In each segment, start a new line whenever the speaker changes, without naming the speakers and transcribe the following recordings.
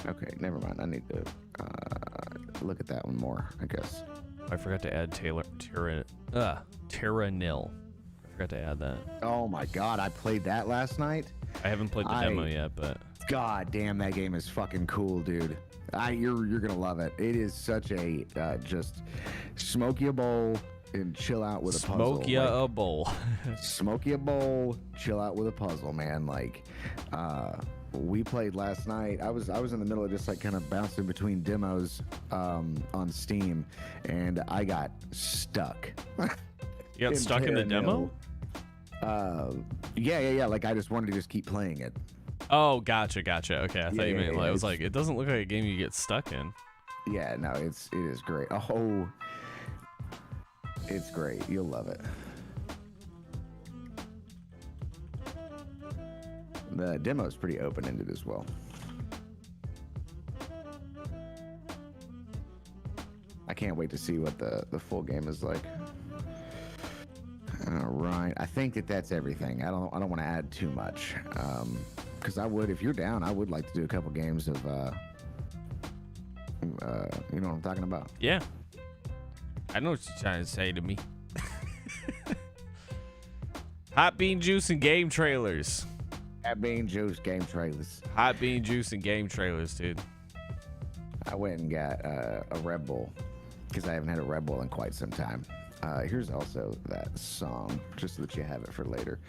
Okay, never mind. I need to look at that one more, I guess.
I forgot to add Terranil. I forgot to add that.
Oh my god, I played that last night.
I haven't played the demo yet, but
god damn, that game is fucking cool, dude. You're gonna love it. It is such a just smoke you a bowl and chill out with a puzzle.
Smoke ya a bowl.
Smoke you a bowl, chill out with a puzzle, man. Like, we played last night. I was in the middle of just like kind of bouncing between demos on Steam, and I got stuck.
You got stuck in the demo?
Yeah. Like I just wanted to just keep playing it.
Oh, gotcha. Okay, I thought you meant like I was like, it doesn't look like a game you get stuck in.
Yeah, no, it is great. Oh, it's great. You'll love it. The demo is pretty open-ended as well. I can't wait to see what the full game is like. All right, I think that's everything. I don't want to add too much, because I would, if you're down, I would like to do a couple games of, you know what I'm talking about?
Yeah, I know what you're trying to say to me. Hot bean juice and game trailers.
Hot bean juice game trailers.
Hot bean juice and game trailers, dude.
I went and got a Red Bull because I haven't had a Red Bull in quite some time. Here's also that song, just so that you have it for later.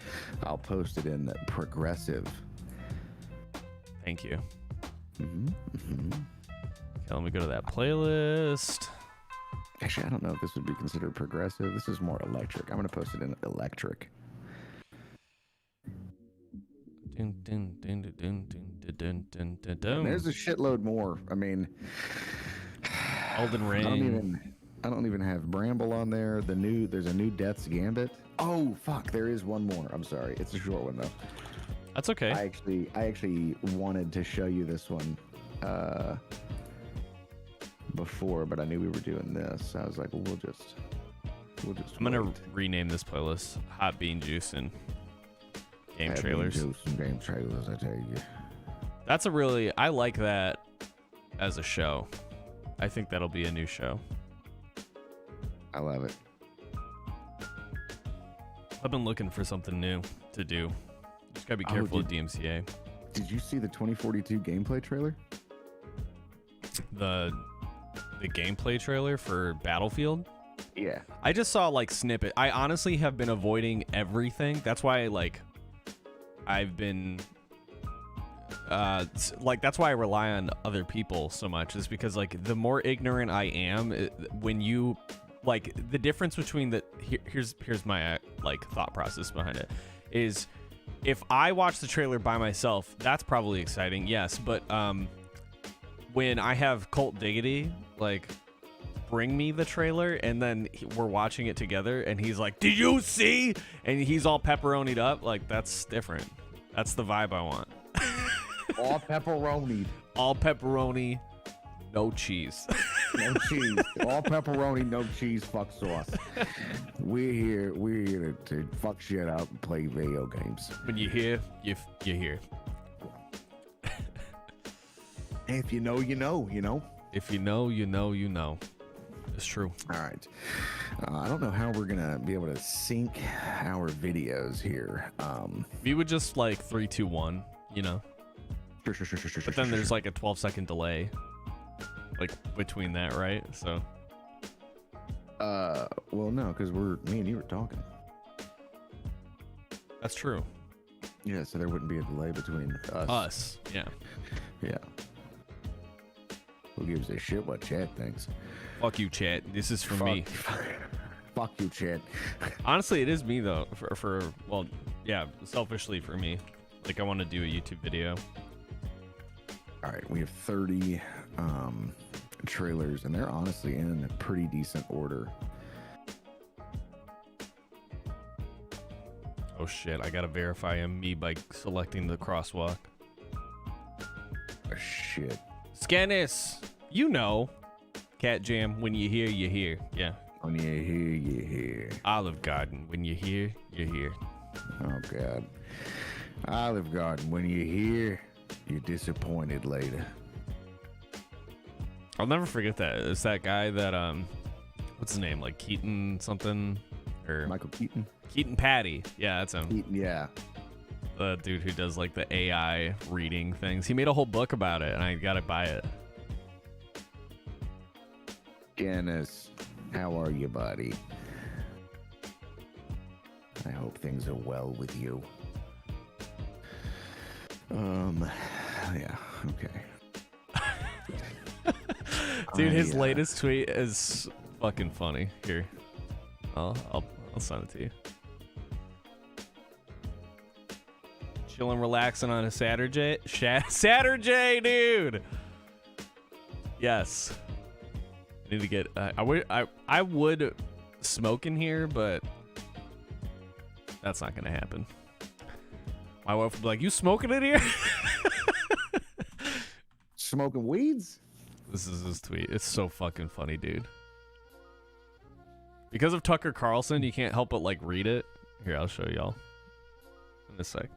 I'll post it in progressive.
Thank you. Okay, let me go to that playlist.
Actually, I don't know if this would be considered progressive. This is more electric. I'm going to post it in electric. There's a shitload more. I mean,
Elden Ring.
I don't even have Bramble on there. There's a new Death's Gambit. Oh fuck, there is one more. I'm sorry, it's a short one though.
That's okay.
I actually wanted to show you this one before, but I knew we were doing this. I was like, well, we'll just.
I'm gonna rename this playlist "Hot Bean Juice" and Game Trailers.
Bean juice and game trailers, I tell you.
That's I like that as a show. I think that'll be a new show.
I love it.
I've been looking for something new to do. Just gotta be careful with DMCA.
Did you see the 2042 gameplay trailer?
The gameplay trailer for Battlefield?
Yeah.
I just saw like snippet. I honestly have been avoiding everything. That's why I've been that's why I rely on other people so much, is because like the more ignorant I am, when you like the difference between here's my like thought process behind it is, if I watch the trailer by myself, that's probably exciting, yes, but when I have ColtDiggity like bring me the trailer and then we're watching it together and he's like, did you see, and he's all pepperonied up, like that's different. That's the vibe I want.
All pepperoni.
All pepperoni, no cheese.
No cheese. All pepperoni, no cheese, fuck sauce. We're here to fuck shit up and play video games.
When you hear, you hear.
If you know, you know, you know.
If you know, you know, you know. It's true.
All right. I don't know how we're going to be able to sync our videos here.
We would just like 3, 2, 1, you know.
Sure.
But then there's like a 12-second delay like between that, right? So
well, no, because me and you were talking.
That's true.
Yeah, so there wouldn't be a delay between us.
Yeah.
Who gives a shit what Chad thinks?
Fuck you, chat. This is for me.
Fuck you, Chad.
Honestly, it is me though. For well, yeah, selfishly for me. Like I want to do a YouTube video.
All right, we have 30 trailers, and they're honestly in a pretty decent order.
Oh shit! I gotta verify me by selecting the crosswalk.
Oh, shit.
Scanis, you know, Cat Jam. When you hear, you hear. Yeah.
When you hear, you hear.
Olive Garden. When you hear, you hear.
Oh God. Olive Garden. When you hear, you're disappointed later.
I'll never forget that. It's that guy that what's his name? Like Keaton something or
Michael Keaton.
Keaton Patty. Yeah, that's him.
Keaton, yeah.
The dude who does like the AI reading things. He made a whole book about it, and I gotta buy it.
Dennis, how are you, buddy? I hope things are well with you. Yeah, okay.
Dude, his latest tweet is fucking funny. Here, I'll send it to you. Chilling, relaxing on a Saturday. Saturday, dude. Yes. I need to get. I would smoke in here, but that's not gonna happen. My wife would be like, "You smoking in here?"
Smoking weeds?
This is his tweet. It's so fucking funny, dude. Because of Tucker Carlson, you can't help but like read it. Here, I'll show y'all in a sec.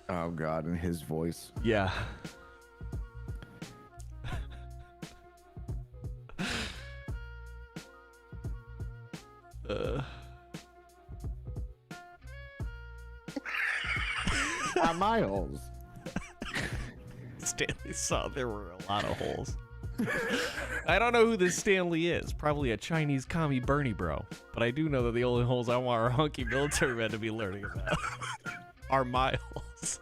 Oh God, in his voice.
Yeah.
Not my holes.
Stanley saw there were a lot of holes. I don't know who this Stanley is. Probably a Chinese commie Bernie bro. But I do know that the only holes I want our hunky military men to be learning about are my holes.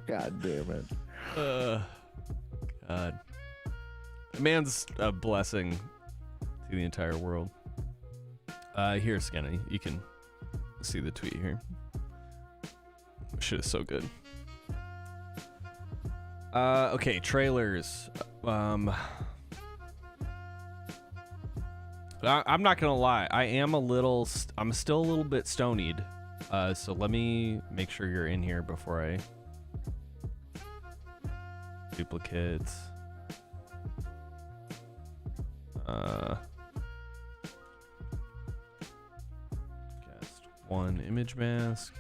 God damn it.
God. Man's a blessing to the entire world. Here, Skinny. You can see the tweet here. Shit is so good. Okay, trailers. I'm not gonna lie. I'm still a little bit stonied. So let me make sure you're in here before I duplicates. Cast one image mask.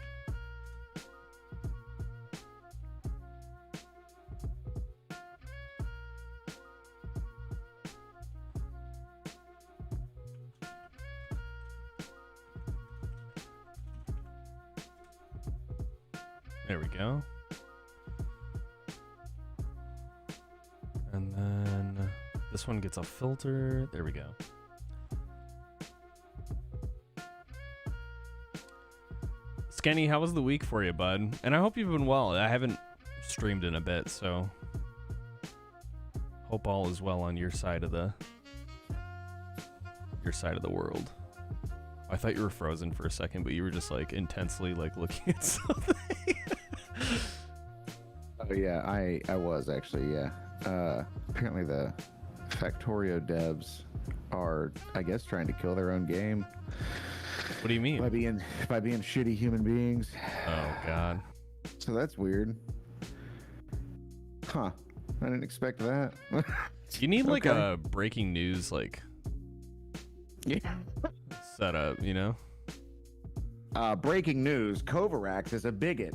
There we go. And then this one gets a filter. There we go. Skenny, how was the week for you, bud? And I hope you've been well. I haven't streamed in a bit, so hope all is well on your side of the world. I thought you were frozen for a second, but you were just like intensely like looking at something.
Oh yeah, I was actually, yeah. Apparently the Factorio devs are, I guess, trying to kill their own game.
What do you mean?
By being shitty human beings.
Oh God.
So that's weird. Huh. I didn't expect that.
You need like a breaking news like setup, you know?
Breaking news, Kovarax is a bigot.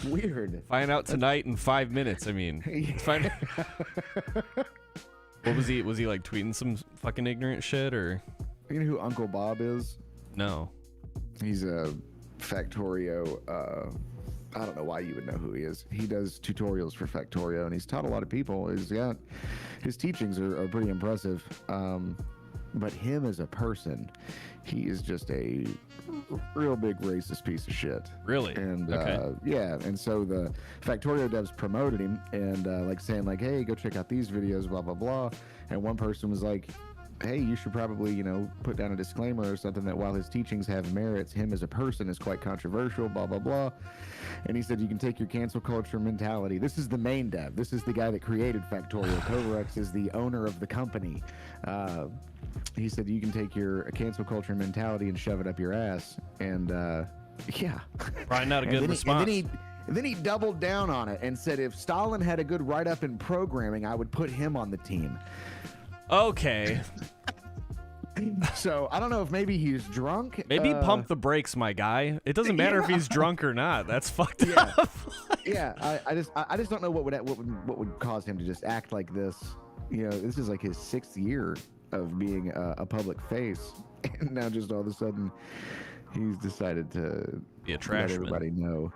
Weird.
Find out tonight in 5 minutes. I mean, find. What was he? Was he like tweeting some fucking ignorant shit or?
You know who Uncle Bob is?
No.
He's a Factorio. I don't know why you would know who he is. He does tutorials for Factorio, and he's taught a lot of people. His teachings are pretty impressive. But him as a person, he is just a real big racist piece of shit.
Really?
And
okay.
yeah, and so the Factorio devs promoted him and like saying like, hey, go check out these videos, blah blah blah. And one person was like, hey, you should probably, put down a disclaimer or something that while his teachings have merits, him as a person is quite controversial, blah blah blah. And he said you can take your cancel culture mentality. This is the main dev. This is the guy that created Factorio. Kovarax is the owner of the company. He said you can take your cancel culture mentality and shove it up your ass. And yeah.
Probably not a good response.
And then he doubled down on it and said if Stalin had a good write-up in programming, I would put him on the team.
Okay.
So I don't know if maybe he's drunk.
Maybe pump the brakes, my guy. It doesn't matter if he's drunk or not. That's fucked
Yeah.
up.
Yeah, I just don't know what would cause him to just act like this. You know, this is like his 6th year of being a public face, and now just all of a sudden he's decided to
Be a
let
trash
everybody know.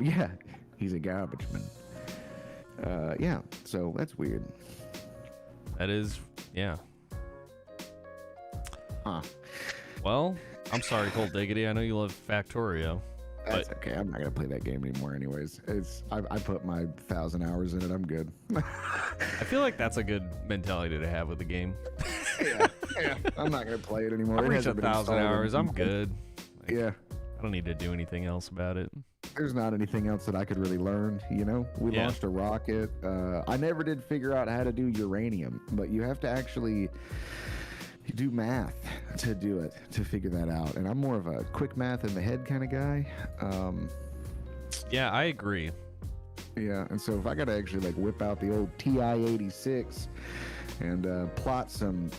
Yeah, he's a garbage man. Yeah, so that's weird.
That is, yeah.
Huh.
Well, I'm sorry, ColtDiggity. I know you love Factorio.
That's okay. I'm not gonna play that game anymore, anyways. I put my 1,000 hours in it. I'm good.
I feel like that's a good mentality to have with the game.
yeah. I'm not gonna play it anymore.
I've
It
reached
hasn't been
1,000
installed in-
hours. I'm good. Like,
Yeah.
I don't need to do anything else about it.
There's not anything else that I could really learn. You know, we
Yeah.
launched a rocket. I never did figure out how to do uranium, but you have to actually do math to do it, to figure that out. And I'm more of a quick math in the head kind of guy.
Yeah, I agree.
Yeah, and so if I gotta actually like whip out the old TI-86 and plot some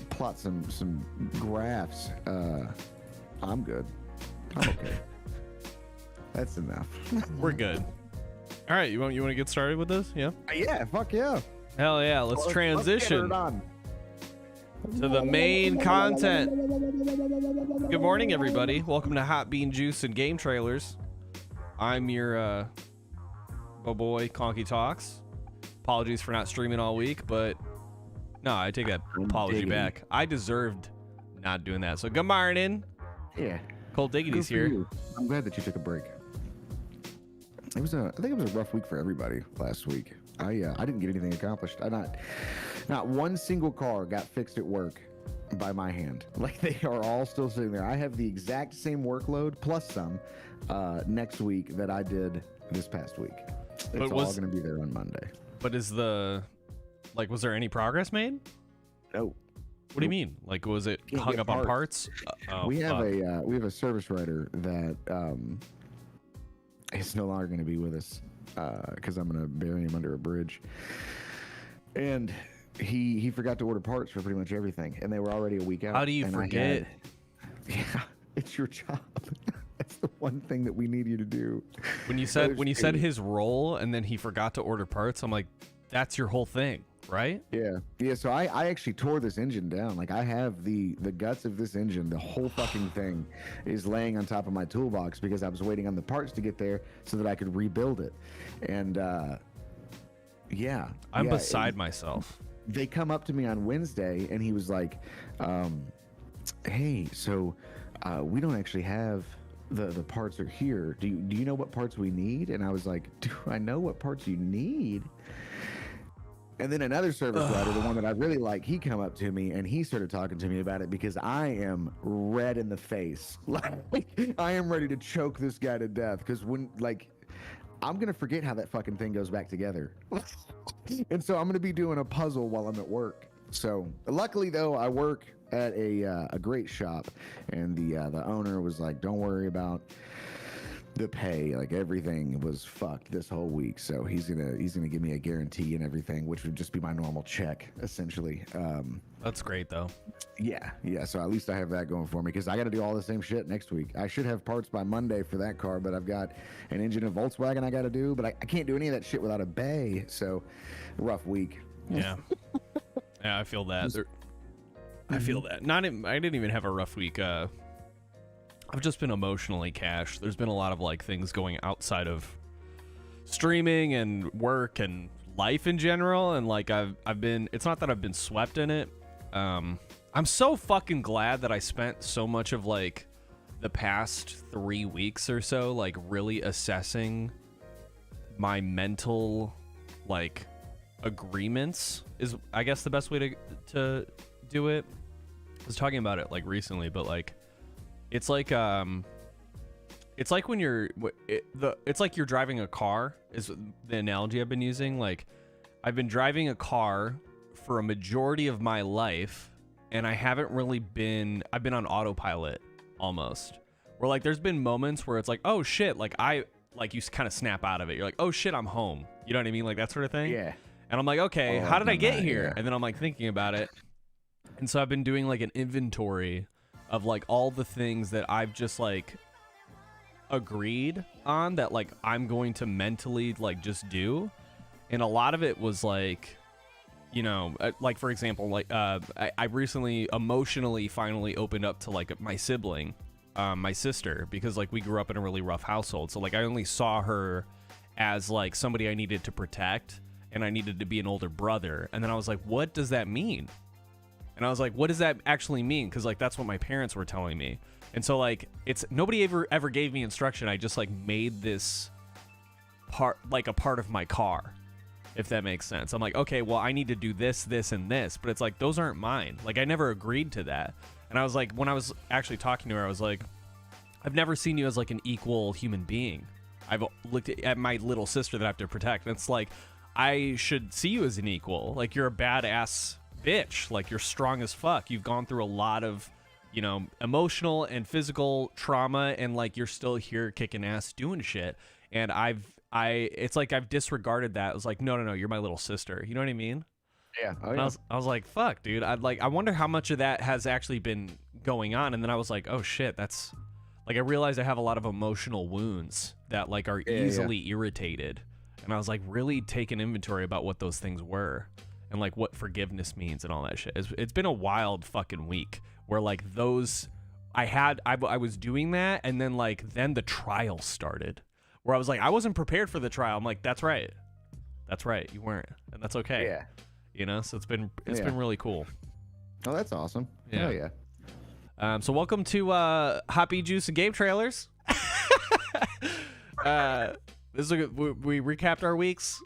graphs, I'm good. I'm okay. That's enough.
We're good. All right, you want to get started with this? Yeah.
Yeah, fuck yeah.
Hell yeah. Let's transition
Let's get it on.
to the main content. Good morning, everybody. Welcome to Hot Bean Juice and Game Trailers. I'm your boy Conky Talks. Apologies for not streaming all week, but no, I take that apology
diggity.
back. I deserved not doing that. So good morning.
Yeah.
ColtDiggity's
Good for
here.
you. I'm glad that you took a break. I think it was a rough week for everybody last week. I didn't get anything accomplished. Not one single car got fixed at work by my hand. Like, they are all still sitting there. I have the exact same workload plus some next week that I did this past week. It's all going to be there on Monday.
But was there any progress made?
No.
What do you mean? Like, was it
Can't
hung
get
up on parts?
we have a service writer that is no longer going to be with us because I'm going to bury him under a bridge. And he forgot to order parts for pretty much everything, and they were already a week out.
How do you forget?
Yeah, it's your job. That's the one thing that we need you to do.
When you said his role and then he forgot to order parts, I'm like, that's your whole thing, right?
Yeah. So I actually tore this engine down. Like, I have the guts of this engine. The whole fucking thing is laying on top of my toolbox because I was waiting on the parts to get there so that I could rebuild it. And yeah,
I'm beside myself.
They come up to me on Wednesday and he was like, hey, so we don't actually have the parts are here. Do you know what parts we need? And I was like, do I know what parts you need? And then another service writer, the one that I really like, he come up to me and he started talking to me about it because I am red in the face. Like, I am ready to choke this guy to death because I'm going to forget how that fucking thing goes back together. And so I'm going to be doing a puzzle while I'm at work. So luckily, though, I work at a great shop, and the owner was like, don't worry about the pay. Like, everything was fucked this whole week. So he's gonna give me a guarantee and everything, which would just be my normal check, essentially.
That's great, though.
Yeah. So at least I have that going for me because I got to do all the same shit next week. I should have parts by Monday for that car, but I've got an engine and Volkswagen I got to do, but I can't do any of that shit without a bay. So rough week.
Yeah. Yeah, I feel that. I feel that. I didn't even have a rough week. I've just been emotionally cashed. There's been a lot of like things going outside of streaming and work and life in general, and like I've been. It's not that I've been swept in it. I'm so fucking glad that I spent so much of like the past 3 weeks or so like really assessing my mental like agreements is I guess the best way to do it. I was talking about it like recently, but like it's like when you're it's like you're driving a car is the analogy I've been using. Like, I've been driving a car for a majority of my life, and I haven't really been I've been on autopilot almost, where like there's been moments where it's like, oh shit, like you kind of snap out of it. You're like, oh shit, I'm home, you know what I mean, like that sort of thing.
Yeah.
And I'm like, okay, how did I get here? And then I'm like thinking about it. And so I've been doing like an inventory of like all the things that I've just like agreed on that like I'm going to mentally like just do. And a lot of it was like, you know, like for example, like I recently emotionally finally opened up to like my sibling, my sister, because like we grew up in a really rough household. So like I only saw her as like somebody I needed to protect, and I needed to be an older brother. And then I was like, what does that mean? And I was like, what does that actually mean? Because like that's what my parents were telling me. And so like it's nobody ever gave me instruction. I just like made this part like a part of my car, if that makes sense. I'm like, okay, well I need to do this, this, and this, but it's like those aren't mine. Like I never agreed to that. And I was like, when I was actually talking to her, I was like, I've never seen you as like an equal human being. I've looked at my little sister that I have to protect, and it's like I should see you as an equal. Like you're a badass bitch. Like you're strong as fuck. You've gone through a lot of, you know, emotional and physical trauma, and like you're still here kicking ass doing shit. And it's like I've disregarded that. I was like, no, you're my little sister. You know what I mean?
Yeah. Oh,
and
yeah.
I was like, fuck, dude. I wonder how much of that has actually been going on. And then I was like, oh shit, that's like I realized I have a lot of emotional wounds that like are easily irritated. And I was like really taking inventory about what those things were and like what forgiveness means and all that shit. It's been a wild fucking week where like those I was doing that, and then the trial started where I was like, I wasn't prepared for the trial. I'm like, that's right, you weren't, and that's okay.
Yeah.
You know, so it's been really cool.
Oh, that's awesome.
Yeah.
Hell yeah.
So welcome to Hoppy Juice and Game Trailers. We recapped our weeks.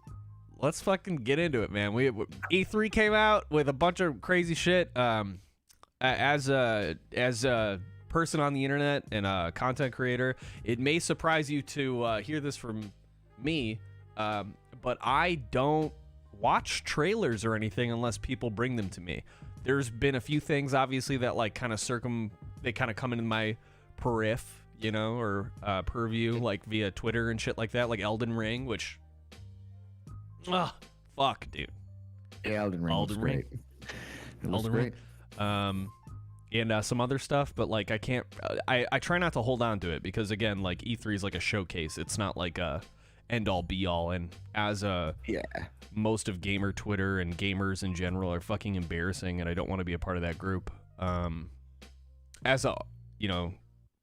Let's fucking get into it, man. E3 came out with a bunch of crazy shit. As a person on the internet and a content creator, it may surprise you to hear this from me, but I don't watch trailers or anything unless people bring them to me. There's been a few things, obviously, that like kind of they kind of come into my periph, you know, or purview, like via Twitter and shit like that, like Elden Ring, which, fuck, dude.
Yeah, Elden Ring looks great. It looks great.
And some other stuff, but like I can't. I try not to hold on to it because again, like E3 is like a showcase. It's not like a end all be all. And as most of gamer Twitter and gamers in general are fucking embarrassing, and I don't want to be a part of that group. As a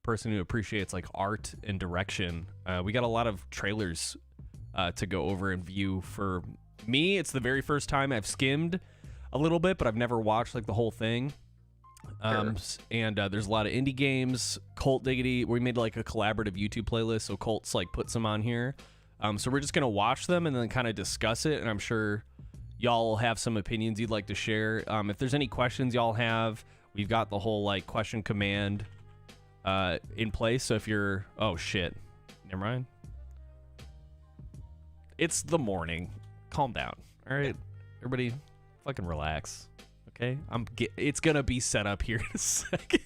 person who appreciates like art and direction, we got a lot of trailers to go over and view. For me, it's the very first time I've skimmed a little bit, but I've never watched like the whole thing. And there's a lot of indie games. ColtDiggity, we made like a collaborative YouTube playlist, so Colt's like put some on here. So we're just gonna watch them and then kind of discuss it, and I'm sure y'all will have some opinions you'd like to share. If there's any questions y'all have, we've got the whole like question command in place. So if you're never mind. It's the morning. Calm down. All right, everybody, fucking relax. Okay, it's gonna be set up here in a second.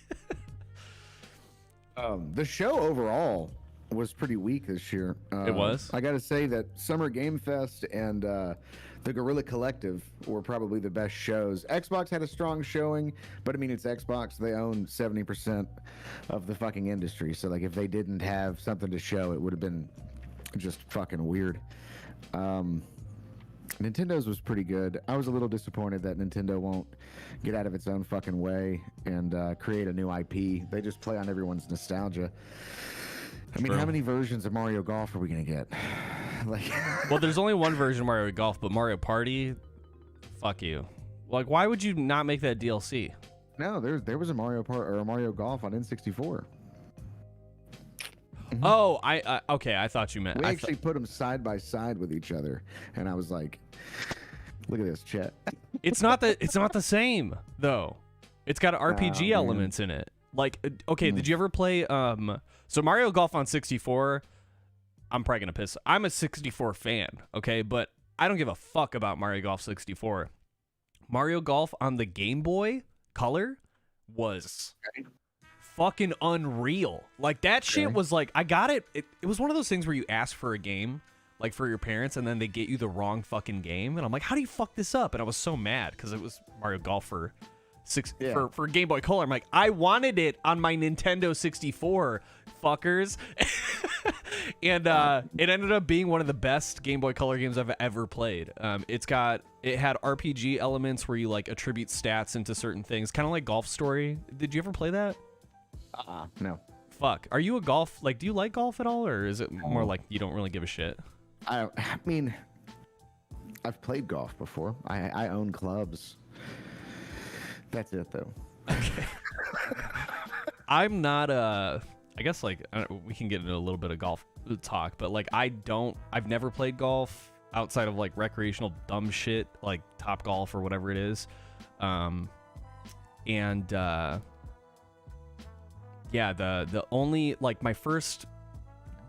The show overall was pretty weak this year.
It was.
I got to say that Summer Game Fest and the Guerrilla Collective were probably the best shows. Xbox had a strong showing, but I mean, it's Xbox. They own 70% of the fucking industry. So like, if they didn't have something to show, it would have been just fucking weird. Nintendo's was pretty good. I was a little disappointed that Nintendo won't get out of its own fucking way and create a new IP. They just play on everyone's nostalgia. I mean, how many versions of Mario Golf are we gonna get?
Well, there's only one version of Mario Golf, but Mario Party, fuck you. Like, why would you not make that DLC?
No, there was a Mario Golf on N64.
Mm-hmm. Oh, okay. I thought you meant
we actually put them side by side with each other, and I was like, "Look at this, Chet."
It's not the same though. It's got RPG elements in it. Like, okay, did you ever play so Mario Golf on 64? I'm probably gonna piss. I'm a 64 fan, okay, but I don't give a fuck about Mario Golf 64. Mario Golf on the Game Boy Color was fucking unreal. Like, that shit was like, I got it. It was one of those things where you ask for a game, like for your parents, and then they get you the wrong fucking game. And I'm like, how do you fuck this up? And I was so mad because it was Mario Golf for for Game Boy Color. I'm like, I wanted it on my Nintendo 64, fuckers. And it ended up being one of the best Game Boy Color games I've ever played. It had RPG elements where you like attribute stats into certain things, kind of like Golf Story. Did you ever play that?
No.
Fuck. Are you a golf, like, do you like golf at all, or is it more like you don't really give a shit?
I mean, I've played golf before. I own clubs. That's it, though.
Okay. I'm not I guess like we can get into a little bit of golf talk, but like I've never played golf outside of like recreational dumb shit like Top Golf or whatever it is. Yeah, the only like my first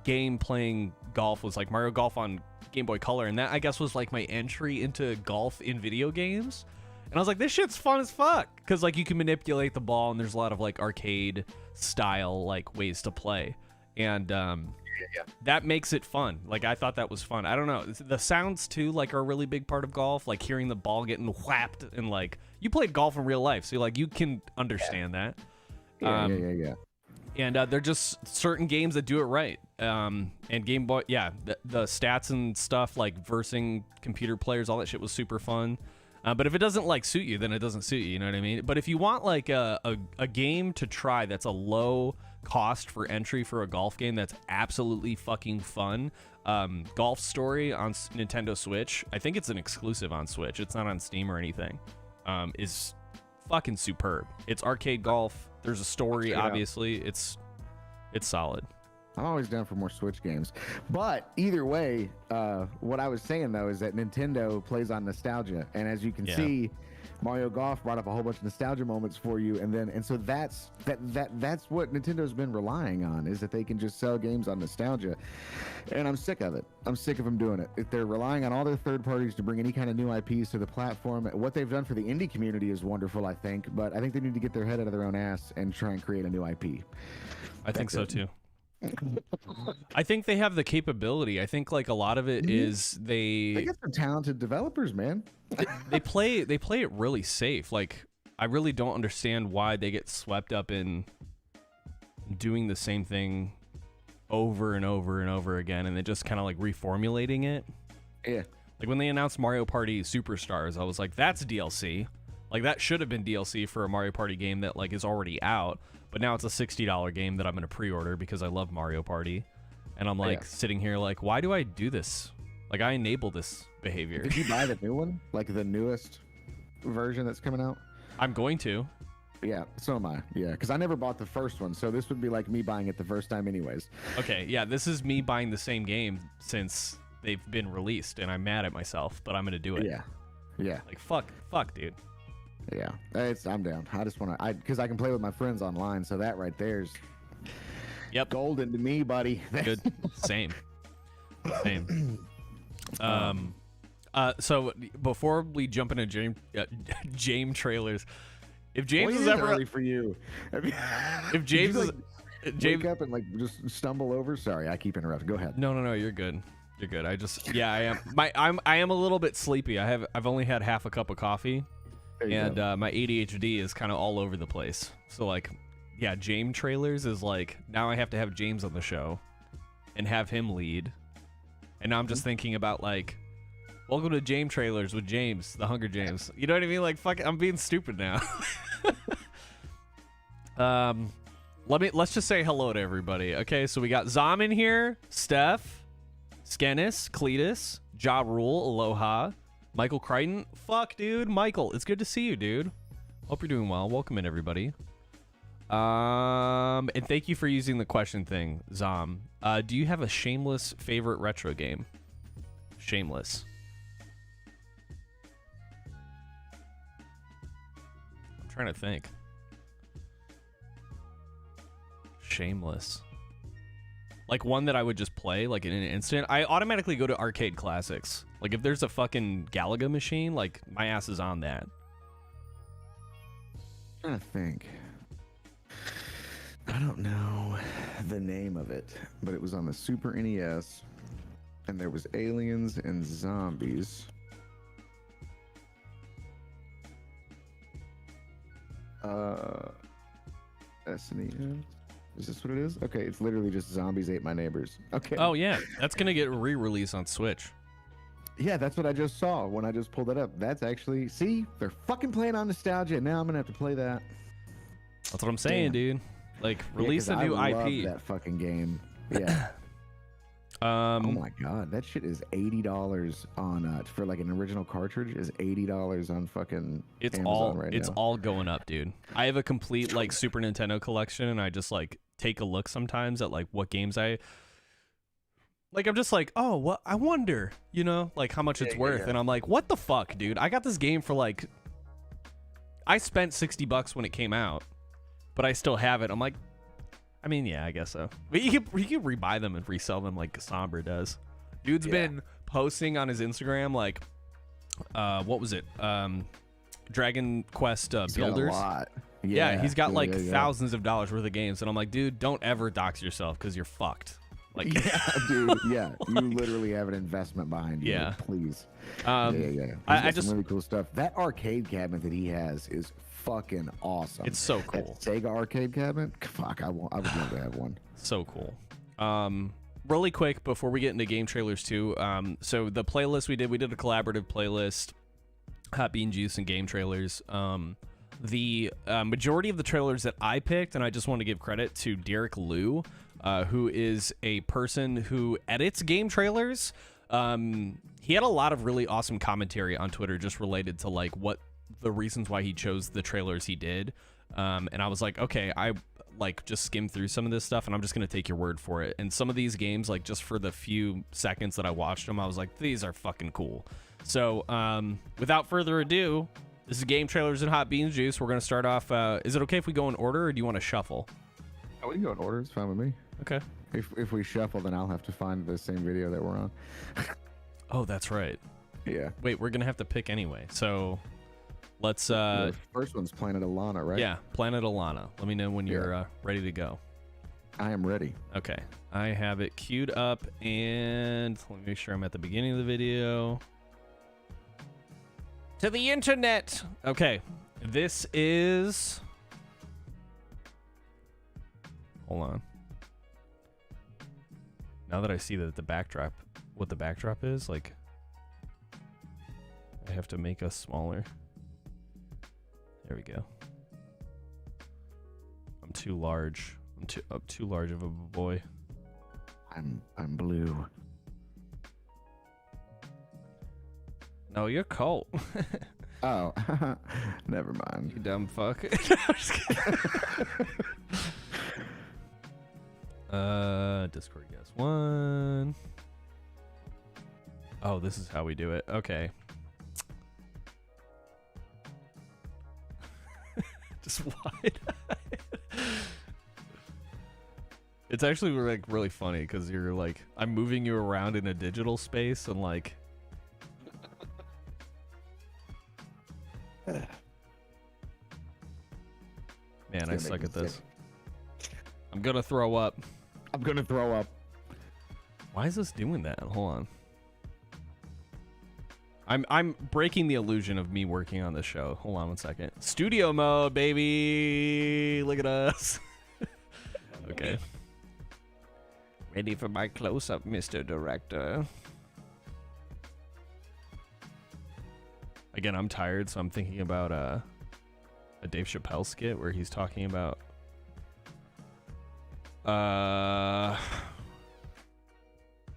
game playing golf was like Mario Golf on Game Boy Color, and that I guess was like my entry into golf in video games. And I was like, this shit's fun as fuck, because like you can manipulate the ball and there's a lot of like arcade style like ways to play, and that makes it fun. Like I thought that was fun. I don't know, the sounds too like are a really big part of golf, like hearing the ball getting whapped, and like you played golf in real life, so like you can understand that.
Yeah.
And they're just certain games that do it right. And Game Boy, the stats and stuff, like versing computer players, all that shit was super fun. But if it doesn't like suit you, then it doesn't suit you. You know what I mean? But if you want like a game to try that's a low cost for entry for a golf game that's absolutely fucking fun, Golf Story on Nintendo Switch, I think it's an exclusive on Switch. It's not on Steam or anything. Is fucking superb. It's arcade golf. There's a story, obviously. It's solid.
I'm always down for more Switch games. But either way, what I was saying, though, is that Nintendo plays on nostalgia. And as you can see, Mario Golf brought up a whole bunch of nostalgia moments for you. And so that's what Nintendo's been relying on, is that they can just sell games on nostalgia. And I'm sick of it. I'm sick of them doing it. If they're relying on all their third parties to bring any kind of new IPs to the platform, what they've done for the indie community is wonderful, I think. But I think they need to get their head out of their own ass and try and create a new IP.
I think so, too. I think they have the capability. I think like a lot of it is
they get some talented developers, man.
they play it really safe. Like I really don't understand why they get swept up in doing the same thing over and over and over again, and then just kind of like reformulating it.
Yeah.
Like when they announced Mario Party Superstars, I was like, that's DLC. Like that should have been DLC for a Mario Party game that like is already out. But now it's a $60 game that I'm going to pre-order because I love Mario Party. And I'm like sitting here like, why do I do this? Like I enable this behavior.
Did you buy the new one? Like the newest version that's coming out?
I'm going to.
Yeah, so am I. Yeah, because I never bought the first one. So this would be like me buying it the first time anyways.
Okay, yeah, this is me buying the same game since they've been released. And I'm mad at myself, but I'm going to do it.
Yeah.
Like, fuck, dude.
Yeah, I'm down. I just want to, because I can play with my friends online, so that right there's golden to me, buddy.
Good. Same. So before we jump into James trailers, if James is ever
early for you,
if James is
wake up and like just stumble over. Sorry, I keep interrupting. Go ahead.
No, you're good. You're good. I am. I am a little bit sleepy. I've only had half a cup of coffee. And my ADHD is kind of all over the place. So like, yeah, James trailers is like, now I have to have James on the show and have him lead. And now I'm just thinking about like, welcome to James trailers with James, the Hunger James. You know what I mean? Like, fuck, I'm being stupid now. Let's just say hello to everybody. Okay, so we got Zom in here, Steph, Skenis, Cletus, Ja Rule, Aloha, Michael Crichton. Fuck, dude. Michael, it's good to see you, dude. Hope you're doing well. Welcome in, everybody. And thank you for using the question thing, Zom. Do you have a shameless favorite retro game? Shameless. I'm trying to think. Shameless. Like one that I would just play like in an instant. I automatically go to arcade classics. Like if there's a fucking Galaga machine, like my ass is on that.
I'm trying to think. I don't know the name of it, but it was on the Super NES, and there was aliens and zombies. SNES. Is this what it is? Okay, it's literally just Zombies Ate My Neighbors. Okay.
Oh yeah, that's gonna get re-released on Switch.
Yeah, that's what I just saw when I just pulled it up. That's actually, see, they're fucking playing on nostalgia. Now I'm gonna have to play that.
That's what I'm saying, dude. Like, release a new
I
IP.
love that fucking game. Yeah. Oh my god, that shit is $80 on for like an original cartridge is $80 on fucking Amazon right now.
All going up, dude. I have a complete like Super Nintendo collection, and I just like take a look sometimes at like what games I'm just like, oh, what, I wonder, you know, like how much it's worth. And I'm like, what the fuck, dude? I got this game for like, I spent $60 when it came out, but I still have it. I'm like, I mean, yeah, I guess so. But you can rebuy them and resell them like Sombra does. Dude's been posting on his Instagram like, what was it? Dragon Quest
He's
Builders.
got a lot.
Yeah, he's got like thousands of dollars worth of games, and I'm like, dude, don't ever dox yourself because you're fucked. Like,
yeah, dude. Yeah, you literally have an investment behind you.
Yeah,
please.
Yeah.
I just some really cool stuff. That arcade cabinet that he has is fucking awesome.
It's so cool.
That Sega arcade cabinet. Fuck, I would love to have one.
So cool. Really quick before we get into game trailers too. So the playlist we did a collaborative playlist, Hot Bean Juice and game trailers. The majority of the trailers that I picked, and I just want to give credit to Derek Liu, who is a person who edits game trailers. He had a lot of really awesome commentary on Twitter just related to like what the reasons why he chose the trailers he did. And I was like, okay, I like just skimmed through some of this stuff and I'm just going to take your word for it. And some of these games, like just for the few seconds that I watched them, I was like, these are fucking cool. So without further ado, this is game trailers and Hot Beans Juice. We're going to start off. Is it okay if we go in order or do you want to shuffle?
Oh, we can go in order. It's fine with me.
Okay.
If we shuffle, then I'll have to find the same video that we're on.
Oh, that's right.
Yeah.
Wait, we're going to have to pick anyway. So let's...
the first one's Planet Alana, right?
Yeah, Planet Alana. Let me know when you're ready to go.
I am ready.
Okay. I have it queued up, and let me make sure I'm at the beginning of the video. To the internet! Okay. This is... Hold on. Now that I see that the backdrop, what the backdrop is, like, I have to make us smaller. There we go. I'm too large. I'm too large of a boy.
I'm blue.
No, you're Colt.
Oh, never mind.
You dumb fuck. I'm just kidding. Discord guess one. Oh, this is how we do it. Okay. Just wide. It's actually like really funny because you're like, I'm moving you around in a digital space and like. Man, I suck at this. I'm gonna throw up.
I'm gonna throw up.
Why is this doing that? Hold on. I'm breaking the illusion of me working on this show. Hold on one second. Studio mode, baby. Look at us. Okay. Ready for my close-up, Mr. Director. Again, I'm tired, so I'm thinking about a Dave Chappelle skit where he's talking about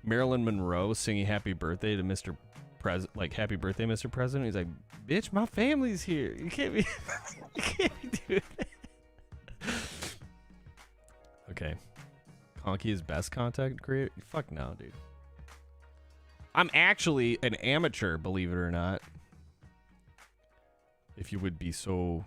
Marilyn Monroe singing "Happy Birthday" to Mr. President, like "Happy Birthday, Mr. President." He's like, "Bitch, my family's here. You can't be, you can't be doing that." Okay, Conky is best content creator. Fuck no, dude. I'm actually an amateur, believe it or not. If you would be so.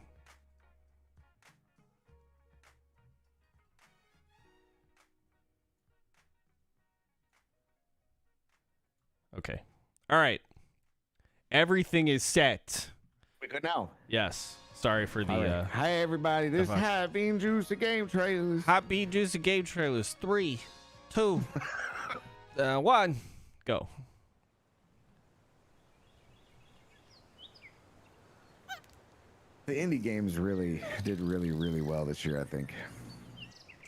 Okay. All right. Everything is set.
We good now?
Yes. Sorry for the.
Right. Hi everybody. This is Hot Bean Juice of Game Trailers.
Hot Bean Juice of Game Trailers. 3, 2, 1, go.
The indie games really did really well this year, I think.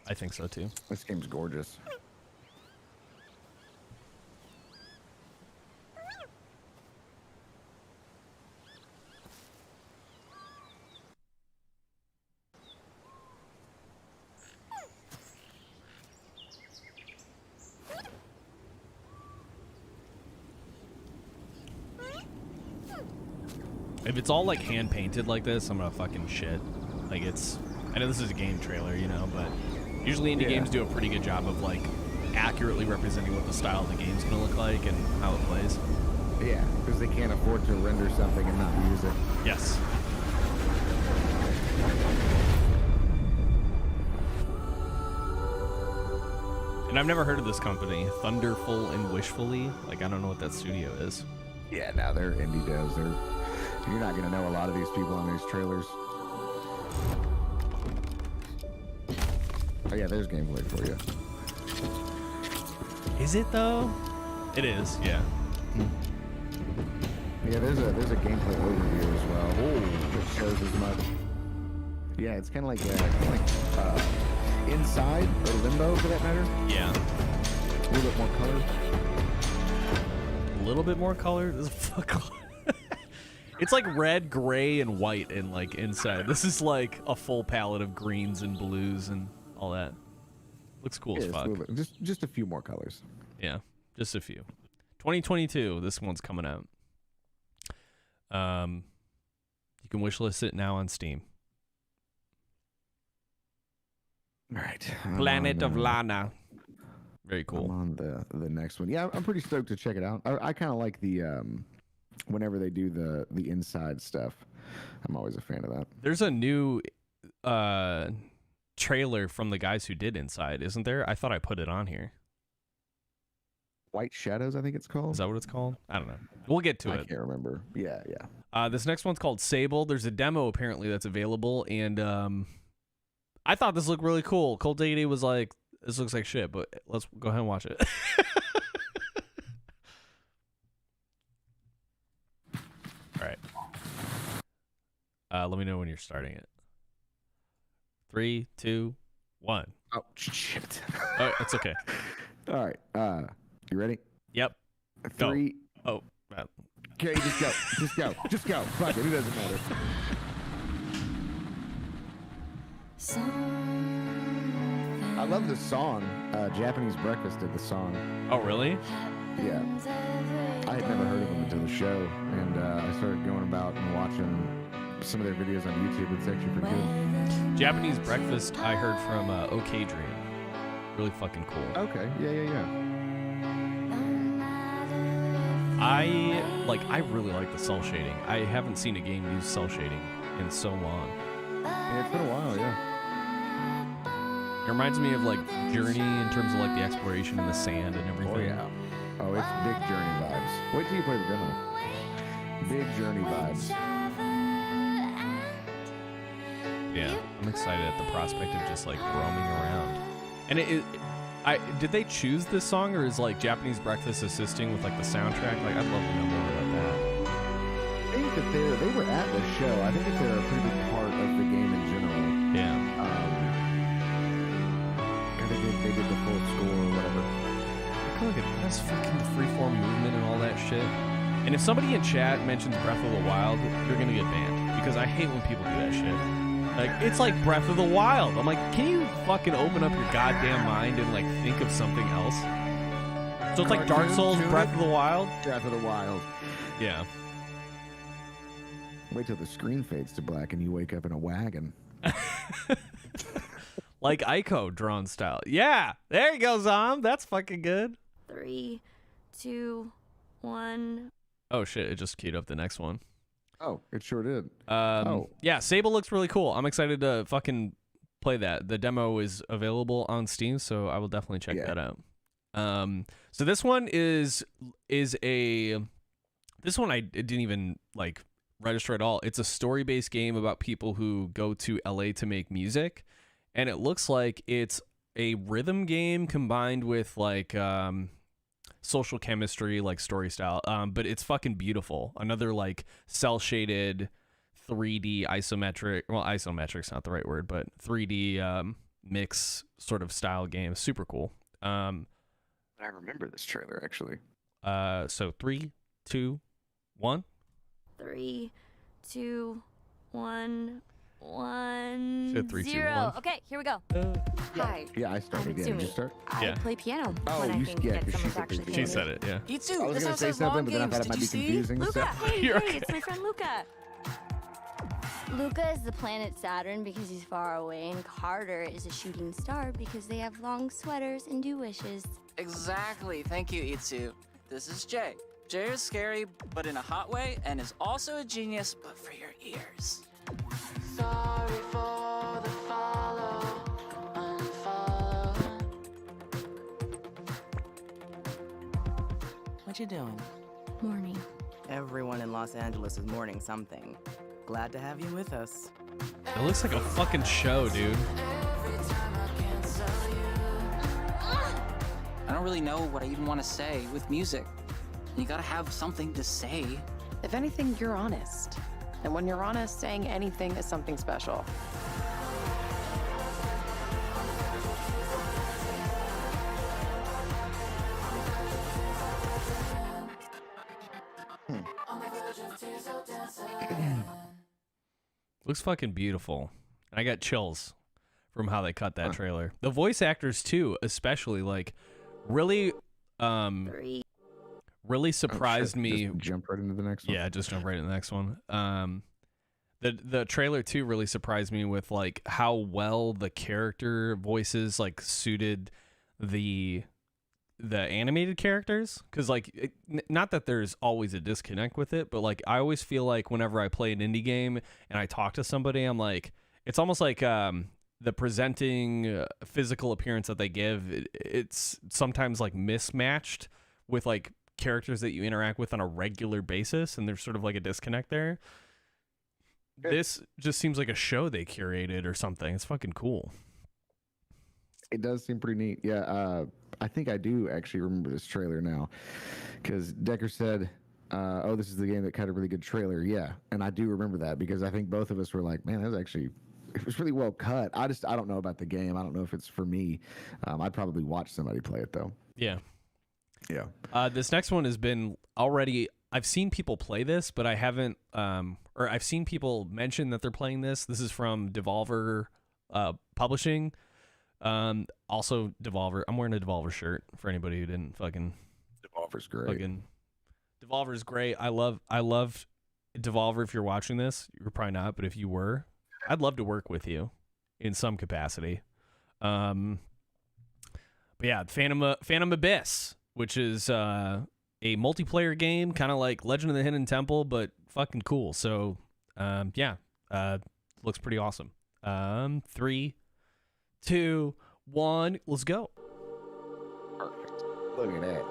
I think so too.
This game's gorgeous.
If it's all like hand painted like this, I'm gonna fucking shit. Like it's, I know this is a game trailer, you know, but usually indie games do a pretty good job of like accurately representing what the style of the game's gonna look like and how it plays.
Yeah, because they can't afford to render something and not use it.
Yes. And I've never heard of this company, Thunderful and Wishfully. Like, I don't know what that studio is.
Yeah, now they're indie devs. You're not gonna know a lot of these people on these trailers. Oh yeah, there's gameplay for you.
Is it though? It is, yeah.
Yeah, there's a gameplay overview as well. Oh, that shows as much. Yeah, it's kind of like Inside or Limbo for that matter.
Yeah.
A little bit more color.
A little bit more color. This is fuck. It's like red, gray, and white in like Inside. This is like a full palette of greens and blues and all that. Looks cool as fuck.
Just a few more colors.
Yeah, just a few. 2022. This one's coming out. You can wishlist it now on Steam.
All right.
Planet of Lana. Very cool.
I'm on the next one. Yeah, I'm pretty stoked to check it out. I kind of like the whenever they do the inside stuff. I'm always a fan of that.
There's a new trailer from the guys who did Inside, isn't there? I thought I put it on here.
White Shadows, I think it's called.
Is that what it's called? I don't know. We'll get to it.
I can't remember. Yeah.
This next one's called Sable. There's a demo apparently that's available, and I thought this looked really cool. ColtDiggity was like, this looks like shit, but let's go ahead and watch it. All right. Let me know when you're starting it. 3, 2, 1.
Oh, shit.
Oh, it's okay.
All right. You ready?
Yep.
3.
Go. Oh.
Okay, just go. Just go. Fuck it. It doesn't matter. I love this song. Japanese Breakfast did the song.
Oh, really?
Yeah. I had never heard of them until the show, and I started going about and watching some of their videos on YouTube. It's actually pretty good.
Japanese Breakfast I heard from OK Dream. Really fucking cool.
Okay. Yeah.
I really like the cell shading. I haven't seen a game use cell shading in so long.
Yeah, it's been a while, yeah.
It reminds me of like Journey in terms of like the exploration in the sand and everything.
Oh yeah. Oh, it's big Journey vibes. Wait till you play the demo. Big Journey vibes.
Yeah, I'm excited at the prospect of just like roaming around. And did they choose this song, or is like Japanese Breakfast assisting with like the soundtrack? Like, I'd love to know more about that.
I think that they were at the show. I think that they're a pretty big part of the game in general.
Yeah.
I think they did the full score or whatever.
Look at this fucking freeform movement and all that shit. And if somebody in chat mentions Breath of the Wild, you're gonna get banned because I hate when people do that shit. Like, it's like Breath of the Wild. I'm like, can you fucking open up your goddamn mind and like think of something else? So it's like Dark Souls, Breath of the Wild.
Breath of the Wild.
Yeah.
Wait till the screen fades to black and you wake up in a wagon.
Like Ico drone style. Yeah, there you go, Zom. That's fucking good.
3, 2, 1.
Oh shit! It just queued up the next one.
Oh, it sure did.
Yeah, Sable looks really cool. I'm excited to fucking play that. The demo is available on Steam, so I will definitely check that out. So this one is a this one I didn't even like register at all. It's a story-based game about people who go to LA to make music, and it looks like it's a rhythm game combined with like social chemistry, like story style. But it's fucking beautiful. Another like cell shaded 3D isometric. Well, isometric's not the right word, but 3D mix sort of style game. Super cool.
I remember this trailer actually.
So 3, 2, 1.
3, 2, 1, 1,
Said 3, 2,
0.
1.
Okay, here we go. Hi.
Yeah, I started.
I'm
Yeah, did you
Sumi.
start?
I
Yeah.
play piano.
Oh,
when I
you-
can
yeah,
get
'cause
someone
she
to actually
said
play
She
music.
said it, yeah.
You too.
I was
This
gonna
house
say
has
something,
long
but then I
games.
thought it
Did
might
you
be
see?
confusing.
Luca,
so-
hey,
You're
hey,
okay.
it's my friend Luca. Luca is the planet Saturn because he's far away, and Carter is a shooting star because they have long sweaters and do wishes.
Exactly. Thank you, Itsu. This is Jay. Jay is scary, but in a hot way, and is also a genius, but for your ears. Sorry for the follow, unfollow. What you doing?
Morning.
Everyone in Los Angeles is mourning something. Glad to have you with us.
It looks like a fucking show, dude.
I don't really know what I even want to say with music. You gotta have something to say.
If anything, you're honest. And when you're honest, saying anything is something special.
Looks fucking beautiful. I got chills from how they cut that trailer. The voice actors too, especially like really
3.
really surprised
Oh, shit.
me.
Just jump right into the next one.
Yeah, just jump right into the next one. The trailer too really surprised me with like how well the character voices like suited the animated characters, because like not that there's always a disconnect with it, but like I always feel like whenever I play an indie game and I talk to somebody, I'm like, it's almost like the presenting physical appearance that they give, it's sometimes like mismatched with like characters that you interact with on a regular basis, and there's sort of like a disconnect there. This just seems like a show they curated or something. It's fucking cool.
It does seem pretty neat. Yeah, I think I do actually remember this trailer now, because Decker said, "Oh, this is the game that cut a really good trailer." Yeah, and I do remember that because I think both of us were like, "Man, that was actually." It was really well cut. I don't know about the game. I don't know if it's for me. I'd probably watch somebody play it though.
Yeah.
Yeah.
This next one has been already. I've seen people play this, but I haven't. Or I've seen people mention that they're playing this. This is from Devolver Publishing. Also Devolver. I'm wearing a Devolver shirt for anybody who didn't fucking.
Devolver's great.
Fucking. Devolver's great. I love Devolver. If you're watching this, you're probably not, but if you were, I'd love to work with you in some capacity. But yeah, Phantom Abyss, which is a multiplayer game, kind of like Legend of the Hidden Temple, but fucking cool. So, looks pretty awesome. 3, 2, 1, let's go.
Perfect. Look at that.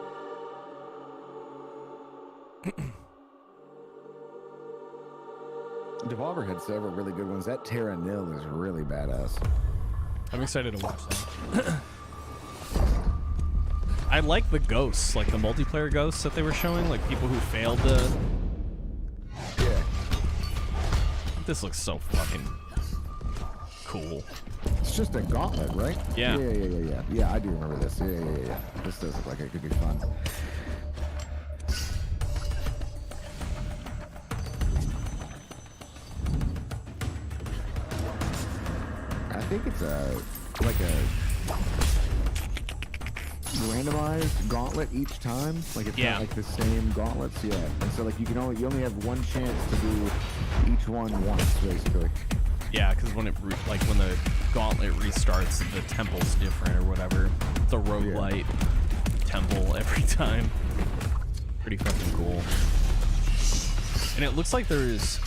Devolver had several really good ones. That Terra Nil is really badass.
I'm excited to watch that. I like the ghosts, like the multiplayer ghosts that they were showing, like people who failed to.
Yeah.
This looks so fucking cool.
It's just a gauntlet, right?
Yeah.
Yeah. Yeah, I do remember this. Yeah. This does look like it could be fun. I think it's like a randomized gauntlet each time. Like it's
Yeah.
not like the same gauntlets. Yeah. And so like you only have one chance to do each one once, basically.
Yeah, because when when the gauntlet restarts, the temple's different or whatever. It's a roguelite temple every time. Pretty fucking cool. And it looks like there's,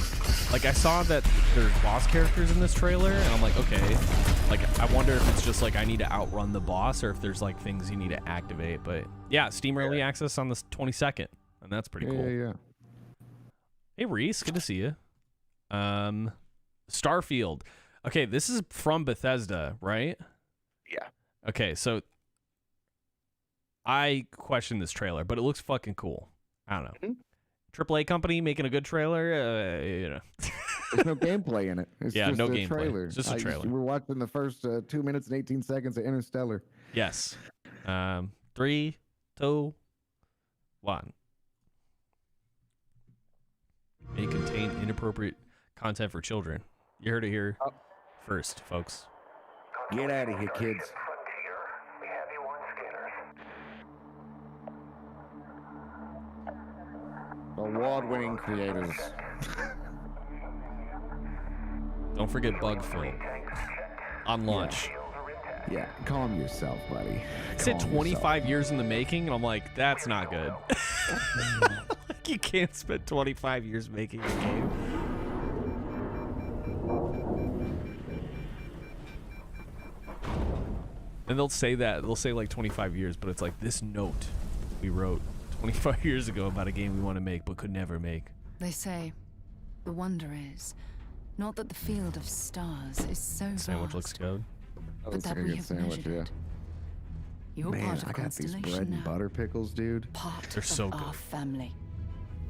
like I saw that there's boss characters in this trailer, and I'm like, okay, like I wonder if it's just like I need to outrun the boss, or if there's like things you need to activate. But yeah, Steam Early Access on the 22nd, and that's pretty cool.
Yeah.
Hey Reese, good to see you. Starfield. Okay, this is from Bethesda, right?
Yeah.
Okay, so I question this trailer, but it looks fucking cool. I don't know. AAA company making a good trailer, you know.
There's no gameplay in it. It's
Yeah,
just
no
a
gameplay.
trailer.
It's just a trailer.
We're watching the first 2 minutes and 18 seconds of Interstellar.
Yes. 3, 2, 1. May contain inappropriate content for children. You heard it here first, folks.
Get out of here, kids. Award-winning creators.
Don't forget bug fill on launch.
Yeah, calm yourself, buddy.
It said
Calm
25 years in the making, and I'm like, that's not good. Like, you can't spend 25 years making a game. And they'll say like 25 years, but it's like this note we wrote 25 years ago about a game we want to make but could never make.
They say the wonder is not that the field of stars is so
Sandwich
vast,
looks good.
That
but
looks
that
like a
we
good
have
sandwich,
measured
yeah.
it. You're
Man,
part of
I got these
Constellation
bread and
now.
butter pickles, dude.
Part
They're
of
so
our
good.
family.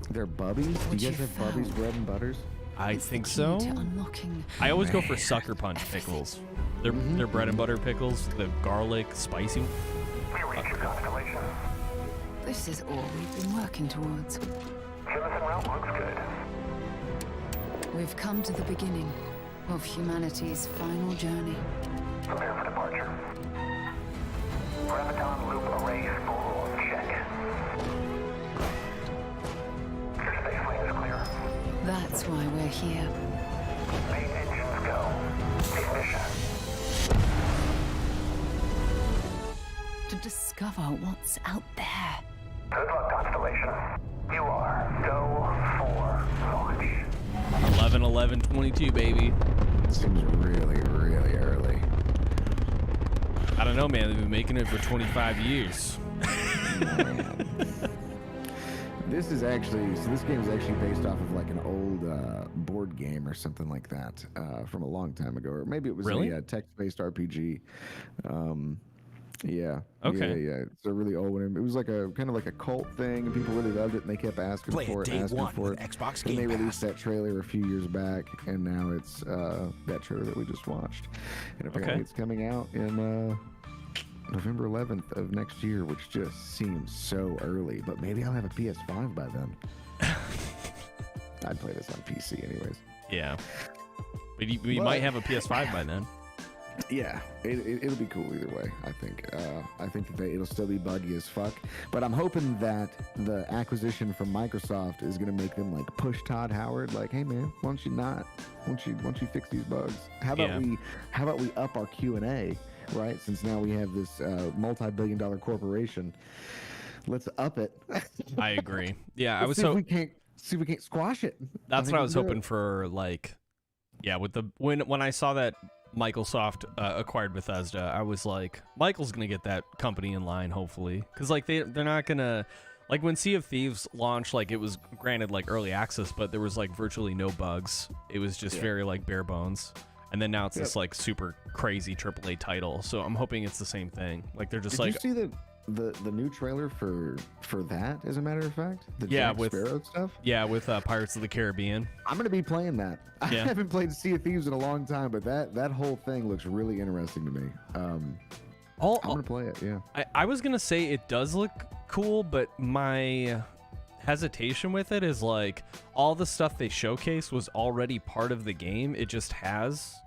They're Bubbies? Do
What
you guys
you
have Bubbies
found.
bread and butters?
I
It's the
think
key
so.
to unlocking
I always go for Sucker Punch pickles. They're bread and butter pickles, the garlic, spicy.
This is all we've been working towards. We've come to the beginning of humanity's final journey.
Prepare for departure. Graviton loop array full check. Your space lane is clear.
That's why we're here.
Main engines go. Ignition.
To discover what's out there.
Good luck, Constellation. You are go for launch.
11/11/22, baby.
Seems really, really early.
I don't know, man. They've been making it for 25 years.
This is actually, so this game is actually based off of like an old board game or something like that from a long time ago, or maybe it was
Really?
a text-based RPG. Yeah.
Okay.
Yeah. It's a really old one. It was like a kind of like a cult thing, and people really loved it, and they kept asking
Play
for
it
it,
day
asking
one
for
with
it.
Xbox
Then they
Game
released
Pass.
that trailer a few years back, and now it's that trailer that we just watched. And apparently
Okay.
it's coming out in November 11th of next year, which just seems so early. But maybe I'll have a PS5 by then. I'd play this on PC anyways.
Yeah. But you might have a PS5 by then.
Yeah, it'll be cool either way. I think. I think that it'll still be buggy as fuck. But I'm hoping that the acquisition from Microsoft is gonna make them like push Todd Howard, like, hey man, why don't you fix these bugs? How about we up our Q&A, right? Since now we have this multi-billion-dollar corporation, let's up it.
I agree. Yeah, I was
see if
so.
we can't squash it.
That's
think
what I
we
was
can do
hoping
it.
for. Like, yeah, with the when I saw that Microsoft acquired Bethesda, I was like, Michael's gonna get that company in line, hopefully, because like they're not gonna, like when Sea of Thieves launched, like it was granted like early access, but there was like virtually no bugs. It was just very like bare bones, and then now it's this like super crazy AAA title. So I'm hoping it's the same thing. Like they're just
Did
like,
you see the new trailer for that? As a matter of fact, the
Yeah,
Jack
with-
Sparrow stuff.
yeah, with Pirates of the Caribbean.
I'm gonna be playing that. I
Yeah.
haven't played Sea of Thieves in a long time, but that whole thing looks really interesting to me. I'm gonna play it. Yeah.
I was gonna say it does look cool, but my hesitation with it is like all the stuff they showcased was already part of the game. It just has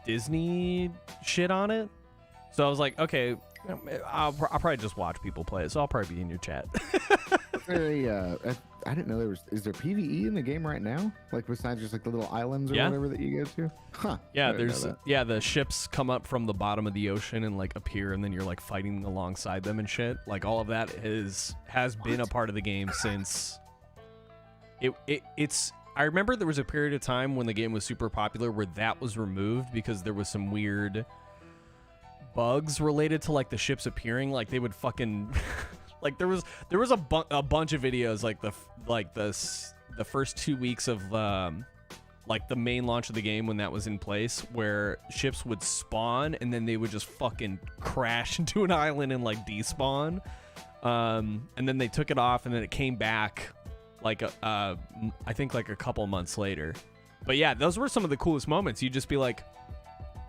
Disney shit on it. So I was like, okay, I'll probably just watch people play it. So I'll probably be in your chat.
I didn't know there was. Is there PVE in the game right now? Like besides just like the little islands or
Yeah.
whatever that you go to? Huh.
Yeah,
I didn't know
there's
that.
the ships come up from the bottom of the ocean and like appear, and then you're like fighting alongside them and shit. Like all of that has been a part of the game since it's. I remember there was a period of time when the game was super popular where that was removed because there was some weird bugs related to like the ships appearing. Like they would fucking like there was a bunch of videos like the first 2 weeks of like the main launch of the game when that was in place, where ships would spawn and then they would just fucking crash into an island and like despawn, and then they took it off and then it came back like I think like a couple months later. But yeah, those were some of the coolest moments. You'd just be like,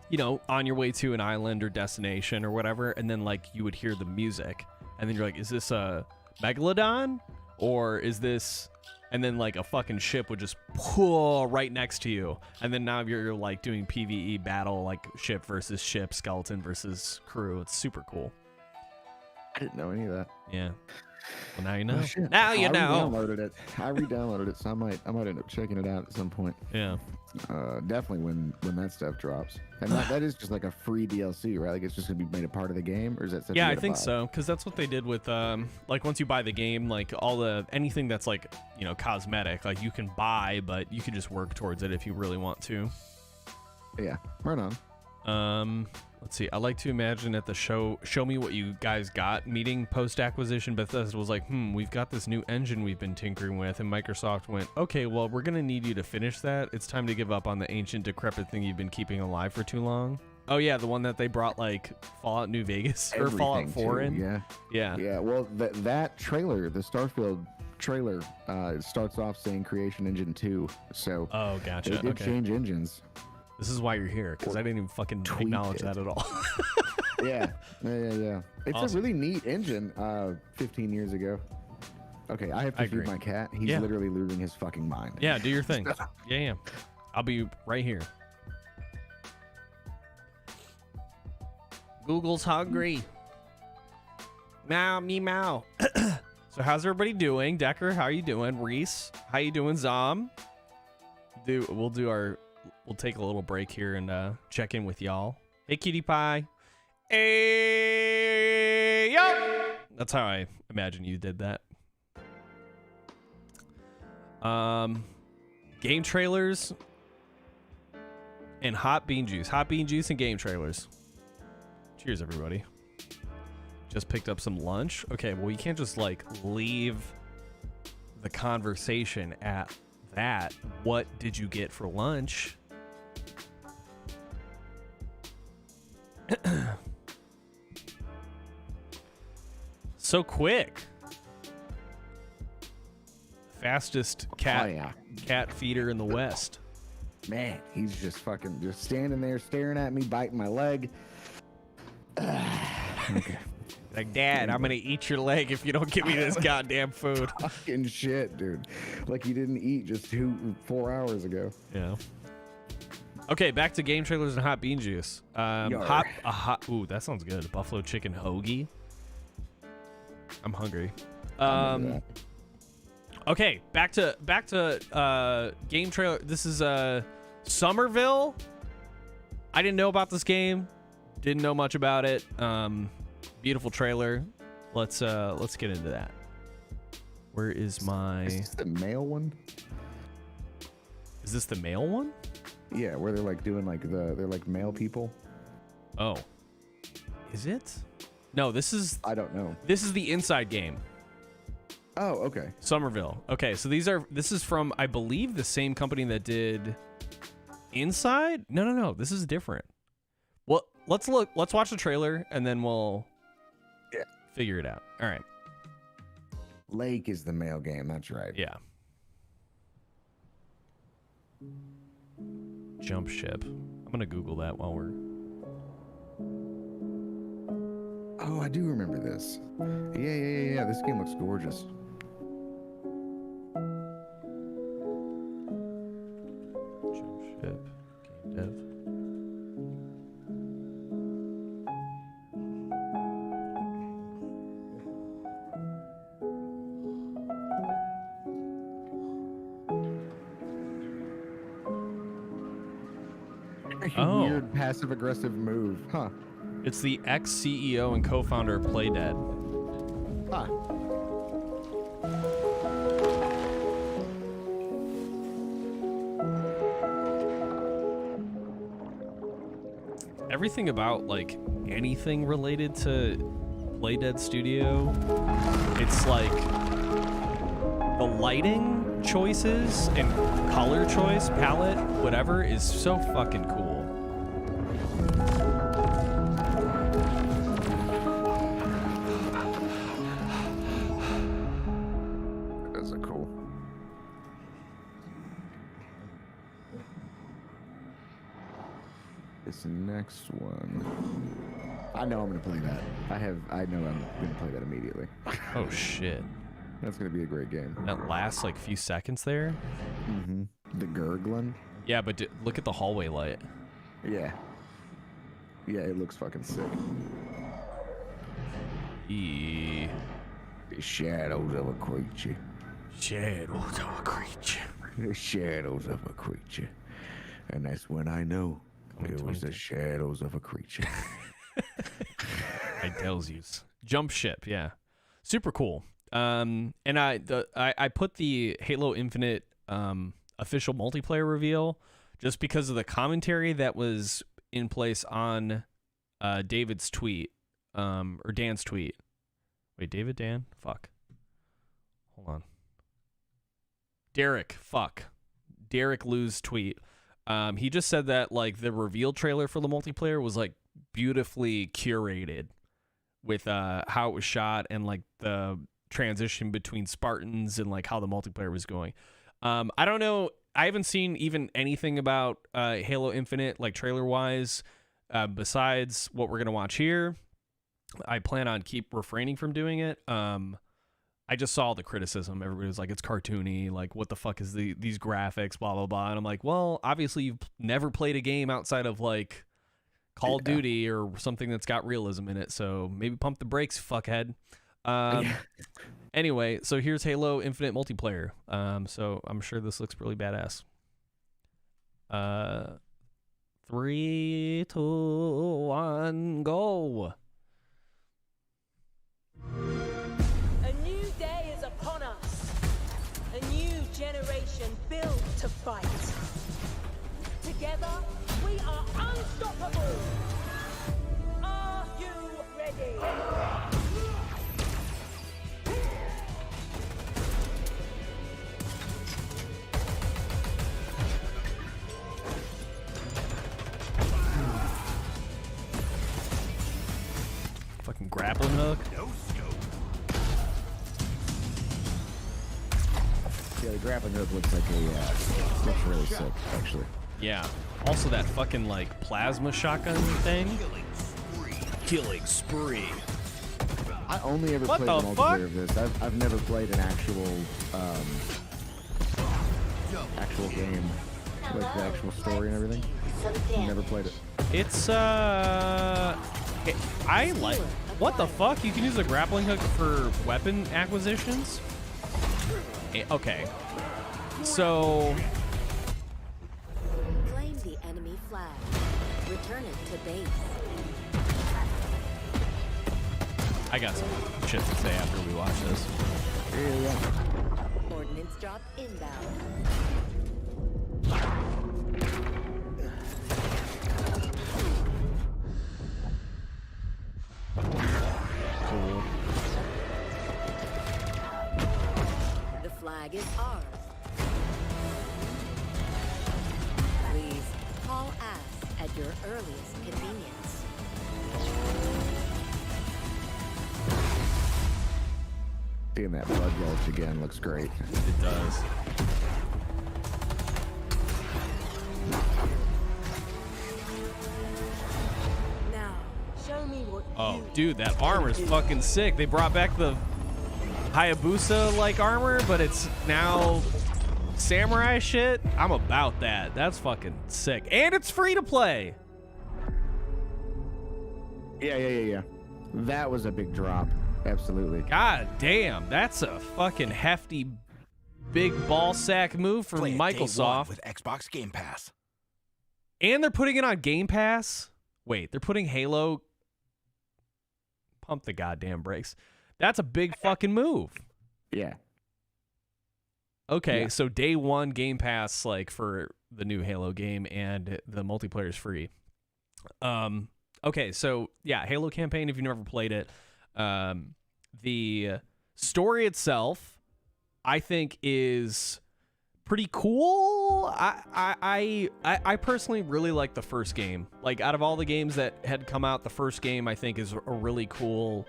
you know, on your way to an island or destination or whatever, and then like you would hear the music, and then you're like, is this a megalodon or is this? And then like a fucking ship would just pull right next to you, and then now you're like doing PvE battle, like ship versus ship, skeleton versus crew. It's super cool.
I didn't know any of that.
Yeah. Well, now you know.
Oh, shit.
Now you know.
I re-downloaded it, so I might end up checking it out at some point.
Yeah.
Definitely when that stuff drops. And that is just like a free DLC, right? Like it's just gonna be made a part of the game, or is that stuff?
Yeah,
you
I
gotta
think
buy?
so, because that's what they did with like once you buy the game, like anything that's like, you know, cosmetic, like you can buy, but you can just work towards it if you really want to.
Yeah, right on.
Let's see. I like to imagine at the show me what you guys got meeting post-acquisition. Bethesda was like, we've got this new engine we've been tinkering with, and Microsoft went, okay, well, we're gonna need you to finish that. It's time to give up on the ancient decrepit thing you've been keeping alive for too long. Oh yeah, the one that they brought like Fallout New Vegas or Fallout 4 in.
Yeah. Well, that trailer, the Starfield trailer, it starts off saying Creation Engine 2. So
oh, gotcha.
they did change engines.
This is why you're here, because I didn't even fucking acknowledge that at all.
Yeah. It's
Awesome.
a really neat engine. 15 years ago. Okay, I have to feed my cat. He's literally losing his fucking mind.
Yeah, do your thing. Yeah. I'll be right here. Google's hungry. Meow, me meow. So how's everybody doing? Decker, how are you doing? Reese, how you doing? Zom? We'll take a little break here and check in with y'all. Hey, Cutie Pie. Hey, yo! That's how I imagine you did that. Game trailers and hot bean juice. Hot bean juice and game trailers. Cheers, everybody. Just picked up some lunch. Okay, well, you can't just like leave the conversation at that. What did you get for lunch? So quick. Fastest cat feeder in the West.
Man, he's just standing there staring at me, biting my leg. Okay.
Like, Dad, I'm gonna eat your leg if you don't give me this goddamn food.
Fucking shit, dude. Like you didn't eat just 4 hours ago.
Yeah. Okay, back to game trailers and hot bean juice. Ooh, that sounds good. Buffalo chicken hoagie. I'm hungry. Okay, back to game trailer. This is Somerville. I didn't know about this game. Didn't know much about it. Beautiful trailer. Let's get into that. Where is my?
Is this the male one?
Is this the male one?
Yeah, where they're like doing they're like male people.
Oh, is it? No, this is.
I don't know.
This is the inside game.
Oh, okay.
Somerville. Okay, so this is from, I believe, the same company that did Inside. No. This is different. Well, let's watch the trailer and then we'll figure it out. All right.
Lake is the male game. That's right.
Yeah. Jump ship. I'm gonna Google that while we're.
Oh, I do remember this. Yeah. This game looks gorgeous.
Jump ship. Game dev. Oh.
Weird passive aggressive move, huh?
It's the ex-CEO and co-founder of Playdead.
Huh.
Everything about like anything related to Playdead Studio, it's like the lighting choices and color choice palette, whatever, is so fucking cool.
This next one. I know I'm gonna play that. I know I'm gonna play that immediately.
Oh shit.
That's gonna be a great game.
That last like few seconds there.
Mm-hmm. The gurgling.
Yeah, but look at the hallway light.
Yeah. Yeah, it looks fucking sick.
The
shadows of a creature.
Shadows of a creature.
The shadows of a creature. And that's when I know it was the shadows of a creature.
I tells yous. Jump ship, yeah. Super cool. And I put the Halo Infinite official multiplayer reveal just because of the commentary that was in place on David's tweet, or Dan's tweet. Wait, David, Dan? Fuck. Hold on. Derek Liu's tweet. He just said that like the reveal trailer for the multiplayer was like beautifully curated with how it was shot and like the transition between Spartans and like how the multiplayer was going. I don't know. I haven't seen even anything about Halo Infinite like trailer wise besides what we're gonna watch here. I plan on keep refraining from doing it. I just saw the criticism. Everybody was like, it's cartoony. Like, what the fuck is these graphics, blah, blah, blah. And I'm like, well, obviously you've never played a game outside of like Call of Duty or something that's got realism in it. So maybe pump the brakes, fuckhead. Anyway, so here's Halo Infinite multiplayer. So I'm sure this looks really badass. 3, 2, 1, go.
A new day is upon us. A new generation built to fight. Together, we are unstoppable. Are you ready?
Fucking grappling hook.
Yeah, the grappling hook looks like looks really sick, actually.
Yeah. Also that fucking like plasma shotgun thing. Killing spree.
I only ever
What
played
the
the multiplayer
fuck?
of this. I've never played an actual game with the actual story and everything. Never played it.
It's I like. What the fuck? You can use a grappling hook for weapon acquisitions? Okay. So
Claim the enemy flag. Return it to base.
I got some shit to say after we watch this.
Yeah.
Ordnance drop inbound.
Cool.
The flag is ours. Please call us at your earliest convenience.
Seeing that blood gulch again looks great.
It does.
Now, show me what
Oh,
you
dude, that armor is
can do.
fucking sick. They brought back the Hayabusa-like armor, but it's now samurai shit. I'm about that. That's fucking sick. And it's free to play.
Yeah. That was a big drop. Absolutely.
God damn, that's a fucking hefty big ball sack move from
Play it day one
Microsoft.
with Xbox Game Pass.
And they're putting it on Game Pass. Wait, they're putting Halo. Pump the goddamn brakes. That's a big fucking move.
Yeah.
Okay,
Yeah.
so day one Game Pass, like for the new Halo game, and the multiplayer is free. Okay, so yeah, Halo campaign. If you've never played it, the story itself, I think, is pretty cool. I personally really like the first game. Like out of all the games that had come out, the first game I think is a really cool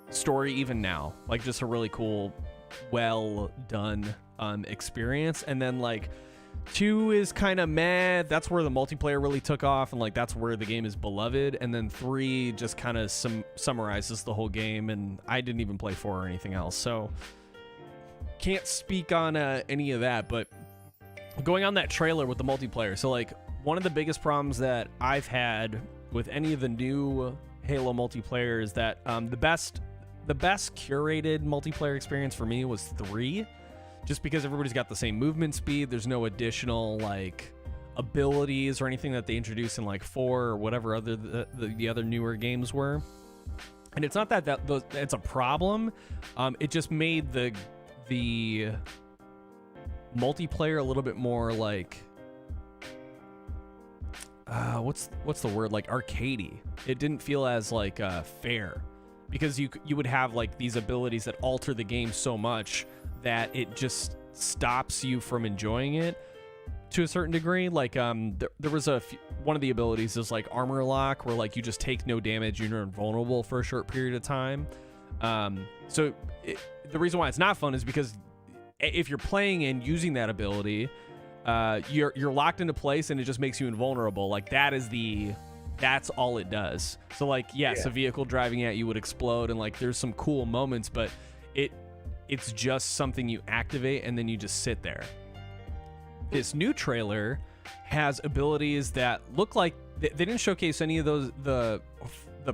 story. Even now, like just a really cool, well done experience. And then like 2 is kind of meh. That's where the multiplayer really took off, and like that's where the game is beloved. And then 3 just kind of summarizes the whole game, and I didn't even play 4 or anything else, so can't speak on any of that. But going on that trailer with the multiplayer, so like one of the biggest problems that I've had with any of the new Halo multiplayer is that the best curated multiplayer experience for me was 3. Just because everybody's got the same movement speed, there's no additional like abilities or anything that they introduced in like 4 or whatever other the other newer games were. And it's not that it's a problem. It just made the multiplayer a little bit more like what's the word, like arcadey. It didn't feel as like fair, because you would have like these abilities that alter the game so much that it just stops you from enjoying it to a certain degree. Like there was one of the abilities is like armor lock, where like you just take no damage, you're invulnerable for a short period of time. The reason why it's not fun is because if you're playing and using that ability, you're locked into place and it just makes you invulnerable. Like that's all it does. So like yes, a vehicle driving at you would explode, and like there's some cool moments, but it's just something you activate and then you just sit there. This new trailer has abilities that look like they didn't showcase any of those the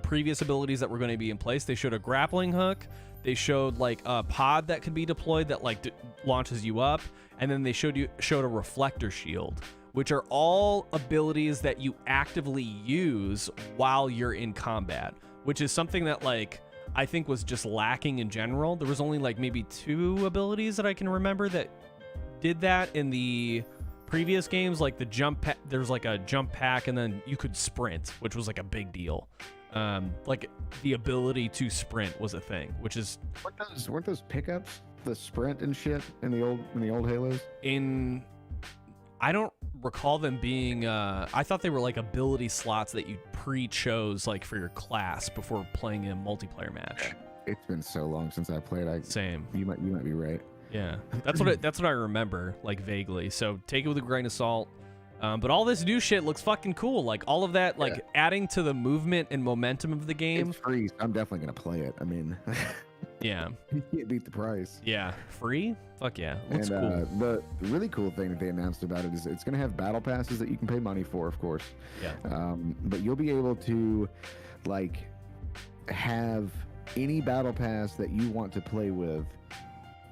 previous abilities that were going to be in place. They showed a grappling hook, they showed like a pod that could be deployed that like launches you up, and then they showed a reflector shield, which are all abilities that you actively use while you're in combat, which is something that like I think was just lacking in general. There was only like maybe 2 abilities that I can remember that did that in the previous games, like the jump there's like a jump pack, and then you could sprint, which was like a big deal. Like the ability to sprint was a thing, which is
weren't those pickups, the sprint and shit in the old Halos?
I don't recall them being I thought they were like ability slots that you pre-chose like for your class before playing a multiplayer match.
It's been so long since I played.
Same.
You might be right.
Yeah, that's what I remember, like vaguely. So take it with a grain of salt. But all this new shit looks fucking cool. Like all of that, like adding to the movement and momentum of the game.
It's free. I'm definitely gonna play it. I mean,
yeah,
you can't beat the price.
Yeah, free. Fuck yeah, looks cool.
The really cool thing that they announced about it is it's gonna have battle passes that you can pay money for, of course.
Yeah.
But you'll be able to like have any battle pass that you want to play with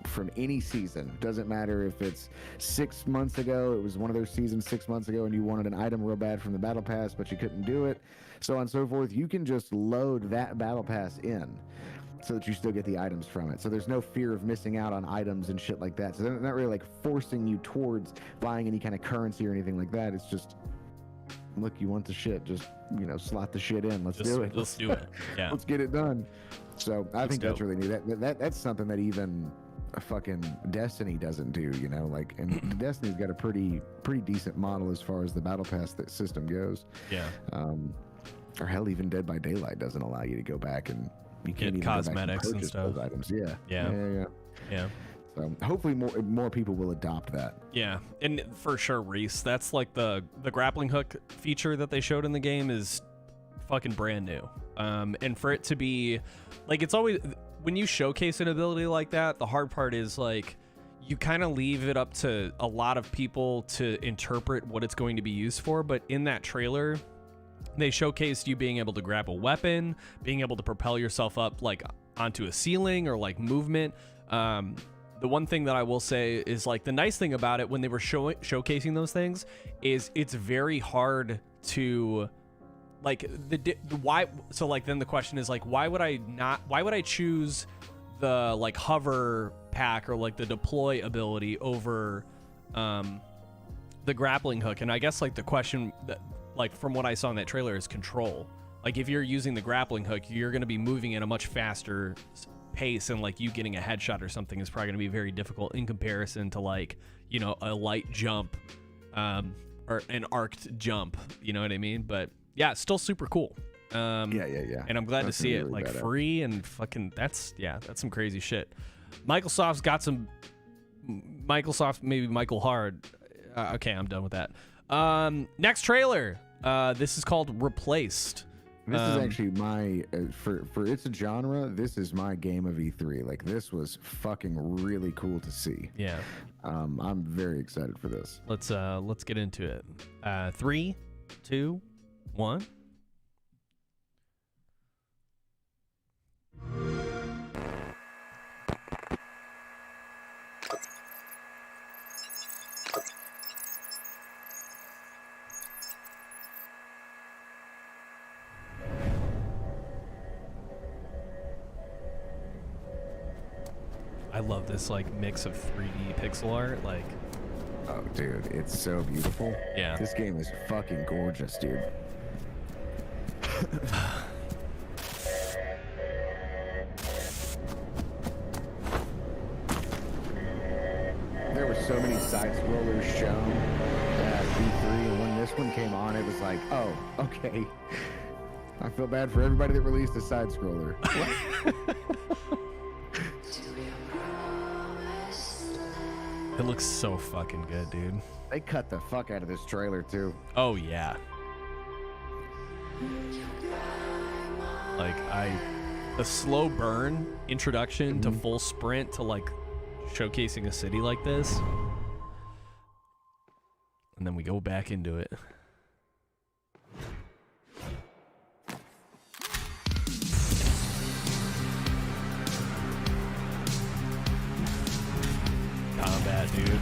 from any season. Doesn't matter if it's 6 months ago, it was one of those seasons 6 months ago, and you wanted an item real bad from the battle pass, but you couldn't do it, so on and so forth. You can just load that battle pass in so that you still get the items from it. So there's no fear of missing out on items and shit like that. So they're not really like forcing you towards buying any kind of currency or anything like that. It's just, look, you want the shit, just, slot the shit in. Let's do it.
Let's do it. Yeah.
Let's get it done. So I think
dope.
that's really neat. That's something that even fucking Destiny doesn't do, like, and Destiny's got a pretty decent model as far as the battle pass system goes.
Yeah.
Or hell, even Dead by Daylight doesn't allow you to go back and you can't even
cosmetics
go back and
and stuff.
those items.
Yeah.
So hopefully more people will adopt that.
Yeah, and for sure, Reese, that's like the grappling hook feature that they showed in the game is fucking brand new. And for it to be like, it's always, when you showcase an ability like that, the hard part is like you kind of leave it up to a lot of people to interpret what it's going to be used for. But in that trailer, they showcased you being able to grab a weapon, being able to propel yourself up like onto a ceiling or like movement. The one thing that I will say is like the nice thing about it when they were showcasing those things is it's very hard to like why. So like then the question is like, why would I choose the like hover pack or like the deploy ability over the grappling hook? And I guess like the question that, like from what I saw in that trailer, is control. Like if you're using the grappling hook, you're going to be moving at a much faster pace, and like you getting a headshot or something is probably going to be very difficult in comparison to like, a light jump or an arced jump, you know what I mean? But yeah, it's still super cool. Yeah.
And
I'm glad to see it like free and fucking that's some crazy shit. Microsoft, maybe Michael Hard Okay, I'm done with that. Next trailer. This is called Replaced.
This is actually my for its genre. This is my game of E3. Like, this was fucking really cool to see.
Yeah.
I'm very excited for this.
Let's get into it. 3, 2, 1. I love this like mix of 3D pixel art. Like,
oh, dude, it's so beautiful.
Yeah.
This game is fucking gorgeous, dude. There were so many side scrollers shown at E3, and when this one came on, it was like, oh, okay. I feel bad for everybody that released a side scroller.
it looks so fucking good, dude.
They cut the fuck out of this trailer too.
Oh yeah. Like the slow burn introduction to full sprint to like showcasing a city like this. And then we go back into it. Combat, dude.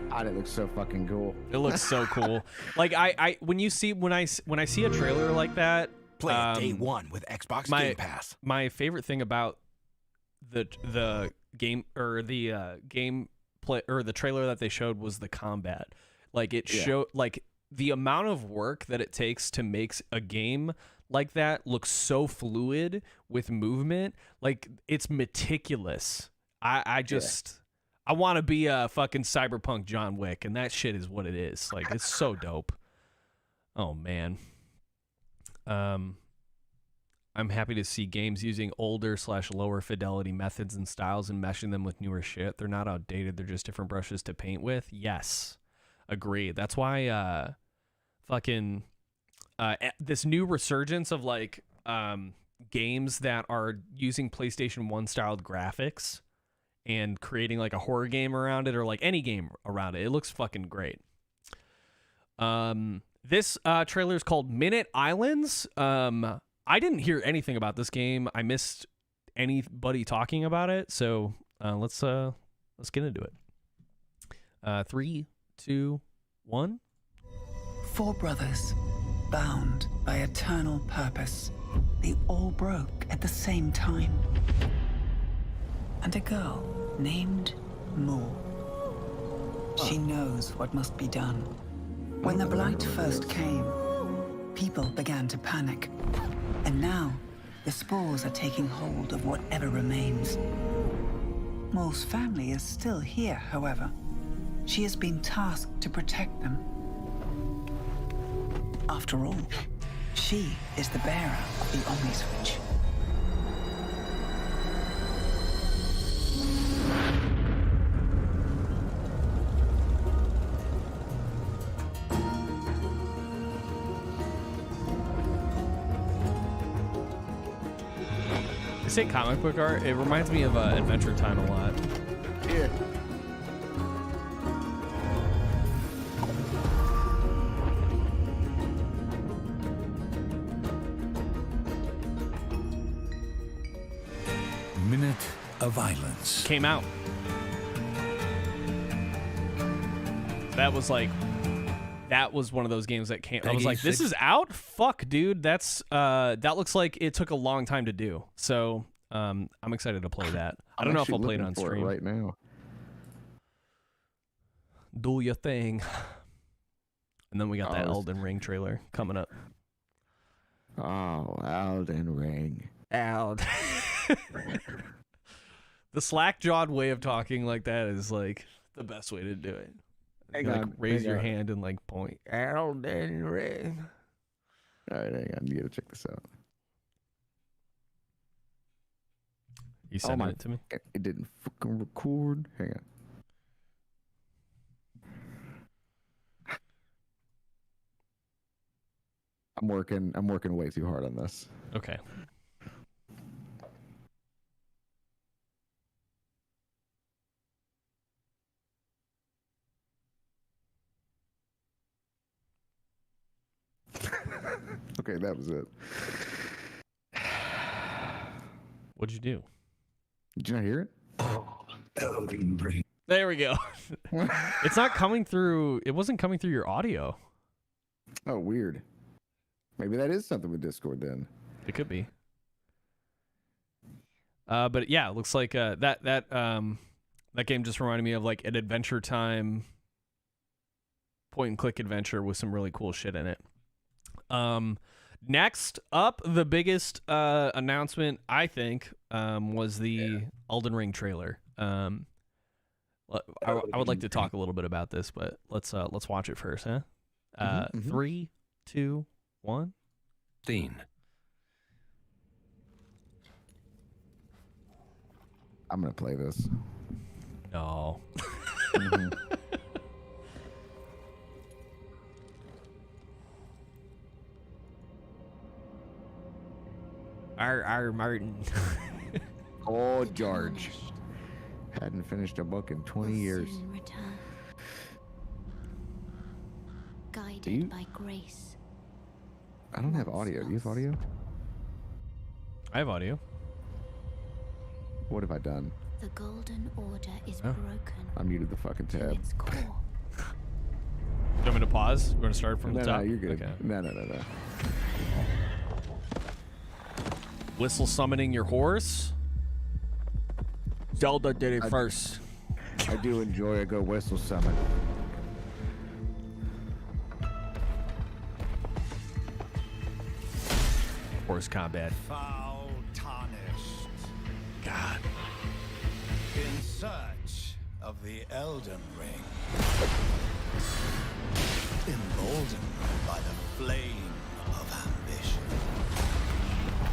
God, it looks so fucking cool.
It looks so cool. Like when I see a trailer like that,
play it day one with Xbox Game Pass.
My favorite thing about the game or the gameplay or the trailer that they showed was the combat. Like it showed like the amount of work that it takes to make a game like that look so fluid with movement. Like it's meticulous. I want to be a fucking cyberpunk John Wick, and that shit is what it is. Like, it's so dope. Oh, man. I'm happy to see games using older/lower fidelity methods and styles and meshing them with newer shit. They're not outdated. They're just different brushes to paint with. Yes. Agree. That's why this new resurgence of, like, games that are using PlayStation 1 styled graphics and creating like a horror game around it or like any game around it. It looks fucking great. This trailer is called Minute Islands. I didn't hear anything about this game. I missed anybody talking about it. So let's get into it. 3, 2, 1.
4 brothers, bound by eternal purpose. They all broke at the same time. And a girl named Mo. She knows what must be done. When the blight first came, people began to panic. And now, the spores are taking hold of whatever remains. Mo's family is still here, however. She has been tasked to protect them. After all, she is the bearer of the Omni-Switch.
Say comic book art, it reminds me of Adventure Time a lot.
Yeah.
Minute of Violence
came out. That was one of those games that came. I was like, this is out? Fuck, dude. That looks like it took a long time to do. So I'm excited to play that. I don't know if I'll play it on stream
right now.
Do your thing. And then we got that Elden Ring trailer coming up.
Oh, Elden Ring.
The slack-jawed way of talking like that is like the best way to do it.
Hang
like
on,
raise
hang
your
on.
hand and like point. Elden Ring.
All right, hang on. You gotta check this out.
You sending it to me?
It didn't fucking record. Hang on. I'm working way too hard on this.
Okay.
Okay, that was it.
What'd you do?
Did you not hear it?
Elden Ring.
There we go. It's not coming through. It wasn't coming through your audio.
Oh, weird. Maybe that is something with Discord then.
It could be. But yeah, it looks like that game just reminded me of like an Adventure Time point and click adventure with some really cool shit in it. Next up, the biggest announcement I think was the Elden Ring trailer. I would like to talk a little bit about this, but let's watch it first, huh? 3, 2, 1.
Scene.
I'm gonna play this.
No. R. Martin.
Oh, George. Hadn't finished a book in 20 years.
Soon return. Guided
Do you?
by grace.
I don't have audio. Do you have audio?
I have audio.
What have I done?
The Golden Order is
Oh.
broken
I muted the fucking
to
tab.
its core.
Do you want me to pause? You want to start from
No,
the top?
no, you're good.
Okay.
No.
Whistle summoning your horse. Zelda did it first.
I do enjoy a good whistle summon.
Horse combat.
Foul tarnished.
God.
In search of the Elden Ring. Emboldened by the flame of ambition.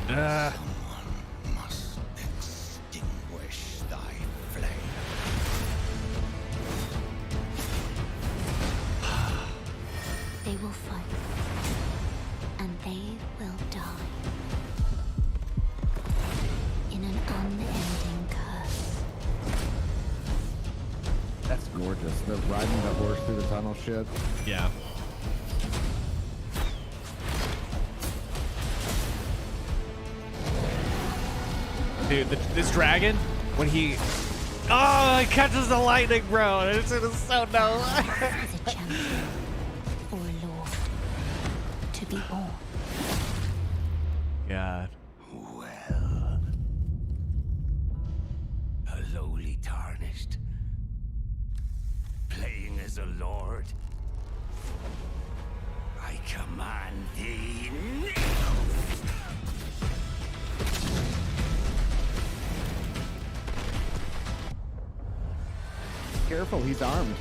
Someone must extinguish thy flame.
They will fight. And they will die. In an unending curse.
That's gorgeous. The riding the horse through the tunnel shit.
Yeah. Dude, this dragon, when he catches the lightning, bro. It's so dope.
As a champion or a lord. To be born.
God.
Well, a lowly tarnished, playing as a lord. I command thee now.
Careful, he's armed.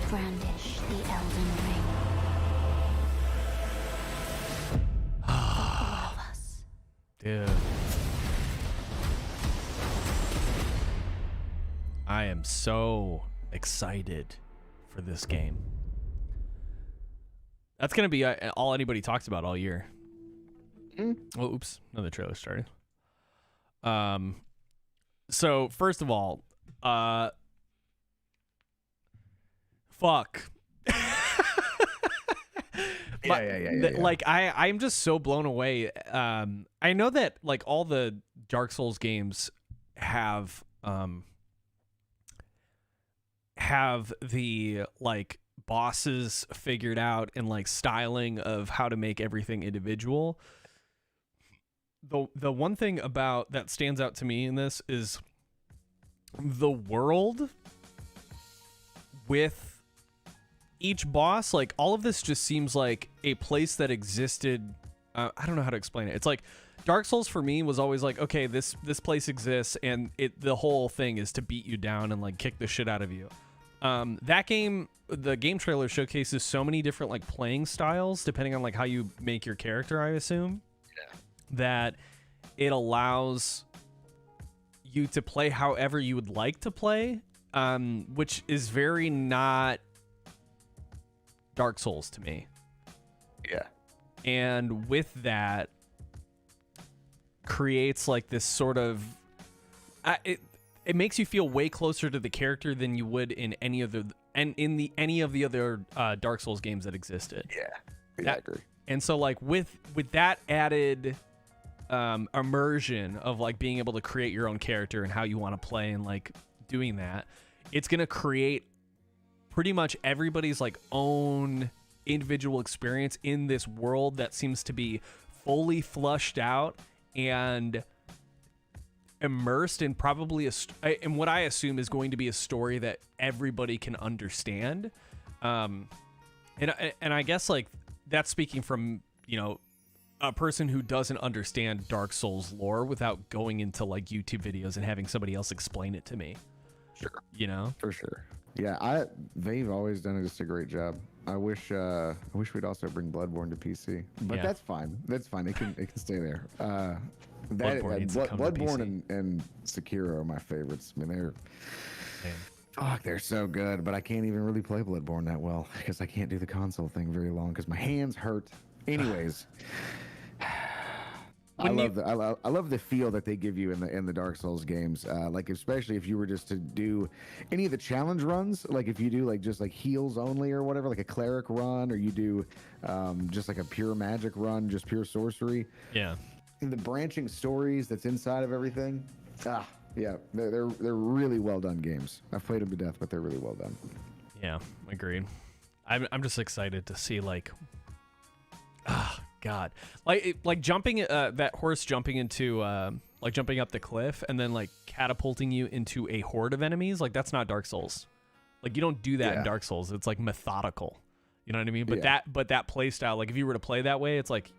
Brandish the Elden Ring. For all of us.
Dude. I am so excited for this game. That's going to be all anybody talks about all year. Oh, oops. Another trailer started. So, first of all, fuck.
Yeah.
Like I'm just so blown away. I know that like all the Dark Souls games have the like bosses figured out and like styling of how to make everything individual. The one thing about that stands out to me in this is the world with each boss, like all of this just seems like a place that existed. I don't know how to explain it. It's like Dark Souls for me was always like, okay, this place exists, and the whole thing is to beat you down and like kick the shit out of you. That game, the game trailer showcases so many different like playing styles depending on like how you make your character, I assume. Yeah. That it allows you to play however you would like to play, which is very not Dark Souls to me.
Yeah.
And with that creates like this sort of it makes you feel way closer to the character than you would in any of the other Dark Souls games that existed.
Yeah, I agree.
And so like with that added immersion of like being able to create your own character and how you want to play and like doing that, it's gonna create pretty much everybody's like own individual experience in this world that seems to be fully flushed out and immersed in probably in what I assume is going to be a story that everybody can understand. And I guess like that's speaking from, you know, a person who doesn't understand Dark Souls lore without going into like YouTube videos and having somebody else explain it to me.
Sure.
You know?
For sure. Yeah, they've always done just a great job. I wish we'd also bring Bloodborne to PC, but that's fine. That's fine. It can stay there. Bloodborne and Sekiro are my favorites. I mean, they're so good, but I can't even really play Bloodborne that well because I can't do the console thing very long because my hands hurt. Anyways. I love the feel that they give you in the Dark Souls games. Like especially if you were just to do any of the challenge runs, like if you do like just like heals only or whatever, like a cleric run, or you do just like a pure magic run, just pure sorcery.
Yeah.
And the branching stories that's inside of everything. Yeah, they're really well done games. I've played them to death, but they're really well done.
Yeah, agreed. I'm just excited to see like. God, like jumping that horse jumping into like jumping up the cliff and then like catapulting you into a horde of enemies, like that's not Dark Souls. Like you don't do that in Dark Souls. It's like methodical, you know what I mean? But that play style, like if you were to play that way, it's like,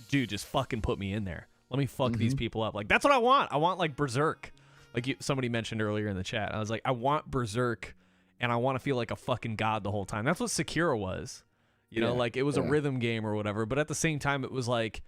dude, just fucking put me in there. Let me fuck these people up. Like that's what I want. I want like Berserk, like somebody mentioned earlier in the chat. I was like, I want Berserk, and I want to feel like a fucking god the whole time. That's what Sekiro was. You know, like it was a rhythm game or whatever, but at the same time, it was like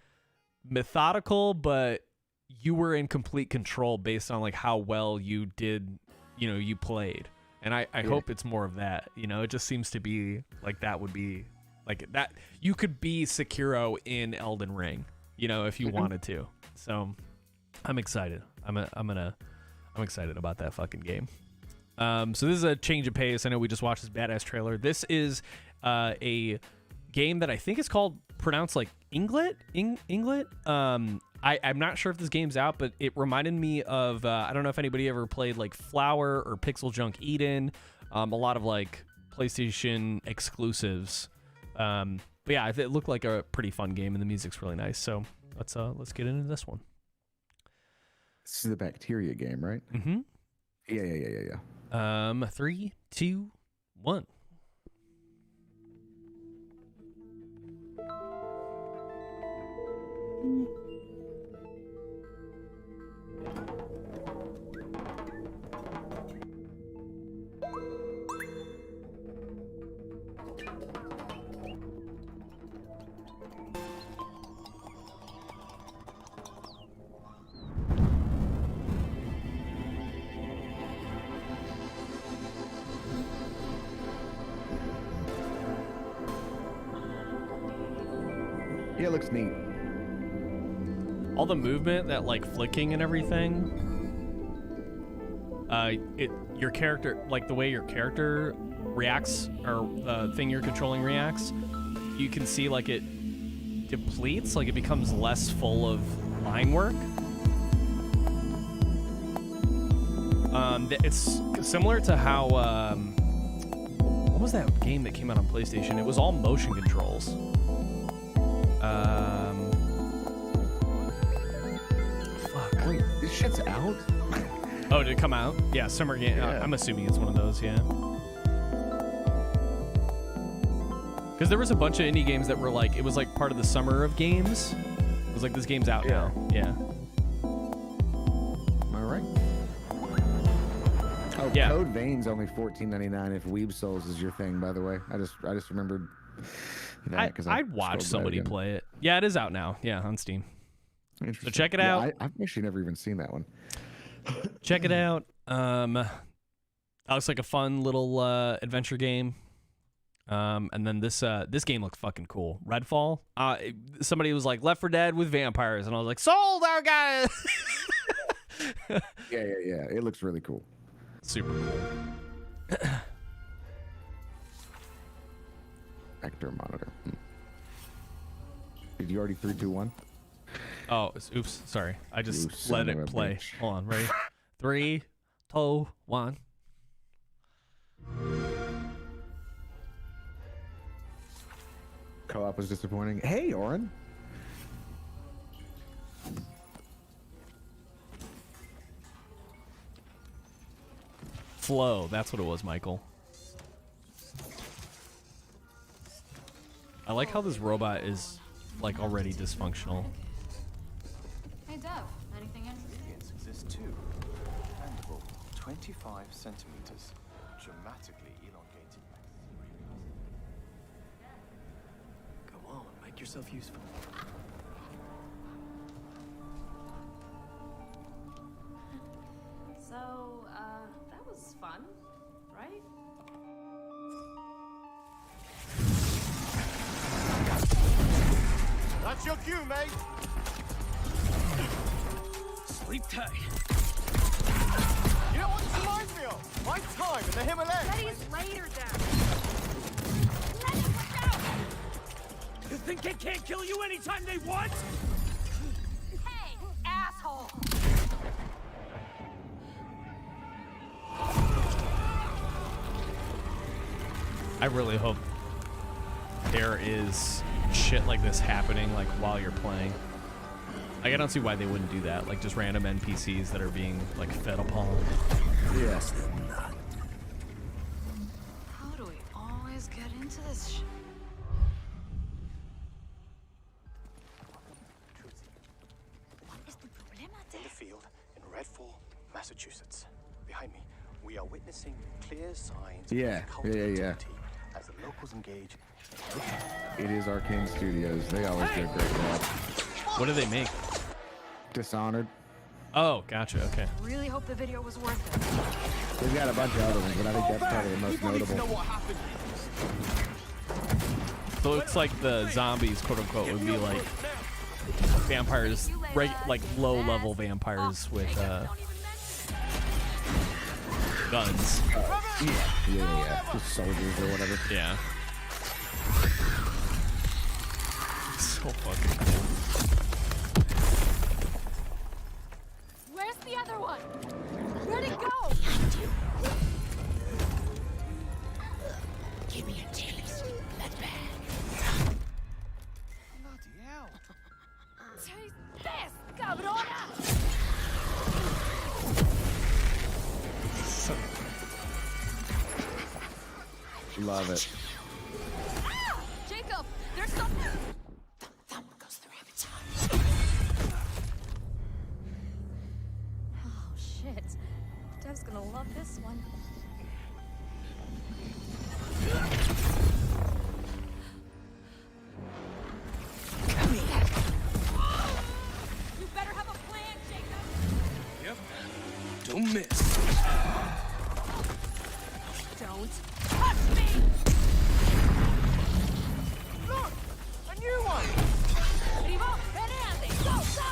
methodical, but you were in complete control based on like how well you did, you know, you played. And I hope it's more of that. You know, it just seems to be like that would be like that. You could be Sekiro in Elden Ring, you know, if you wanted to. So I'm excited. I'm excited about that fucking game. So this is a change of pace. I know we just watched this badass trailer. This is a game that I think is pronounced like Inglet. I'm not sure if this game's out, but it reminded me of I don't know if anybody ever played like Flower or Pixel Junk Eden, a lot of like PlayStation exclusives. But yeah, it looked like a pretty fun game, and the music's really nice. So let's get into this one.
This is the bacteria game, right?
Mm-hmm.
Yeah.
3, 2, 1.
Yeah, it looks neat.
All the movement, that like flicking and everything, your character, like the way your character reacts or the thing you're controlling reacts, you can see like it depletes, like it becomes less full of line work. It's similar to how what was that game that came out on PlayStation? It was all motion controls. Fuck.
Wait, this shit's out?
Oh, did it come out? Yeah, summer game.
Yeah.
I'm assuming it's one of those, yeah. Because there was a bunch of indie games that were like, it was like part of the summer of games. It was like, this game's out now. Yeah.
Am I right? Oh,
Yeah.
Code Vein's only $14.99 if Weeb Souls is your thing, by the way. I just remembered that because
I'd watch somebody play it. Yeah, it is out now. Yeah, on Steam. So check it out.
I've actually never even seen that one.
Check it out. That looks like a fun little adventure game. And then this game looked fucking cool. Redfall. Somebody was like Left 4 Dead with vampires, and I was like, sold, our guy.
Yeah. It looks really cool.
Super cool.
Vector monitor. Did you already 3, 2, 1?
Oh, oops. Sorry. I just
You
let
son of
it
a
play.
bitch.
Hold on. Ready? 3, 2, 1.
Co-op was disappointing. Hey, Oren.
Flow. That's what it was, Michael. I like how this robot is like already dysfunctional.
Hey, Dev. Anything interesting?
Ingredients exist too. Dependable, 25 centimeters, dramatically elongated.
Come on, make yourself useful.
So, that was fun, right?
That's your cue, mate.
Sleep tight.
You know what this reminds me of? My time in the Himalayas.
Letty's later, Dev.
You think they can't kill you anytime they want?
Hey, asshole!
I really hope there is shit like this happening like while you're playing. Like, I don't see why they wouldn't do that. Like, just random NPCs that are being like fed upon.
Yes.
How do we always get into this shit?
In the field in Redfall, Massachusetts. Behind me, we are witnessing clear signs
Yeah.
of cult
Yeah.
activity as the locals engage.
It is Arcane Studios. They always do a great job.
What do they make?
Dishonored.
Oh, gotcha. Okay.
Really hope the video was worth it.
They've got a bunch of other ones, but I think that's probably the most
People need to know
notable.
what happened.
So it looks like the zombies, quote unquote, would be like vampires, like low-level vampires with guns.
Yeah. Just soldiers or whatever.
Yeah. So fucking cool.
Where's the other one? Where'd it go?
Give me a taste. That's bad.
Bloody hell.
Taste this, cabrona!
Love it.
Ah! Jacob, there's something.
Thumb goes the rabbit's eye.
Oh shit. Dev's gonna love this one. You better have a plan, Jacob.
Yep. Don't miss.
Don't touch me!
Look! A new one!
Primo, adelante! Go, go!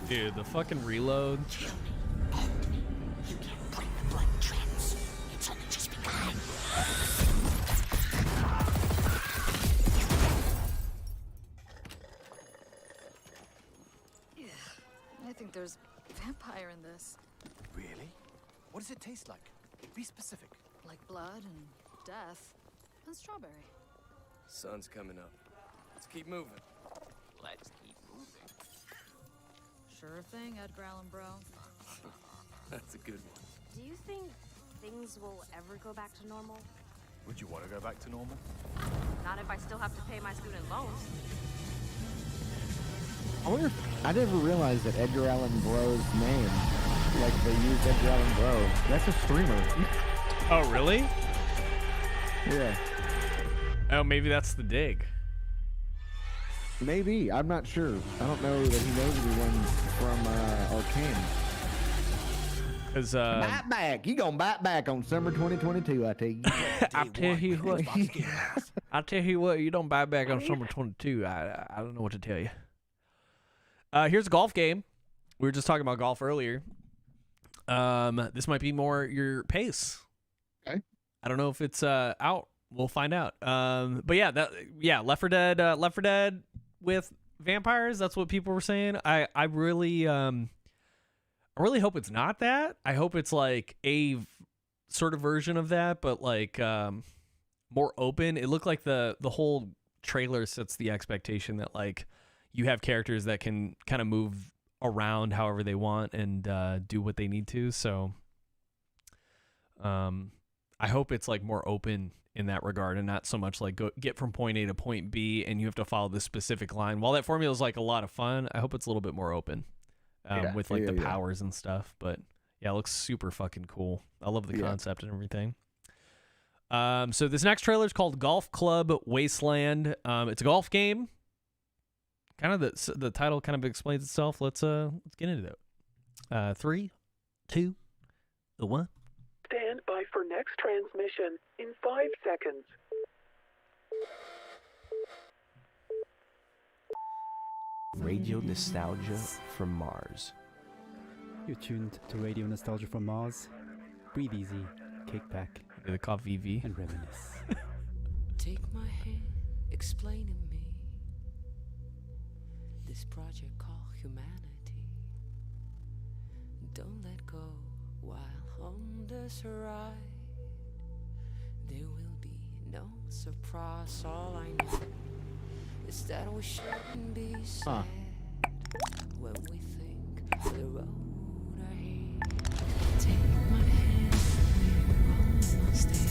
Dude, the fucking reload.
You can't break the blood trends. It's only just begun.
I think there's vampire in this.
Really? What does it taste like? Be specific.
Like blood and death. And strawberry.
Sun's coming up. Let's keep moving.
Let's keep moving.
Sure thing, Edgar Allan Bro.
That's a good one.
Do you think things will ever go back to normal?
Would you want to go back to normal?
Not if I still have to pay my student loans.
I wonder I never realized that Edgar Allan Bro's name, like they used Edgar Allan Bro. That's a streamer.
Oh, really?
Yeah.
Oh, maybe that's the dig.
Maybe. I'm not sure. I don't know that he knows anyone from Arcane.
Because
bite back. He gonna bite back on summer 2022, I tell you.
I tell you what. I tell you what. You don't buy back on summer 22. I don't know what to tell you. Here's a golf game. We were just talking about golf earlier. This might be more your pace.
Okay.
I don't know if it's out. We'll find out. But yeah, Left 4 Dead with vampires. That's what people were saying. I really hope it's not that. I hope it's like a sort of version of that, but like more open. It looked like the whole trailer sets the expectation that like you have characters that can kind of move around however they want and do what they need to. So I hope it's like more open in that regard and not so much like get from point A to point B and you have to follow this specific line. While that formula is like a lot of fun, I hope it's a little bit more open with like the powers and stuff. But yeah, it looks super fucking cool. I love the concept and everything. So this next trailer is called Golf Club Wasteland. It's a golf game. Kind of the title kind of explains itself. Let's get into it. 3, 2, 1.
Stand by for next transmission in 5 seconds.
Radio Nostalgia from Mars.
You're tuned to Radio Nostalgia from Mars. Breathe easy, kick back,
the coffee V,
and reminisce.
Take my hand, explain to me this project called humanity. Don't let go while on this ride. There will be no surprise. All I know is that we shouldn't be sad when we think the road ahead. Take my hand, we're almost there.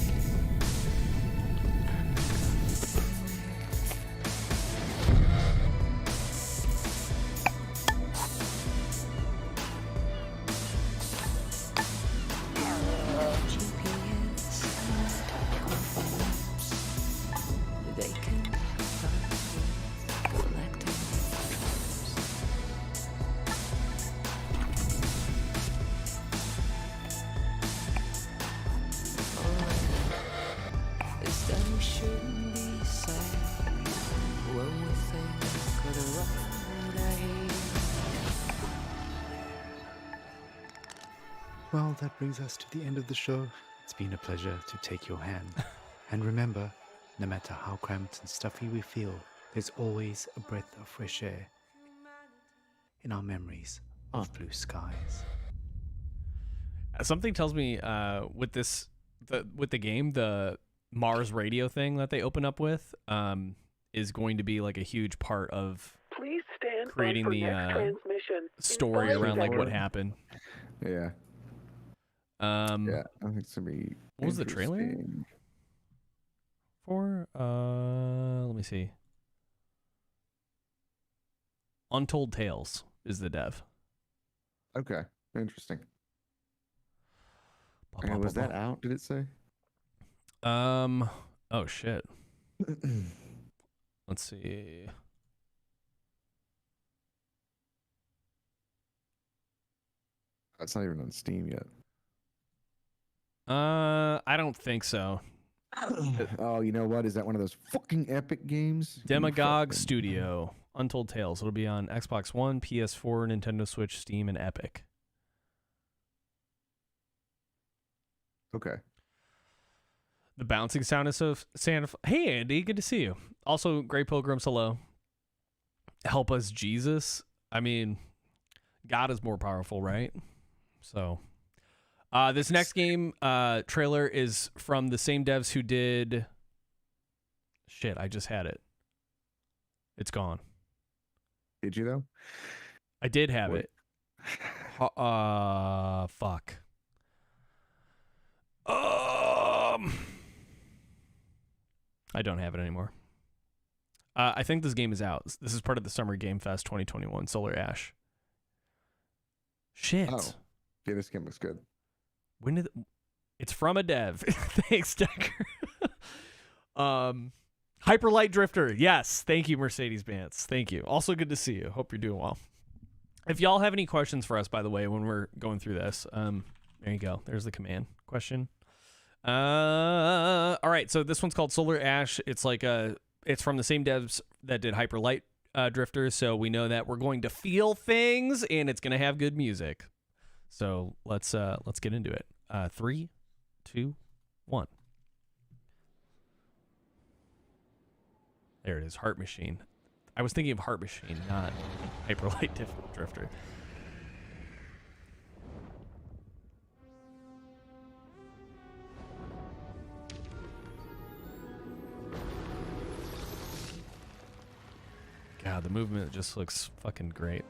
Well, that brings us to the end of the show. It's been a pleasure to take your hand. And remember, no matter how cramped and stuffy we feel, there's always a breath of fresh air in our memories of blue skies.
Something tells me with the game, the Mars radio thing that they open up with is going to be like a huge part of creating the story around like what happened.
Yeah. Yeah, I think it's gonna be.
What was the trailer for? Let me see. Untold Tales is the dev.
Okay, interesting. And was that out? Did it say?
Oh shit. Let's see.
It's not even on Steam yet.
I don't think so.
Oh, you know what? Is that one of those fucking Epic games?
Demagogue Studio, Untold Tales. It'll be on Xbox One, PS4, Nintendo Switch, Steam, and Epic.
Okay.
The bouncing sound is so Hey, Andy, good to see you. Also, Grey Pilgrims, hello. Help us, Jesus. I mean, God is more powerful, right? So, this next game trailer is from the same devs who did... Shit, I just had it. It's gone.
Did you, though?
I did have it. Fuck. I don't have it anymore. I think this game is out. This is part of the Summer Game Fest 2021, Solar Ash. Shit.
Oh, yeah, this game looks good.
When did it's from a dev? Thanks, Decker. Hyper Light Drifter. Yes, thank you, Mercedes Benz. Thank you. Also, good to see you. Hope you're doing well. If y'all have any questions for us, by the way, when we're going through this, there you go. There's the command question. All right, so this one's called Solar Ash. It's like it's from the same devs that did Hyper Light Drifter, so we know that we're going to feel things and it's going to have good music. So let's get into it. 3, 2, 1. There it is, Heart Machine. I was thinking of Heart Machine, not Hyper Light Drifter. God, the movement just looks fucking great.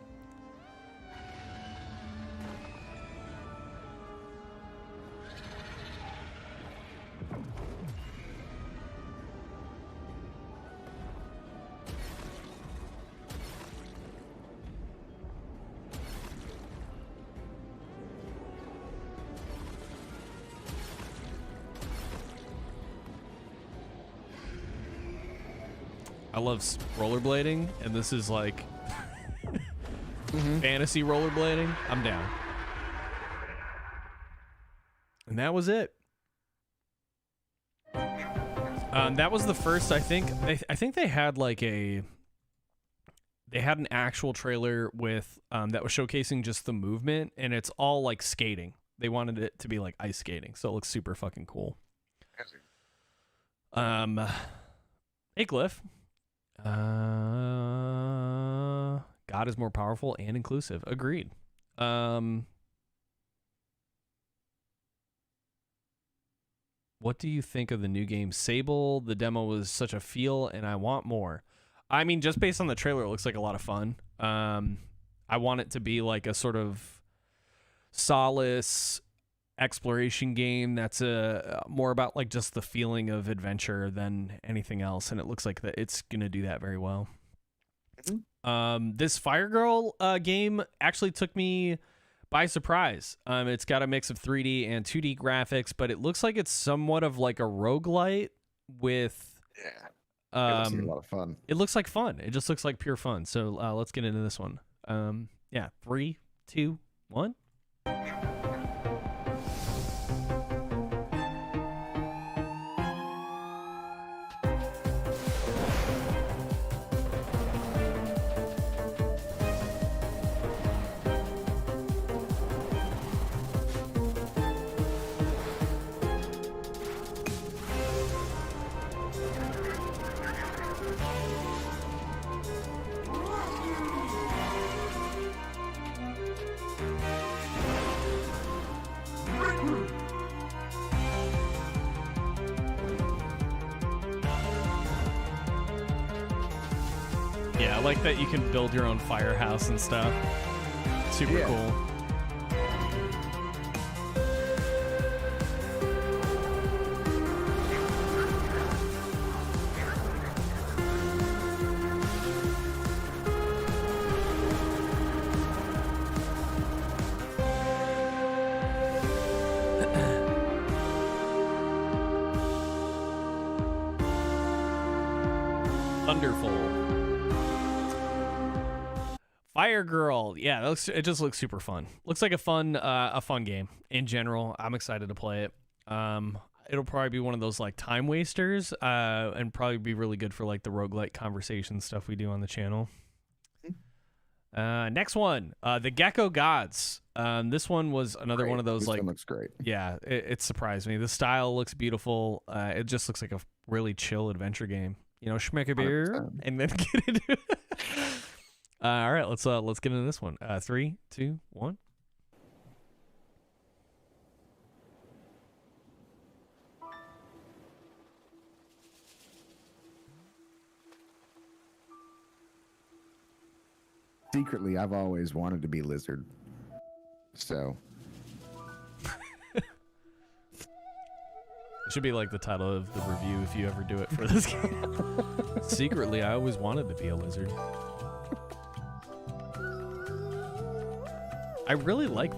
I love rollerblading, and this is like fantasy rollerblading. I'm down. And that was it. That was the first. I think they had like they had an actual trailer with that was showcasing just the movement, and it's all like skating. They wanted it to be like ice skating, so it looks super fucking cool. Hey, Glyph. God is more powerful and inclusive. Agreed. What do you think of the new game Sable? The demo was such a feel and I want more. I mean, just based on the trailer, it looks like a lot of fun. I want it to be like a sort of solace exploration game that's more about like just the feeling of adventure than anything else, and it looks like that it's gonna do that very well. This Fire Girl game actually took me by surprise. It's got a mix of 3D and 2D graphics, but it looks like it's somewhat of like a roguelite with
it looks like a lot of fun.
It looks like fun. It just looks like pure fun. So let's get into this one. 3, 2, 1. Yeah, I like that you can build your own firehouse and stuff. Super cool. Wonderful. Fire Girl, yeah, it just looks super fun. Looks like a fun game in general. I'm excited to play it. It'll probably be one of those like time wasters, and probably be really good for like the roguelike conversation stuff we do on the channel. Next one, the Gecko Gods. This one was another one of those
This one looks great.
Yeah, it surprised me. The style looks beautiful. It just looks like a really chill adventure game. You know, schmeck a beer and then get into it. All right, let's get into this one. 3, 2, 1.
Secretly, I've always wanted to be Lizard. So
It should be like the title of the review if you ever do it for this game. Secretly, I always wanted to be a lizard. I really like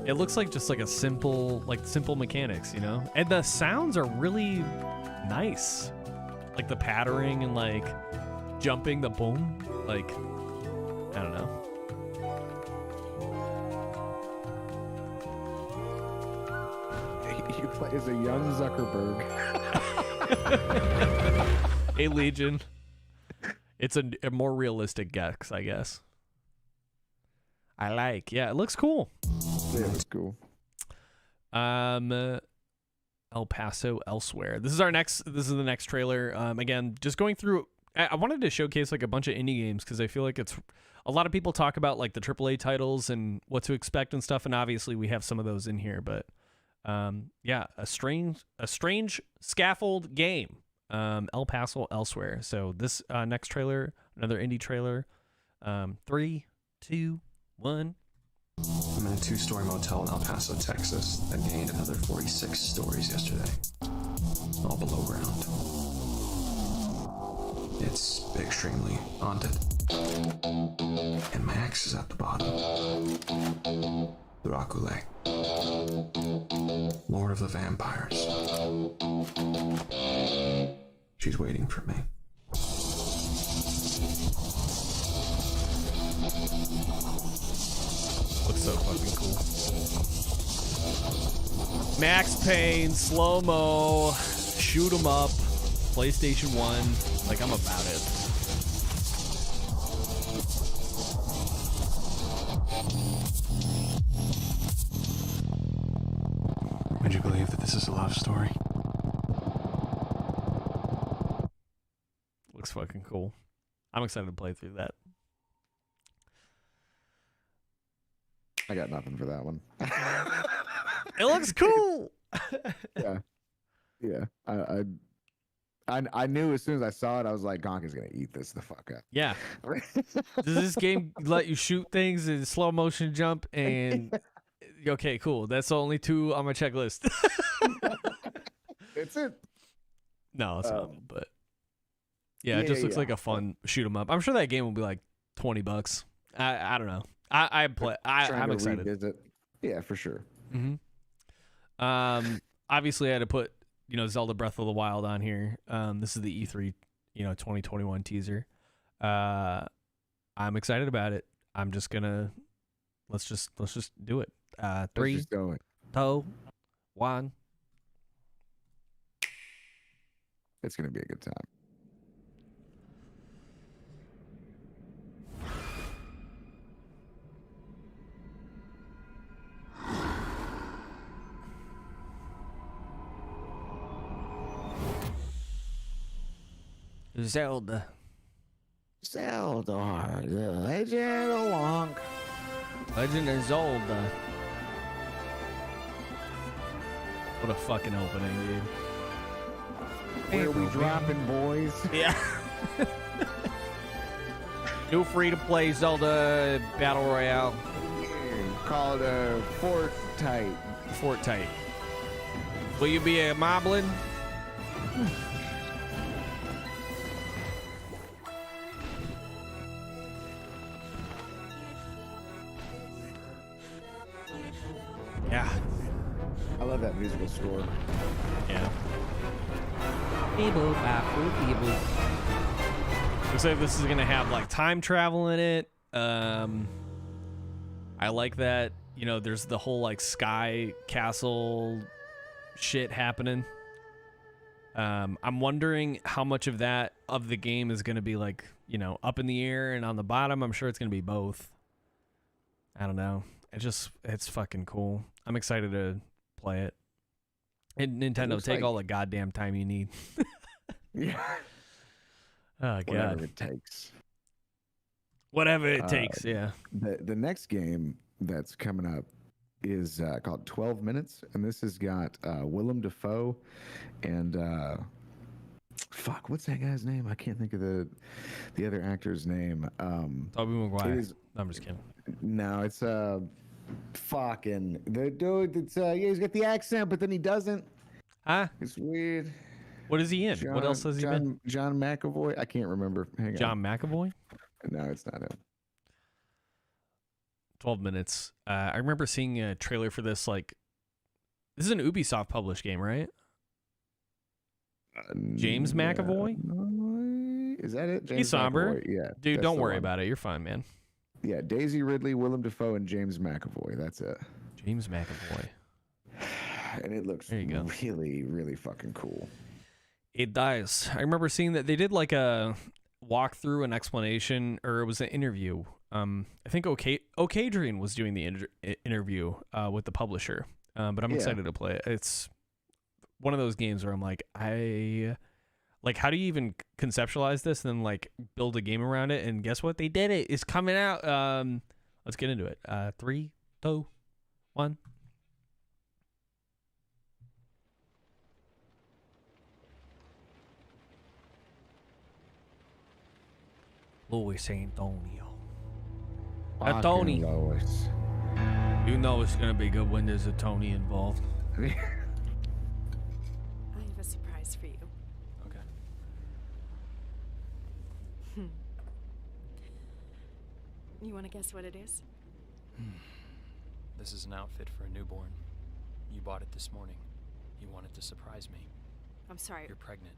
it looks like just like a simple mechanics, you know? And the sounds are really nice. Like the pattering and like jumping, the boom, like, I don't know.
You play as a young Zuckerberg.
A Legion. It's a more realistic Gex, I guess. Yeah, it looks cool.
Yeah, it's cool.
El Paso Elsewhere. This is the next trailer. Again, just going through, I wanted to showcase like a bunch of indie games because I feel like it's a lot of people talk about like the AAA titles and what to expect and stuff, and obviously we have some of those in here, but yeah, a strange scaffold game. El Paso Elsewhere. So this next trailer, another indie trailer. 3, 2, 1.
I'm in a 2-story motel in El Paso, Texas, that gained another 46 stories yesterday, all below ground. It's extremely haunted. And my ex is at the bottom. Dracula, Lord of the Vampires. She's waiting for me.
Looks so fucking cool. Max Payne, slow-mo, shoot 'em up, PlayStation 1. Like, I'm about it.
Would you believe that this is a love story?
Looks fucking cool. I'm excited to play through that.
I got nothing for that one.
It looks cool.
Yeah. I knew as soon as I saw it, I was like, Gonk is gonna eat this the fuck up.
Yeah. Does this game let you shoot things in slow motion jump and okay, cool. That's the only 2 on my checklist.
It's it.
No, it's not, but yeah, it just looks like a fun shoot 'em up. I'm sure that game will be like $20. I don't know. I'm excited.
Revisit. Yeah, for sure.
Mm-hmm. Obviously I had to put, Zelda Breath of the Wild on here. This is the E3, 2021 teaser. I'm excited about it. I'm just gonna let's just do it. 3, 2, 1.
It's gonna be a good time.
Zelda,
the Legend of Wonk.
Legend of Zelda. What a fucking opening, dude.
Where we dropping, boys?
Yeah. New free-to-play Zelda Battle Royale.
Called Fortnite.
Fortnite. Will you be a moblin? Yeah.
I love that musical score.
Yeah. Looks like this is gonna have like time travel in it. I like that. There's the whole like sky castle shit happening. I'm wondering how much of the game is gonna be like, up in the air and on the bottom. I'm sure it's gonna be both. I don't know. It's fucking cool. I'm excited to play it. And Nintendo, take all the goddamn time you need.
Yeah.
Oh, God.
Whatever it takes.
Whatever it takes, yeah.
The next game that's coming up is called 12 Minutes, and this has got Willem Dafoe and fuck, what's that guy's name? I can't think of the other actor's name.
Tobey Maguire. I'm just kidding.
No, it's Fucking the dude that's yeah, he's got the accent, but then he doesn't.
Huh?
It's weird.
What is he in? What else has he been?
John McAvoy. I can't remember. Hang
John McAvoy?
No, it's not him.
12 minutes. I remember seeing a trailer for this. Like, this is an Ubisoft published game, right? James McAvoy?
Is that it? James
He's somber.
McAvoy. Yeah.
Dude,
that's
don't
the
worry
one.
about it. You're fine, man.
Yeah, Daisy Ridley, Willem Dafoe, and James McAvoy. That's it.
James McAvoy.
And it looks really, really fucking cool.
It does. I remember seeing that they did like a walkthrough, an explanation, or it was an interview. I think Okadrian was doing the interview with the publisher, but I'm excited to play it. It's one of those games where I'm like, how do you even conceptualize this and then like build a game around it? And guess what? They did it. It's coming out. Let's get into it. 3, 2, 1. Luis Antonio. Tony.
Lois.
You know it's gonna be good when there's a Tony involved.
I have a surprise for you.
Okay.
You want to guess what it is?
This is an outfit for a newborn. You bought it this morning. You wanted to surprise me.
I'm sorry.
You're pregnant.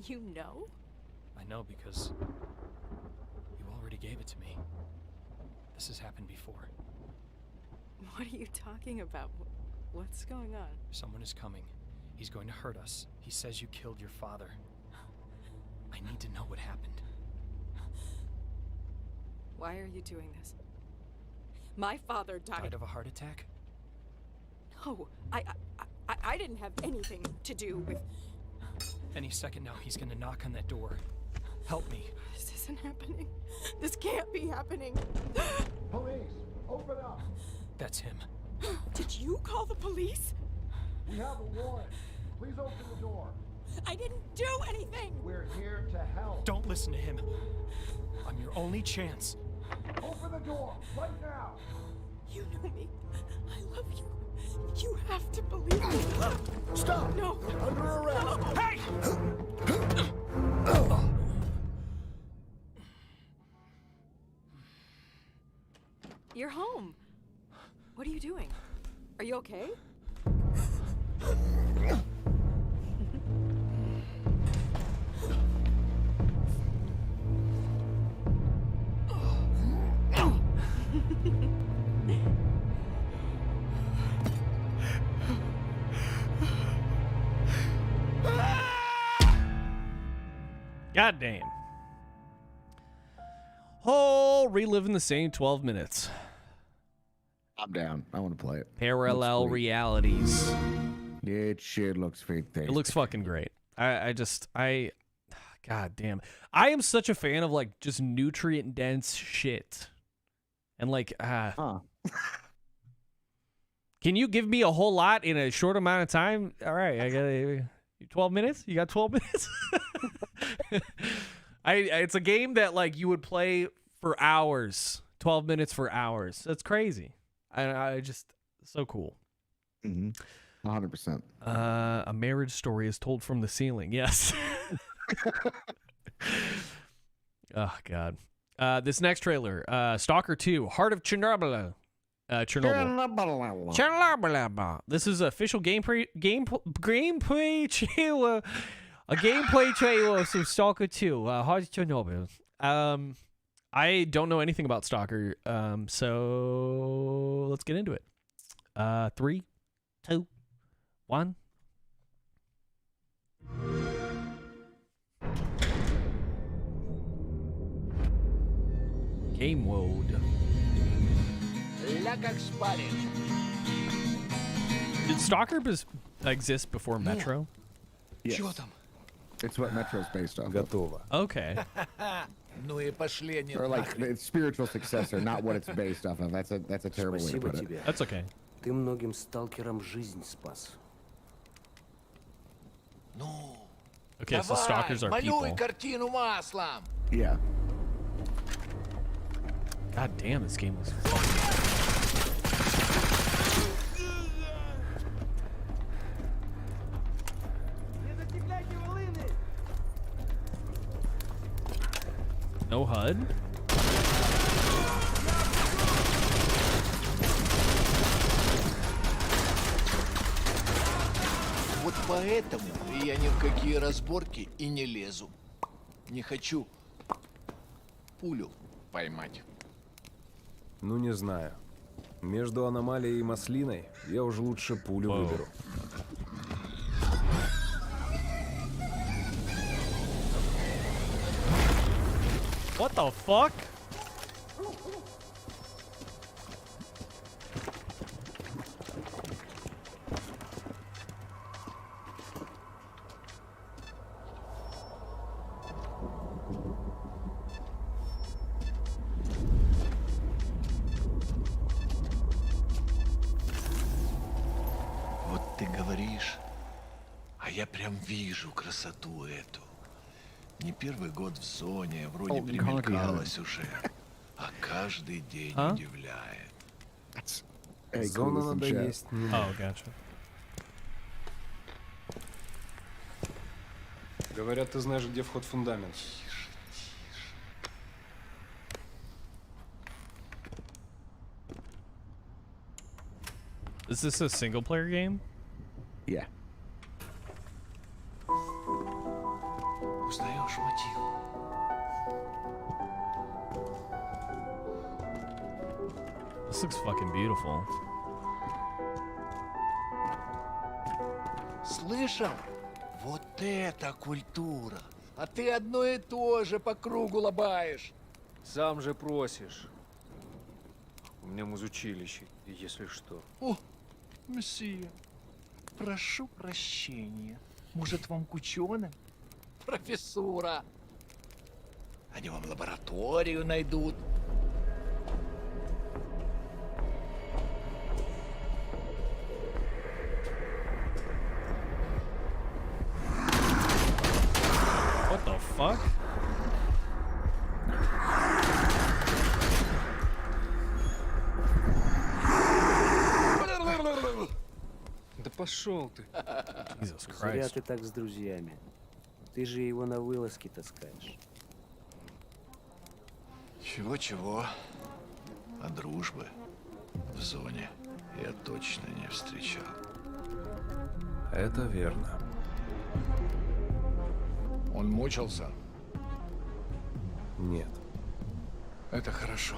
You know?
I know because you already gave it to me. This has happened before.
What are you talking about? What's going on?
Someone is coming. He's going to hurt us. He says you killed your father. I need to know what happened.
Why are you doing this? My father died.
Died of a heart attack?
No, I didn't have anything to do with...
Any second now, he's gonna knock on that door. Help me.
This isn't happening. This can't be happening.
Police, open up.
That's him.
Did you call the police?
We have a warrant. Please open the door.
I didn't do anything.
We're here to help.
Don't listen to him. I'm your only chance.
Open the door, right now.
You know me. I love you. You have to believe me.
Stop!
No!
You're under arrest!
No.
Hey!
You're home. What are you doing? Are you okay?
God damn. Oh, reliving the same 12 minutes.
I'm down. I want to play it.
Parallel realities.
It shit looks fantastic.
It looks fucking great. God damn. I am such a fan of like just nutrient dense shit. And like, can you give me a whole lot in a short amount of time? All right, I got 12 minutes. You got 12 minutes. It's a game that like you would play for hours. 12 minutes for hours. That's crazy. I just so cool.
100%.
A marriage story is told from the ceiling. Yes. Oh God. This next trailer, Stalker 2, Heart of Chernobyl. Chernobyl. This is official gameplay trailer. A gameplay trailer of some Stalker 2, Heart of Chernobyl. I don't know anything about Stalker, so let's get into it. 3, 2, 1. Game mode. Did Stalker exist before Metro?
Yes. It's what Metro's based off of.
Okay.
Or like its spiritual successor, not what it's based off of. That's a terrible way to put it.
That's okay.
Ты многим сталкерам жизнь спас.
Okay, so stalkers are people.
картину маслом.
Yeah.
God damn, this game was fucking No HUD?
Вот поэтому я ни в какие разборки и не лезу. Не хочу пулю поймать.
Ну, не знаю. Между аномалией и маслиной я уже лучше пулю выберу.
What the fuck?
Вот ты говоришь, а я прям вижу красоту эту. Не первый год в зоне, вроде примелькалась уже, а каждый день удивляет.
Зона надо есть не
Oh, gotcha.
Говорят, ты знаешь, где вход в фундамент.
Is this a single player game?
Yeah.
Узнаешь мотив?
This looks fucking beautiful.
Слышал? Вот это культура! А ты одно и то же по кругу лобаешь.
Сам же просишь. У меня музучилище, если что.
О, месье, прошу прощения. Может, вам к ученым? Профессура. Они вам лабораторию найдут.
What the fuck?
Да пошел ты.
Jesus
Зря
Christ.
ты так с друзьями. Ты же его на вылазки таскаешь.
Чего-чего, а дружбы в зоне я точно не встречал.
Это верно.
Он мучился?
Нет.
Это хорошо.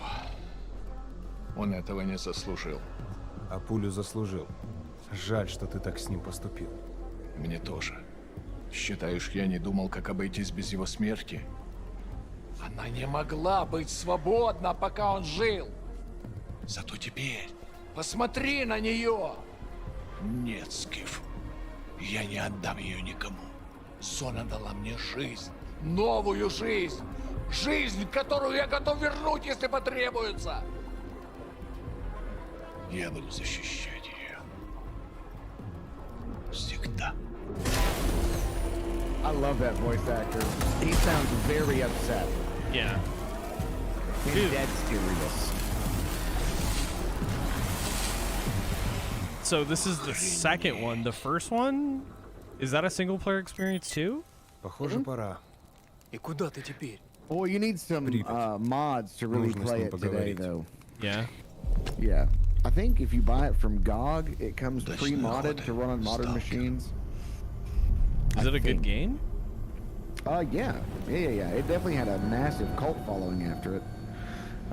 Он этого не заслужил.
А пулю заслужил. Жаль, что ты так с ним поступил.
Мне тоже. Считаешь, я не думал, как обойтись без его смерти? Она не могла быть свободна, пока он жил. Зато теперь посмотри на нее. Нет, Скиф, я не отдам ее никому. Зона дала мне жизнь, новую жизнь. Жизнь, которую я готов вернуть, если потребуется. Я буду защищать ее. Всегда.
I love that voice actor. He sounds very upset.
Yeah.
He's
Dude.
dead serious.
So this is the second one. The first one, is that a single player experience too?
Похоже, пора.
И куда ты теперь?
Well, you need some mods to really
Нужно с
play
ним
it today,
поговорить.
though.
Yeah.
Yeah. I think if you buy it from GOG, it comes pre-modded to run on modern machines.
Is it a good game?
Yeah. It definitely had a massive cult following after it.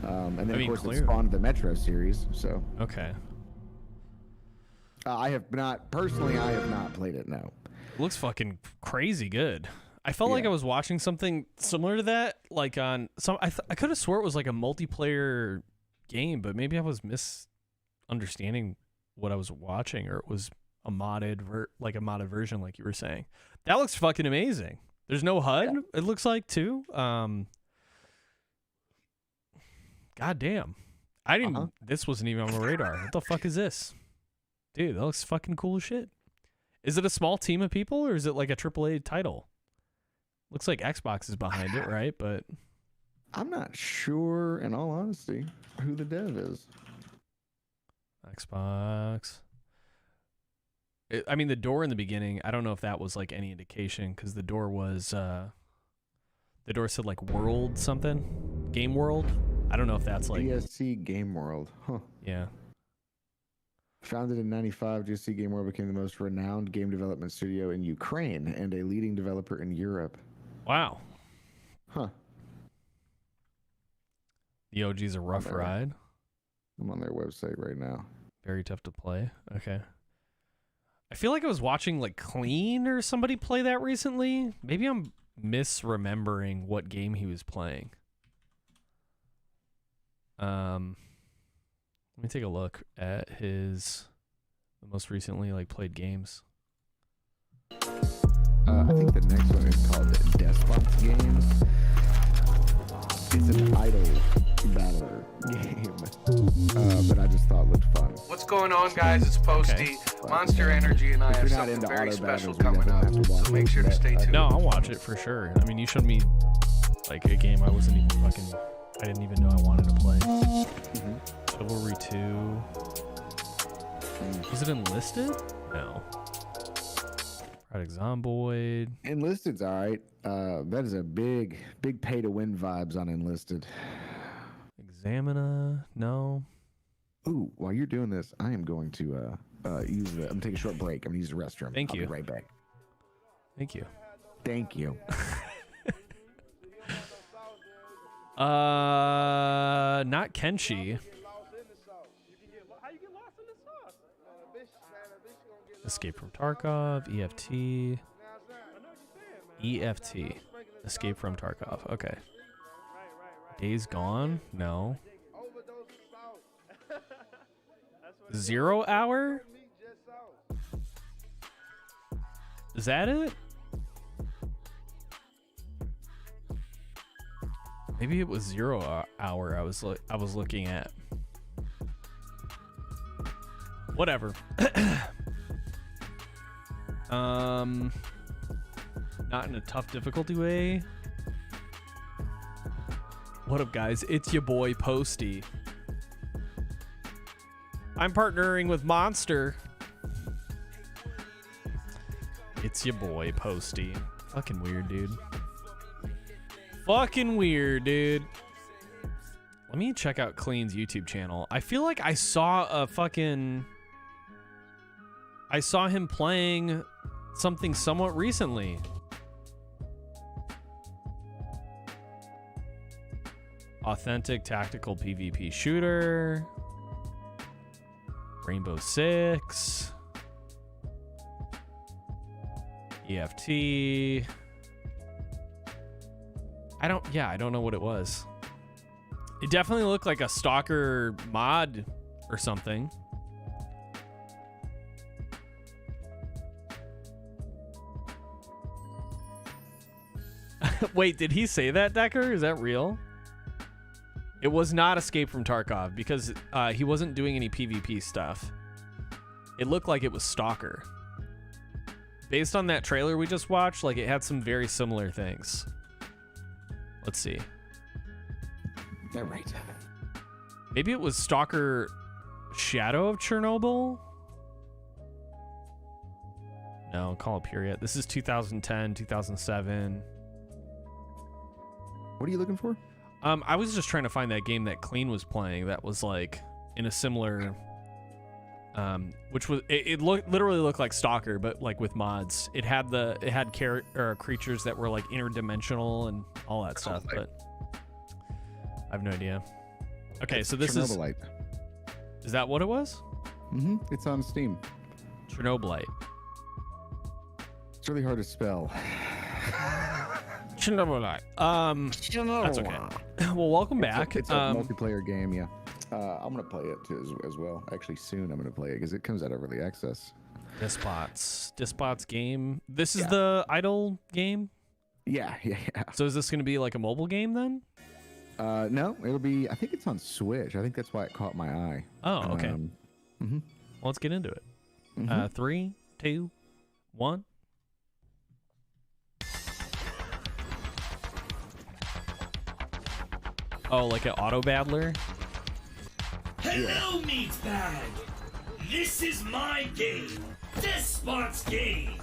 And then,
I mean,
of course,
clear.
it spawned the Metro series, so.
Okay.
I have not played it, no.
Looks fucking crazy good. I felt like I was watching something similar to that, like on some. I could have swore it was like a multiplayer game, but maybe I was misunderstanding what I was watching, or it was a modded version, like you were saying. That looks fucking amazing. There's no HUD. Yeah. It looks like too. God damn. I didn't. This wasn't even on my radar. What the fuck is this, dude? That looks fucking cool as shit. Is it a small team of people, or is it like a AAA title? Looks like Xbox is behind it, right? But
I'm not sure, in all honesty, who the dev is.
Xbox. I mean, the door in the beginning, I don't know if that was like any indication, because the door was The door said like World something, Game World. I don't know if that's like
GSC Game World. Huh.
Yeah.
Founded in '95, GSC Game World became the most renowned game development studio in Ukraine and a leading developer in Europe.
Wow.
Huh.
The OG's a rough ride.
I'm on their website right now.
Very tough to play. Okay. I feel like I was watching like Clean or somebody play that recently. Maybe I'm misremembering what game he was playing. Let me take a look at his most recently like played games.
I think the next one is called Despot's Game. It's an idol battler game, but I just thought it looked fun.
What's going on, guys? It's Posty. Monster Energy and I have something very special coming up, so make sure to stay tuned.
No, I'll watch it for sure. I mean, you showed me like a game I wasn't even fucking. I didn't even know I wanted to play. Chivalry 2. Was it Enlisted? No. Project Zomboid.
Enlisted's all right. That is a big pay to win vibes on Enlisted.
Examina, no.
Ooh, while you're doing this, I am going to use the. I'm gonna take a short break. I'm gonna use the restroom.
Thank you.
I'll be right back.
Thank you.
Thank you.
Not Kenshi. Escape from Tarkov, EFT. EFT. Escape from Tarkov. Okay. Days Gone? No. 0 Hour? Is that it? Maybe it was 0 Hour I was looking at. Whatever. Not in a tough difficulty way. What up, guys? It's your boy Posty. I'm partnering with Monster. It's your boy Posty. Fucking weird, dude. Fucking weird, dude. Let me check out Clean's YouTube channel. I feel like I saw him playing something somewhat recently. Authentic tactical PvP shooter. Rainbow Six. EFT. I don't know what it was. It definitely looked like a Stalker mod or something. Wait, did he say that, Decker? Is that real? It was not Escape from Tarkov because he wasn't doing any PvP stuff. It looked like it was Stalker. Based on that trailer we just watched, like it had some very similar things. Let's see.
They're right.
Maybe it was Stalker Shadow of Chernobyl? No, Call of Period. This is 2010, 2007.
What are you looking for?
I was just trying to find that game that Clean was playing that was like in a similar which was it literally looked like Stalker but like with mods. It had creatures that were like interdimensional and all that stuff, but I have no idea. Okay, so this is that what it was?
It's on Steam.
Chernobylite.
It's really hard to spell.
Chernobylite. That's okay. Well, welcome back.
It's a multiplayer game, yeah. I'm gonna play it too, as well. Actually, soon I'm gonna play it because it comes out of early access.
Despots game. This is the idle game.
Yeah.
So is this gonna be like a mobile game then?
No, it'll be. I think it's on Switch. I think that's why it caught my eye.
Oh, okay. Well, let's get into it. 3, 2, 1. Oh, like an auto battler?
Hello, meatbag! This is my game, Despot's Game.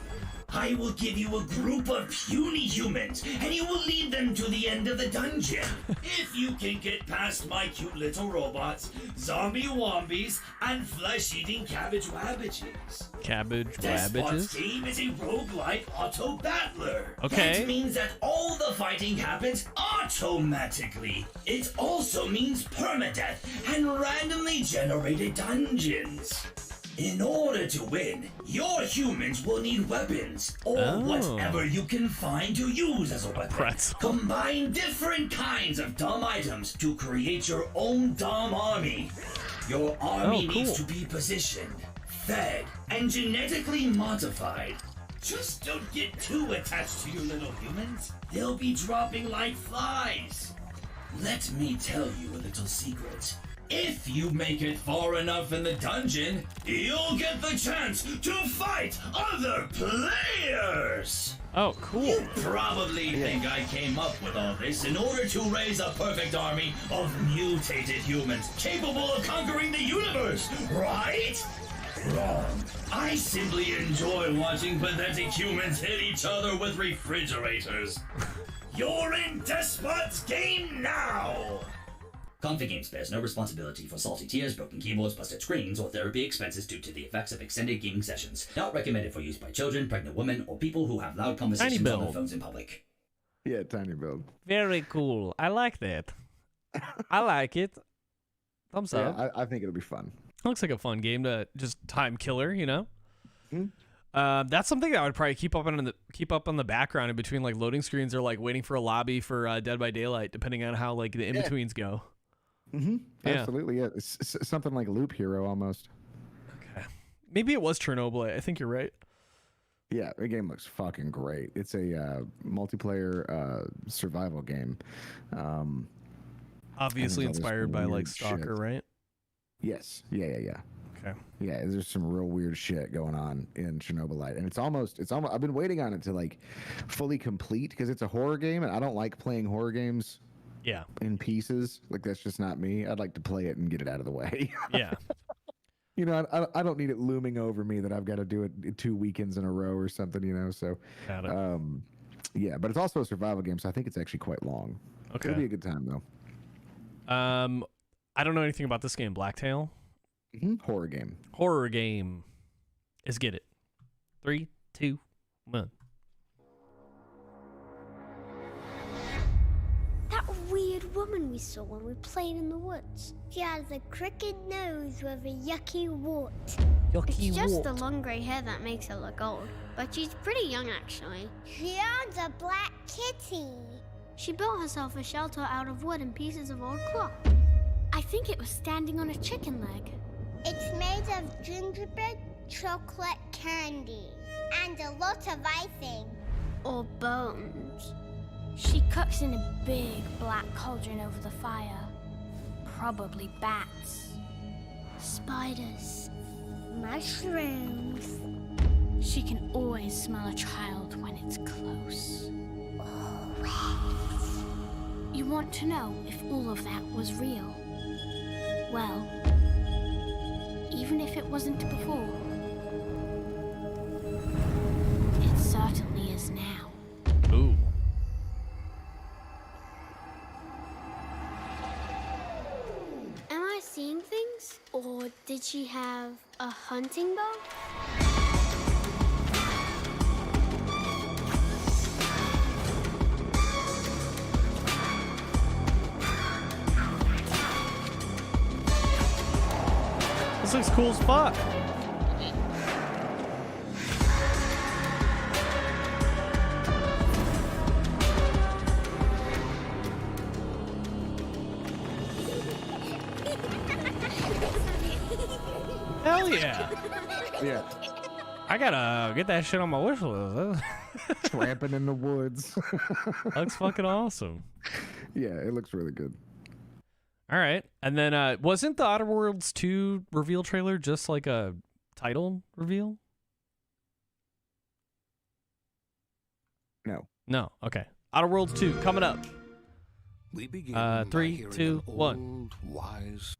I will give you a group of puny humans, and you will lead them to the end of the dungeon. If you can get past my cute little robots, zombie wombies, and flesh-eating cabbage wabbages.
Cabbage
Despot's
wabbages?
game is a roguelike auto-battler.
Okay.
That means that all the fighting happens automatically. It also means permadeath and randomly generated dungeons. In order to win, your humans will need weapons, or whatever you can find to use as a weapon.
Pretzel.
Combine different kinds of dumb items to create your own dumb army. Your army needs to be positioned, fed, and genetically modified. Just don't get too attached to your little humans. They'll be dropping like flies. Let me tell you a little secret. If you make it far enough in the dungeon, you'll get the chance to fight other players!
Oh, cool.
You probably think I came up with all this in order to raise a perfect army of mutated humans capable of conquering the universe, right? Wrong. I simply enjoy watching pathetic humans hit each other with refrigerators. You're in Despot's game now! Config Games bears no responsibility for salty tears, broken keyboards, busted screens, or therapy expenses due to the effects of extended gaming sessions. Not recommended for use by children, pregnant women, or people who have loud conversations on their phones in public.
Yeah, tiny build.
Very cool. I like that. I like it. Thumbs up.
Yeah, I think it'll be fun.
Looks like a fun game to just time killer, you know? That's something that I would probably keep up on the background in between like loading screens or like waiting for a lobby for Dead by Daylight, depending on how like the in-betweens go.
Mm-hmm.
Yeah.
Absolutely, yeah. It's something like Loop Hero almost.
Okay. Maybe it was Chernobyl. I think you're right.
Yeah, the game looks fucking great. It's a multiplayer survival game.
Obviously inspired by like Stalker, right?
Yes. Yeah.
Okay.
Yeah, there's some real weird shit going on in Chernobylite, and it's almost. I've been waiting on it to like fully complete because it's a horror game, and I don't like playing horror games.
Yeah.
In pieces, like that's just not me. I'd like to play it and get it out of the way.
Yeah.
You know, I don't need it looming over me that I've got to do it 2 weekends in a row or something. You know, so.
Got it.
Yeah, but it's also a survival game, so I think it's actually quite long.
Okay.
It'll be a good time though.
I don't know anything about this game. Blacktail.
Horror game.
Horror game. Let's get it. 3, 2, 1.
That weird woman we saw when we played in the woods. She has a crooked nose with a yucky wart.
Yucky
It's just
wart.
the long grey hair that makes her look old. But she's pretty young, actually. She owns a black kitty. She built herself a shelter out of wood and pieces of old cloth. I think it was standing on a chicken leg. It's made of gingerbread chocolate candy and a lot of icing. Or bones. She cooks in a big black cauldron over the fire. Probably bats. Spiders. Mushrooms. She can always smell a child when it's close. Always. You want to know if all of that was real? Well, even if it wasn't before, it certainly is now.
Ooh.
Am I seeing things? Or did she have a hunting bow?
This looks cool as fuck. Hell yeah.
Yeah.
I gotta get that shit on my wish list.
Tramping in the woods.
Looks fucking awesome.
Yeah, it looks really good.
All right. And then wasn't the Outer Worlds 2 reveal trailer just like a title reveal?
No.
No. Okay. Outer Worlds 2 coming up.
We begin
3, 2, 1.
Old, wise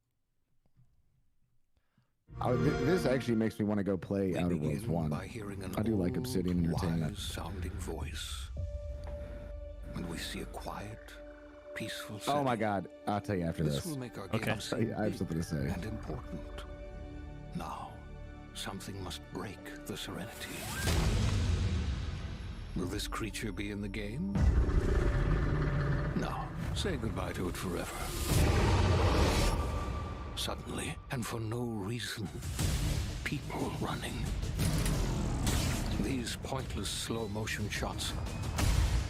This actually makes me want to go play Outer Worlds 1. I do like Obsidian Entertainment.
Sounding voice. When we see a quiet, peaceful
Oh my God! I'll tell you after this.
This will make our
Okay.
game seem
I have something to say.
and important. Now, something must break the serenity. Will this creature be in the game? No. Say goodbye to it forever. Suddenly, and for no reason, people running. These pointless slow-motion shots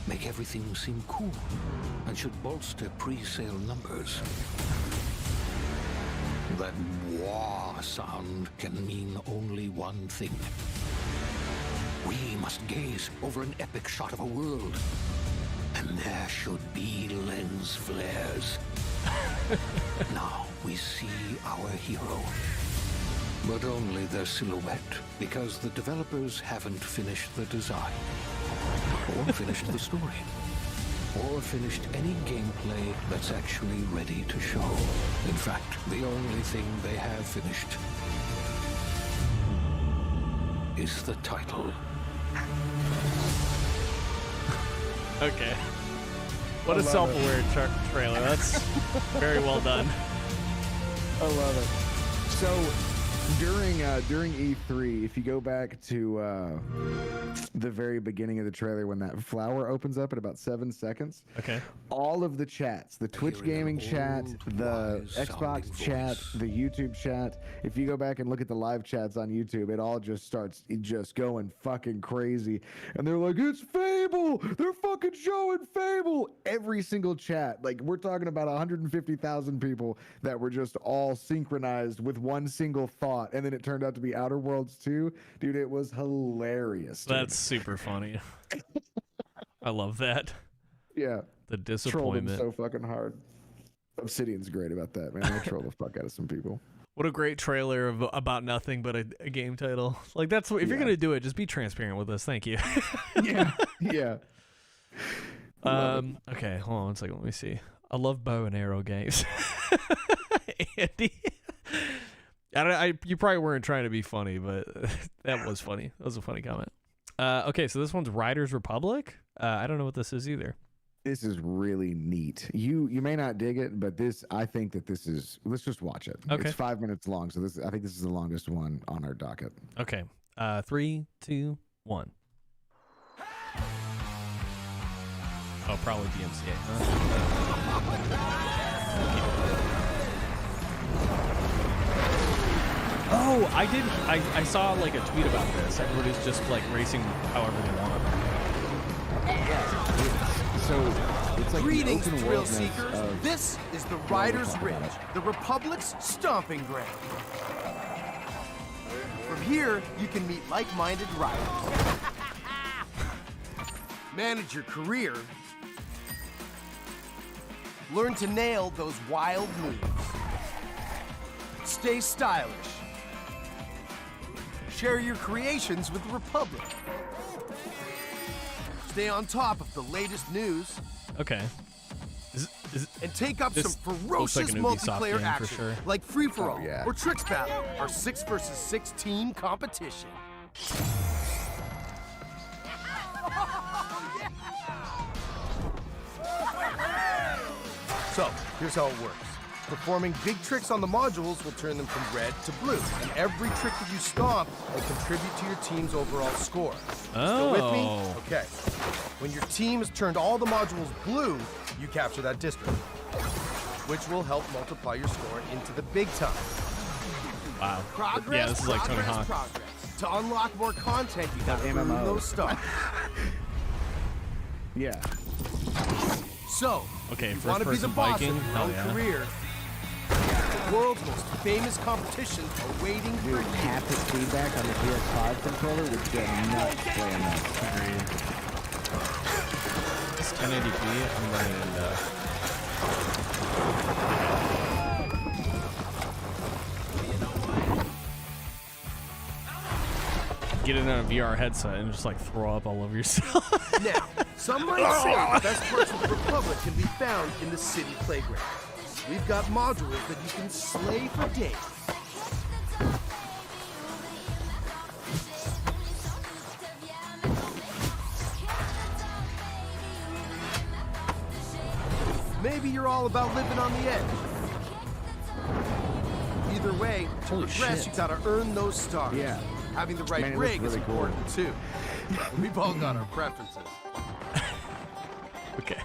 make everything seem cool and should bolster pre-sale numbers. That wah sound can mean only one thing. We must gaze over an epic shot of a world, and there should be lens flares. Now we see our hero, but only their silhouette, because the developers haven't finished the design, or finished the story, or finished any gameplay that's actually ready to show. In fact, the only thing they have finished is the title.
Okay. What a self-aware trailer. That's very well done.
I love it. So during E3, if you go back to the very beginning of the trailer when that flower opens up at about 7 seconds,
okay,
all of the chats, the Twitch gaming chat, the Xbox chat, the YouTube chat, if you go back and look at the live chats on YouTube, it all just starts just going fucking crazy. And they're like, it's Fable! They're fucking showing Fable! Every single chat, like we're talking about 150,000 people that were just all synchronized with one single thought. And then it turned out to be Outer Worlds 2. Dude, it was hilarious. Dude.
That's super funny. I love that.
Yeah.
The
Trolled
disappointment.
him so fucking hard. Obsidian's great about that, man. They troll the fuck out of some people.
What a great trailer of about nothing but a game title. Like that's what, if you're gonna do it, just be transparent with us. Thank you.
Yeah. Yeah.
Okay, hold on one second. Let me see. I love bow and arrow games. Andy. You probably weren't trying to be funny, but that was funny. That was a funny comment. Okay, so this one's Riders Republic. I don't know what this is either.
This is really neat. You may not dig it, but I think that this is. Let's just watch it.
Okay.
It's 5 minutes long, so I think this is the longest one on our docket.
Okay. 3, 2, 1. Oh, probably DMCA, huh? Oh, I saw like a tweet about this. Everybody's just like racing however they want.
So it's like
greetings,
the open
thrill
worldness
seekers.
of-
This is the Riders Ridge, the Republic's stomping ground. From here, you can meet like-minded riders, manage your career, learn to nail those wild moves, stay stylish, share your creations with the Republic, stay on top of the latest news,
Okay.
and take up
this
some
looks like
ferocious
an Ubisoft
multiplayer
game for
action,
sure.
like Free-for-All
Oh, yeah.
or Tricks Battle, our 6 versus 6 team competition. So, here's how it works. Performing big tricks on the modules will turn them from red to blue, and every trick that you stomp will contribute to your team's overall score. Still with me?
Oh.
Okay. When your team has turned all the modules blue, you capture that district, which will help multiply your score into the big time.
Wow.
Progress,
Yeah, this is like Tony
progress,
Hawk.
progress. To unlock more content, you gotta earn
MMO.
those stars.
Yeah.
So,
Okay,
if you want to be the
first-person
boss
biking?
of your
Hell
own
yeah.
career, the world's most famous competitions are waiting for
Dude,
you.
haptic feedback on the PS5 controller would get nuts playing that.
Agreed. It's 1080p. I'm running into. Get it on a VR headset and just like throw up all over yourself.
Now, some might say the best parts of the Republic can be found in the city playground. We've got modules that you can slay for days. you're all about living on the edge. Either way, to
Holy
progress,
shit.
you gotta earn those stars.
Yeah.
Having the right
Man, it looks
rig is
really cool.
important too. We've all got our preferences.
Okay.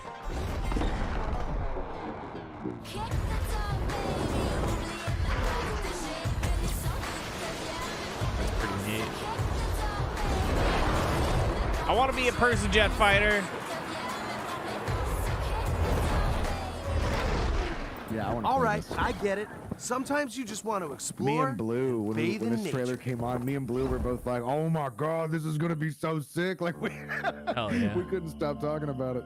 That's pretty neat. I want to be a person jet fighter.
Yeah, I want.
All right, I get it. Sometimes you just want to explore.
Me and Blue, when
bathe in
this trailer
nature.
came on, me and Blue were both like, "Oh my god, this is gonna be so sick!" Like we,
Hell yeah.
we couldn't stop talking about it.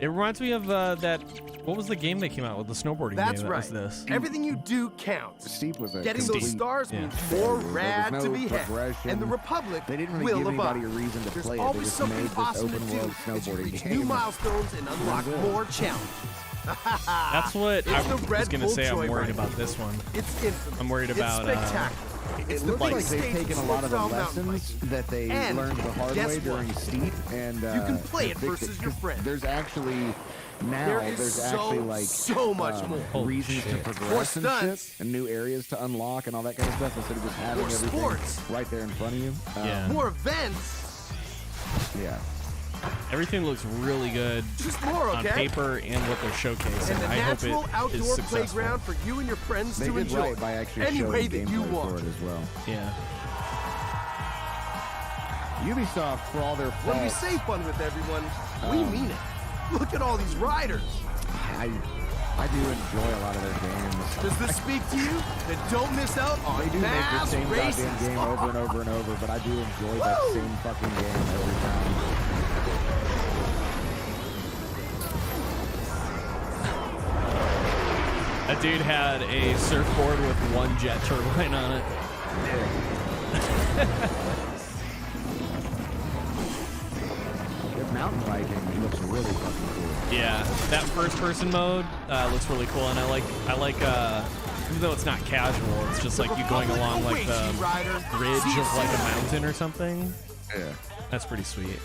It reminds me of that. What was the game that came out with the snowboarding
That's
game?
right.
That was this.
Everything you do counts.
Steep was a
Getting those
complete-
stars
Yeah.
means more
There was
rad
no
to be had.
progression.
And the Republic
They didn't really
will
give
abide.
anybody a reason to
There's
play it. They
always
just
something
made this
awesome to
open
do
world
as you
snowboarding
reach
game.
new milestones and unlock
good.
more challenges.
That's what
It's
I
the
was
Red
gonna
Bull
say. I'm
Joyride.
worried about this one.
It's infamous.
I'm worried about.
It's spectacular. It's
It
the
looks like
big
they've
stage
taken a
of
lot of the
slopestyle mountain
lessons
biking.
that they
And
learned the hard
guess
way
what?
during Steep, and
You can play it
they-
versus your friends.
There's actually now
There is
there's
so,
actually like
so much more.
reasons to
More
progress and
stunts.
shit, and new areas to unlock and all that kind of stuff instead of just having
More
everything
sports.
right there in front of you.
Yeah.
More events.
Yeah.
Everything looks really good
Just more,
on
okay?
paper and what they're showcasing.
And a
I hope
natural
it is
outdoor
successful.
playground for you and your friends
They
to
did
enjoy
right by actually
any
showing
way that you
gameplay
want.
for it as well.
Yeah.
Ubisoft, for all their
When we
faults,
say fun with everyone, we mean it. Look at all these riders.
I do enjoy a lot of their games.
Does this speak to you? Then don't miss out on
They do make the
mass
same
races.
goddamn game over and over and over, but I do enjoy that same fucking game every time.
That dude had a surfboard with one jet turbine on it.
Good mountain biking looks really fucking cool.
Yeah, that first-person mode looks really cool, and I like even though it's not casual, it's just like you going along like the ridge of like a mountain or something.
Yeah,
that's pretty sweet.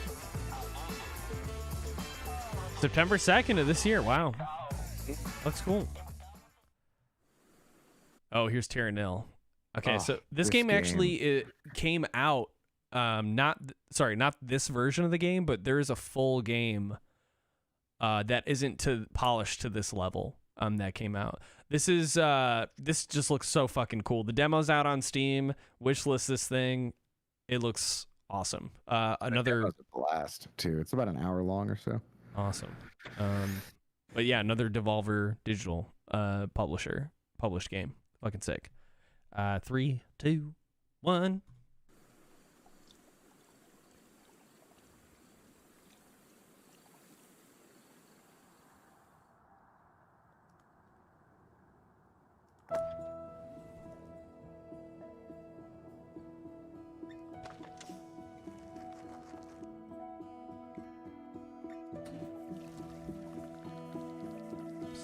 September 2nd of this year. Wow, that's cool. Oh, here's Terra Nil. Okay,
Oh,
so this
this
game
game.
actually it came out. Not this version of the game, but there is a full game that isn't polished to this level. That came out. This just looks so fucking cool. The demo's out on Steam. Wishlist this thing. It looks awesome. Another
That was a blast too. It's about an hour long or so.
awesome. But yeah, another Devolver Digital published game. Fucking sick. 3, 2, 1.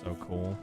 So cool.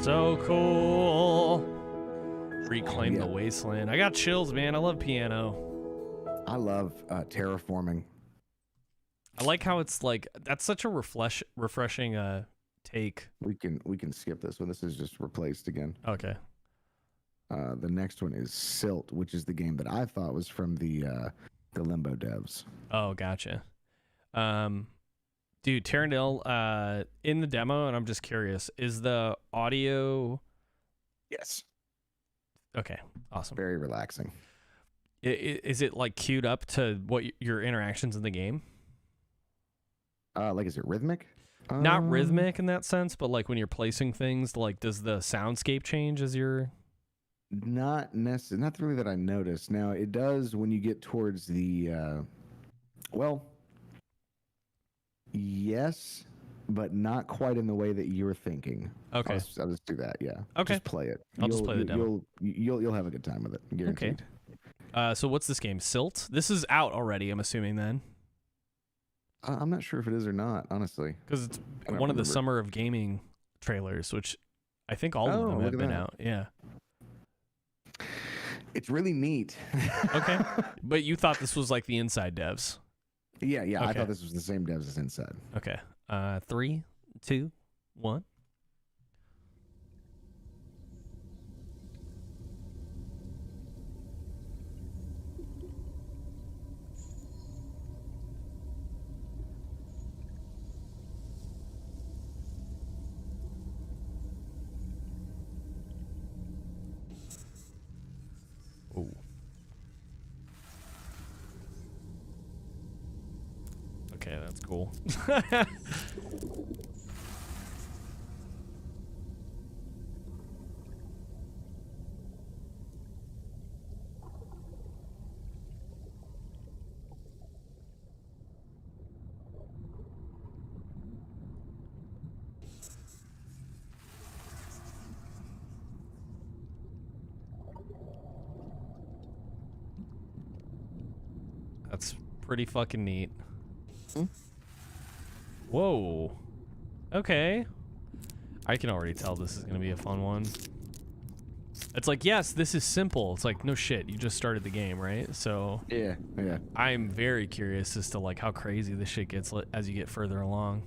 So cool. Reclaim the wasteland. I got chills, man. I love piano.
I love terraforming.
I like how it's like that's such a refreshing take.
We can skip this one. This is just replaced again.
Okay.
The next one is Silt, which is the game that I thought was from the Limbo devs.
Oh, gotcha. Dude, Terranil, in the demo, and I'm just curious, is the audio...
Yes.
Okay, awesome.
Very relaxing.
Is it like queued up to what your interactions in the game?
Like, is it rhythmic?
Not rhythmic in that sense, but like when you're placing things, like does the soundscape change as you're...
Not necessarily, not really that I noticed. Now it does when you get towards the, well, yes, but not quite in the way that you're thinking.
Okay,
I'll just do that. Yeah.
Okay,
just play it.
I'll just play the demo.
You'll have a good time with it. Guaranteed.
Okay. So what's this game? Silt? This is out already, I'm assuming then.
I'm not sure if it is or not, honestly.
Because it's one of the Summer of Gaming trailers, which I think all of them have been out. Yeah.
It's really neat.
Okay. But you thought this was like the Inside devs.
Yeah.
Okay.
I thought this was the same devs as Inside.
Okay. 3, 2, 1. Ooh. Okay, that's cool. That's pretty fucking neat. Whoa. Okay. I can already tell this is going to be a fun one. It's like, yes, this is simple. It's like, no shit, you just started the game, right? So
yeah.
I'm very curious as to like how crazy this shit gets as you get further along.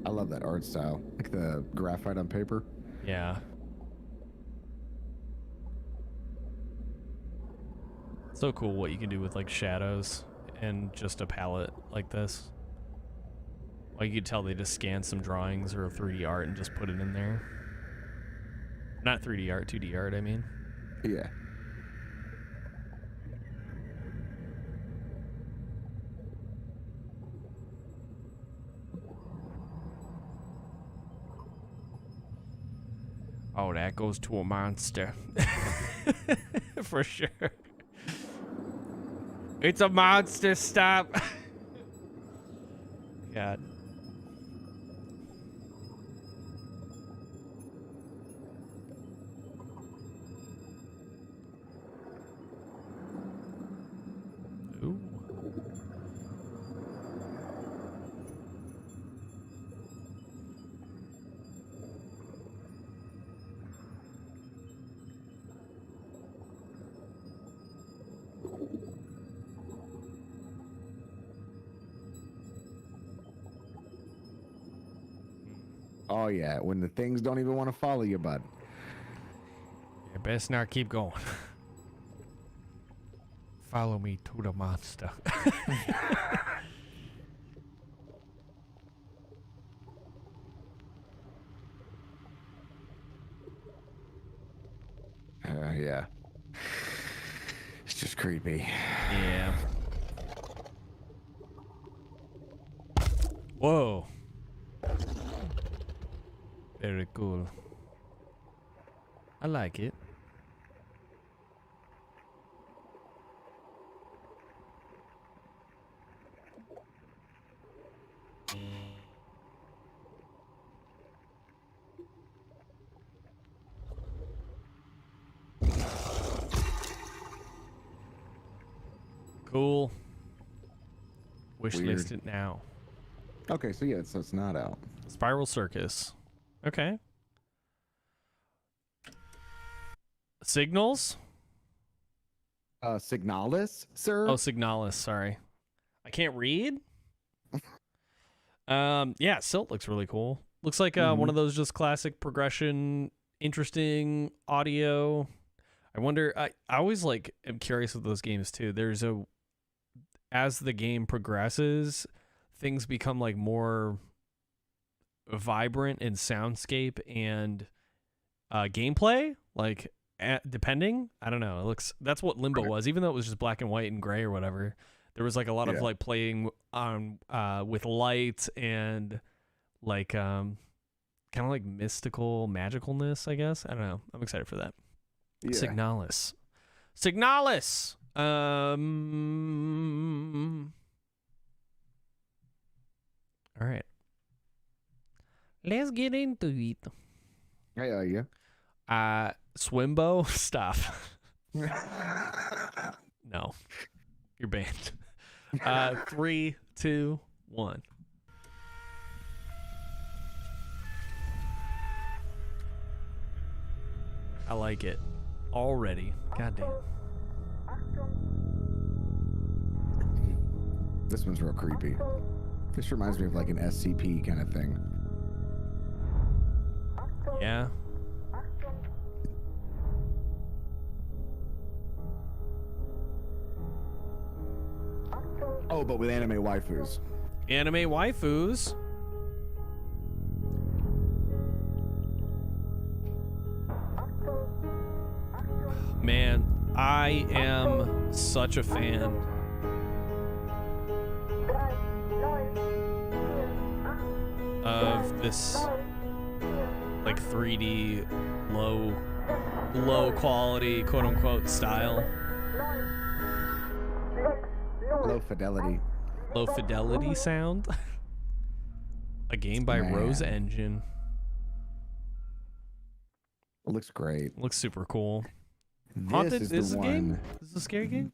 I love that art style, like the graphite on paper.
Yeah. So cool what you can do with like shadows and just a palette like this. Like you could tell they just scanned some drawings or 3D art and just put it in there. Not 3D art, 2D art, I mean.
Yeah.
Oh, that goes to a monster. For sure. It's a monster, stop. God. Ooh.
Oh yeah, when the things don't even want to follow you, bud.
You best not keep going. Follow me to the monster.
Yeah. It's just creepy.
Yeah. Whoa. Very cool. I like it. Cool. Wishlist it now.
Okay, so yeah, so it's not out.
Spiral Circus. Okay. Signals?
Signalis, sir?
Oh, Signalis, sorry. I can't read? Yeah, Silt looks really cool. Looks like one of those just classic progression interesting audio. I wonder. I always like am curious with those games too. As the game progresses, things become like more vibrant in soundscape and gameplay. Like depending, I don't know. That's what Limbo was. Even though it was just black and white and gray or whatever, there was like a lot of like playing on with light and like kind of like mystical magicalness, I guess. I don't know. I'm excited for that. Yeah. Signalis. All right. Let's get into it.
Yeah.
Swimbo, stop. No. You're banned. 3, 2, 1. I like it already. Goddamn.
This one's real creepy. This reminds me of like an SCP kind of thing.
Yeah.
Oh, but with anime waifus.
Anime waifus. Man, I am such a fan of this like 3D low quality quote unquote style.
Low fidelity
sound. A game by Rose Engine.
It looks great.
Looks super cool.
This is the
a
one.
game? Is this a scary game?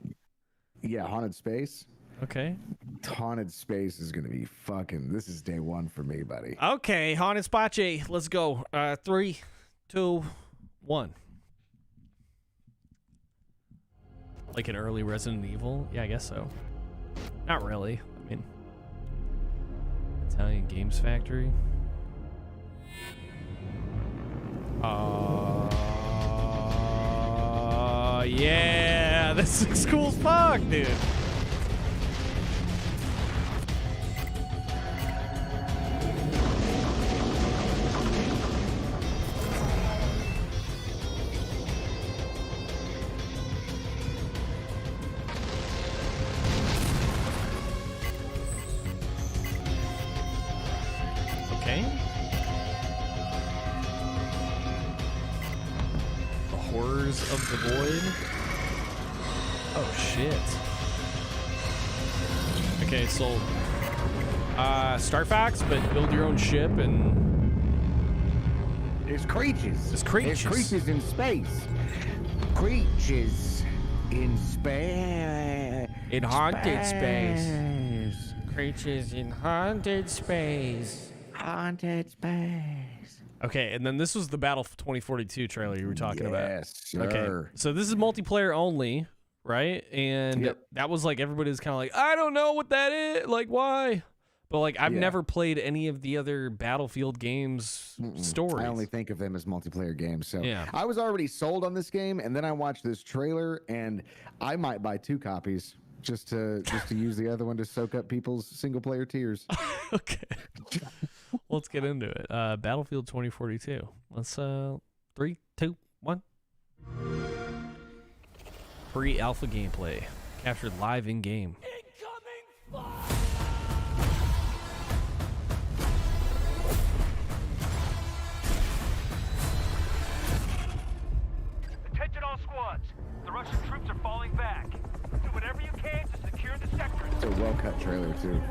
Yeah, Haunted Space.
Okay.
Haunted Space is gonna be fucking. This is day one for me, buddy.
Okay, Haunted Space. Let's go. 3, 2, 1. Like an early Resident Evil? Yeah, I guess so. Not really. I mean, Italian Games Factory. Yeah, this looks cool as fuck, dude. Okay. The Horrors of the Void. Oh shit. Okay, sold. Star Fox, but build your own ship and
There's creatures.
There's creatures.
There's creatures in space. Creatures in space.
In haunted space. Creatures in haunted space.
Haunted space.
Okay, and then this was the Battle 2042 trailer you were talking about.
Yes, sir.
Okay, so this is multiplayer only, right? And that was like everybody's kind of like, I don't know what that is. Like, why? But like, I've never played any of the other Battlefield games stories.
I only think of them as multiplayer games. So
yeah.
I was already sold on this game, and then I watched this trailer, and I might buy 2 copies just to use the other one to soak up people's single player tears.
Okay. Let's get into it. Battlefield 2042. Let's 3, 2, 1. Pre-alpha gameplay captured live in game.
Attention all squads. The Russian troops are falling back. Do whatever you can to secure the sector.
It's a well-cut trailer, too.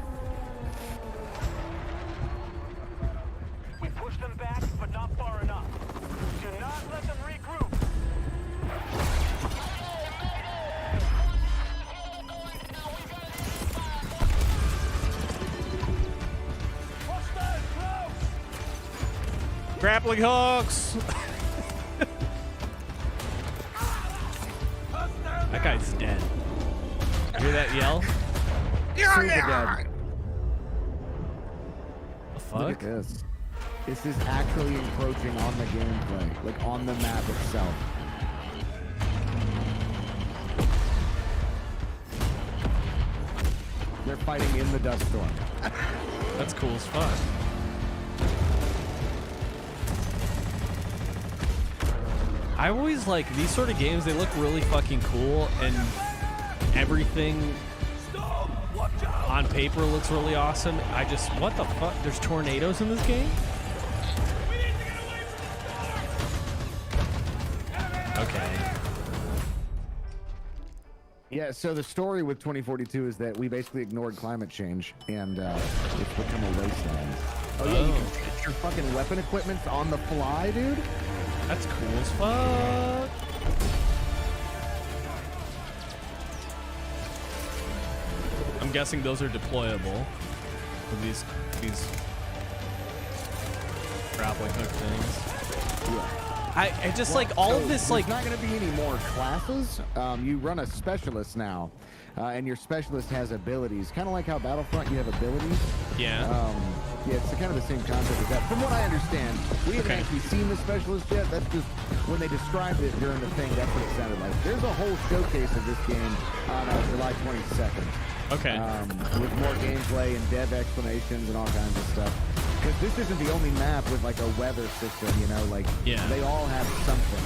We push them back, but not far enough. Do not let them regroup.
Grappling hooks. That guy's dead. You hear that yell?
Super dead.
The fuck?
Look at this. This is actually encroaching on the gameplay, like on the map itself. They're fighting in the dust storm.
That's cool as fuck. I always like these sort of games. They look really fucking cool, and everything on paper looks really awesome. What the fuck? There's tornadoes in this game? Okay.
Yeah, so the story with 2042 is that we basically ignored climate change, and it's become a wasteland. Oh yeah, you can fix your fucking weapon equipment on the fly, dude?
That's cool as fuck. I'm guessing those are deployable. These grappling hook things.
Yeah.
I just like all of this, like,
there's not going to be any more classes. You run a specialist now, and your specialist has abilities, kind of like how Battlefront you have abilities.
Yeah.
Yeah, it's kind of the same concept as that. From what I understand, we haven't actually seen the specialist yet. That's just when they described it during the thing. That's what it sounded like. There's a whole showcase of this game on July 22nd.
Okay.
With more gameplay and dev explanations and all kinds of stuff. Because this isn't the only map with like a weather system, you know, like they all have something,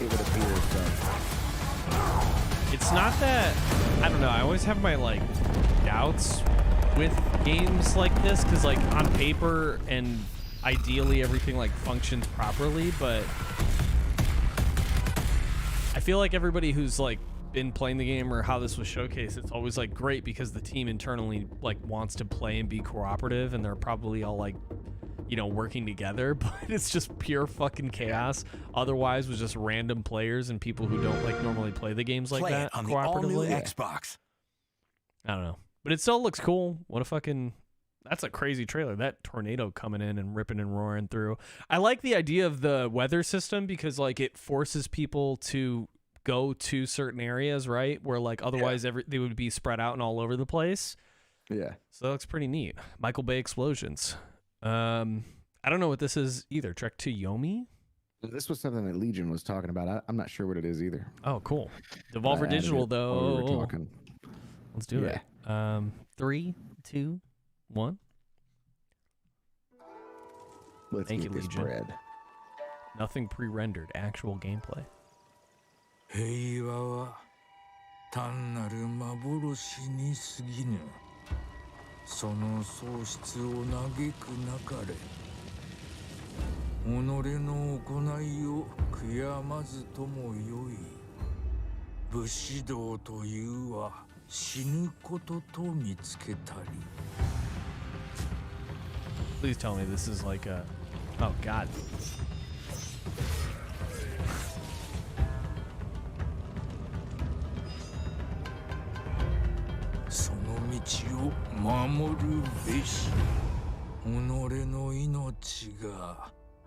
it would appear, so.
It's not that, I don't know, I always have my like doubts with games like this, because like on paper and ideally everything like functions properly, but I feel like everybody who's like been playing the game or how this was showcased, it's always like great because the team internally like wants to play and be cooperative, and they're probably all like, you know, working together, but it's just pure fucking chaos otherwise with just random players and people who don't like normally play the games like
Play
that
it on the
cooperatively.
all-new Xbox.
I don't know, but it still looks cool. What a fucking, that's a crazy trailer. That tornado coming in and ripping and roaring through. I like the idea of the weather system because like it forces people to go to certain areas, right? Where like otherwise they would be spread out and all over the place.
Yeah.
So that looks pretty neat. Michael Bay explosions. I don't know what this is either. Trek to Yomi?
This was something that Legion was talking about. I'm not sure what it is either.
Oh, cool. Devolver Digital though.
We were talking.
Let's do it. 3, 2, 1.
Thank you, Legion. Bread.
Nothing pre-rendered. Actual gameplay.
平和は単なる幻に過ぎぬ。その喪失を嘆くなかれ。己の行いを悔やまずともよい。武士道というは死ぬことと見つけたり。
Please tell me this is like a... Oh, God.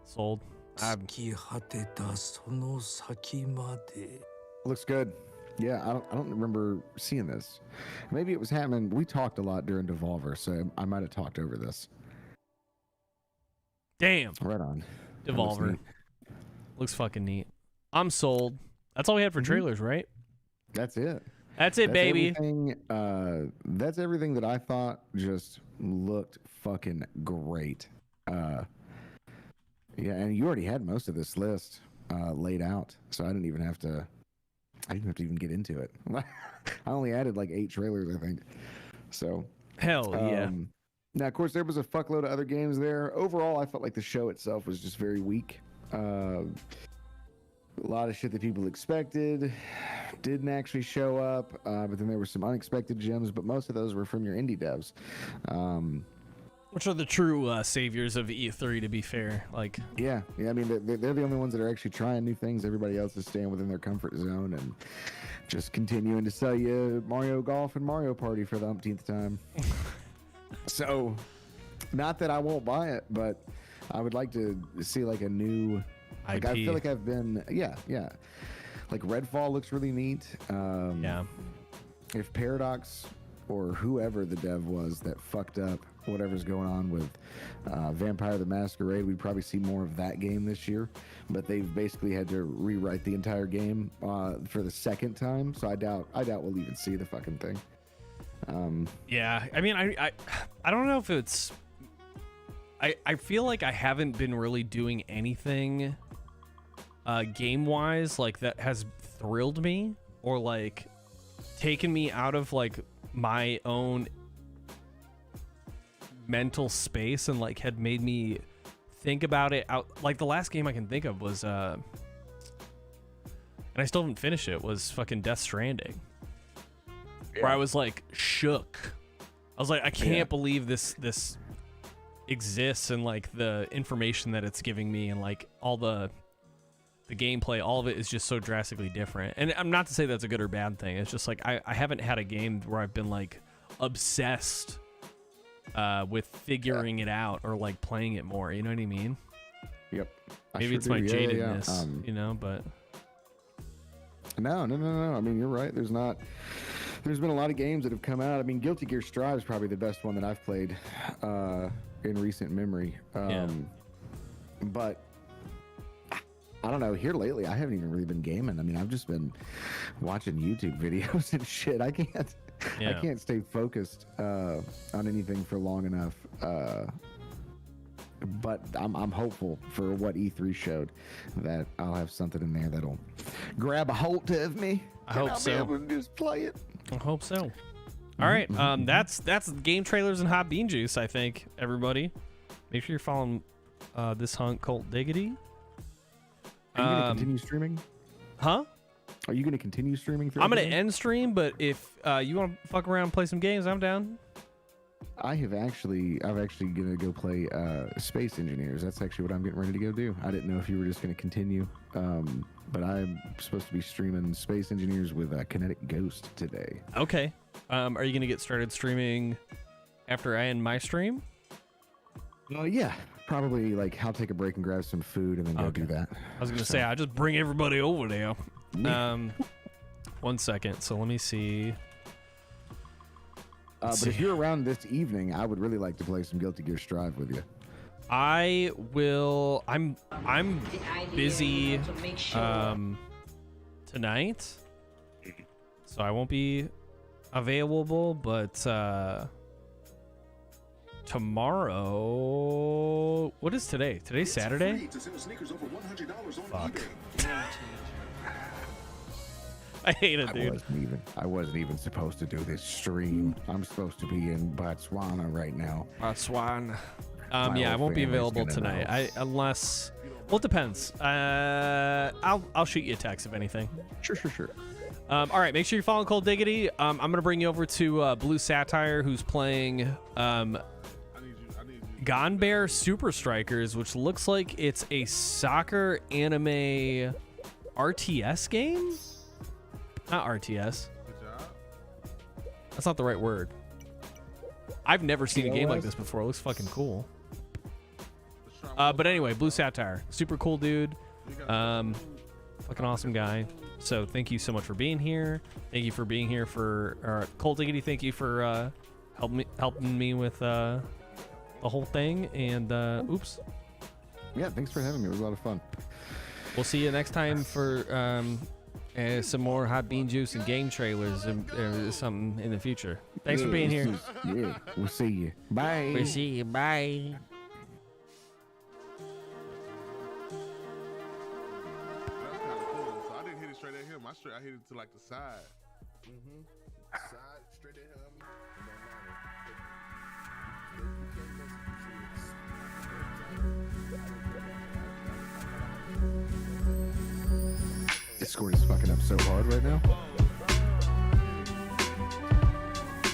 Sold.
Looks good. Yeah, I don't remember seeing this. Maybe it was happening. We talked a lot during Devolver, so I might have talked over this.
Damn.
Right on.
Devolver. Looks fucking neat. I'm sold. That's all we had for trailers, right?
That's it.
That's it, baby.
That's everything that I thought just looked fucking great. Yeah, and you already had most of this list laid out, so I didn't even have to even get into it. I only added like 8 trailers, I think. So
hell yeah.
Now, of course, there was a fuckload of other games there. Overall, I felt like the show itself was just very weak. A lot of shit that people expected didn't actually show up, but then there were some unexpected gems, but most of those were from your indie devs.
Which are the true saviors of E3, to be fair. Like,
yeah. I mean, they're the only ones that are actually trying new things. Everybody else is staying within their comfort zone and just continuing to sell you Mario Golf and Mario Party for the umpteenth time. So, not that I won't buy it, but I would like to see like a new... Like, I feel like I've been... Yeah. Like Redfall looks really neat.
Yeah.
If Paradox or whoever the dev was that fucked up whatever's going on with Vampire the Masquerade. We'd probably see more of that game this year, but they've basically had to rewrite the entire game for the second time. So I doubt we'll even see the fucking thing.
Yeah, I mean, I don't know if it's. I feel like I haven't been really doing anything game-wise like that has thrilled me or like taken me out of like my own mental space and like had made me think about it out. Like the last game I can think of was and I still haven't finished it, was fucking Death Stranding. Yeah. Where I was like shook. I was like, I can't believe this exists, and like the information that it's giving me and like all the gameplay, all of it is just so drastically different. And I'm not to say that's a good or bad thing. It's just like I haven't had a game where I've been like obsessed with figuring it out or like playing it more. You know what I mean?
Yep.
Maybe it's my jadedness, you know, but
no. I mean, you're right. There's been a lot of games that have come out. I mean, Guilty Gear Strive is probably the best one that I've played in recent memory. But I don't know. Here lately, I haven't even really been gaming. I mean, I've just been watching YouTube videos and shit. I can't stay focused on anything for long enough. But I'm hopeful for what E3 showed, that I'll have something in there that'll grab a hold of me.
I hope
I'll
so.
be able to just play it.
I hope so. All right, that's game trailers and hot bean juice. I think everybody, make sure you're following this hunk ColtDiggity.
Are you gonna continue streaming?
Huh?
Are you gonna continue streaming?
I'm gonna end stream, but if you want to fuck around and play some games, I'm down.
I'm actually gonna go play Space Engineers. That's actually what I'm getting ready to go do. I didn't know if you were just gonna continue, but I'm supposed to be streaming Space Engineers with Kinetic Ghost today.
Okay. Are you gonna get started streaming after I end my stream?
Yeah, probably. Like, I'll take a break and grab some food and then go do that.
I was gonna say I just bring everybody over there. 1 second. So let me see.
But if you're around this evening, I would really like to play some Guilty Gear Strive with you.
I will. I'm busy tonight, so I won't be available. But tomorrow, what is today? Today's Saturday. Fuck. I hate it, dude.
I wasn't even supposed to do this stream. I'm supposed to be in Botswana right now.
Botswana. Yeah, I won't be available tonight. Unless, well, it depends. I'll shoot you a text if anything.
Sure.
All right, make sure you're following ColtDiggity. I'm gonna bring you over to Blue Satire, who's playing Gone Bear Super Strikers, which looks like it's a soccer anime RTS game. Not RTS. That's not the right word. I've never seen a game like this before. It looks fucking cool. But anyway, Blue Satire, super cool dude, fucking awesome guy. So thank you so much for being here. Thank you for being here for ColtDiggity. Thank you for helping me with the whole thing. And oops.
Yeah, thanks for having me. It was a lot of fun.
We'll see you next time for some more hot bean juice and game trailers and something in the future. Thanks for being here.
Yeah, we'll see you. Bye.
We'll see you. Bye.
I didn't hit it straight at him. I hit it to like the side. Side, straight at him.
Discord is fucking up so hard right now.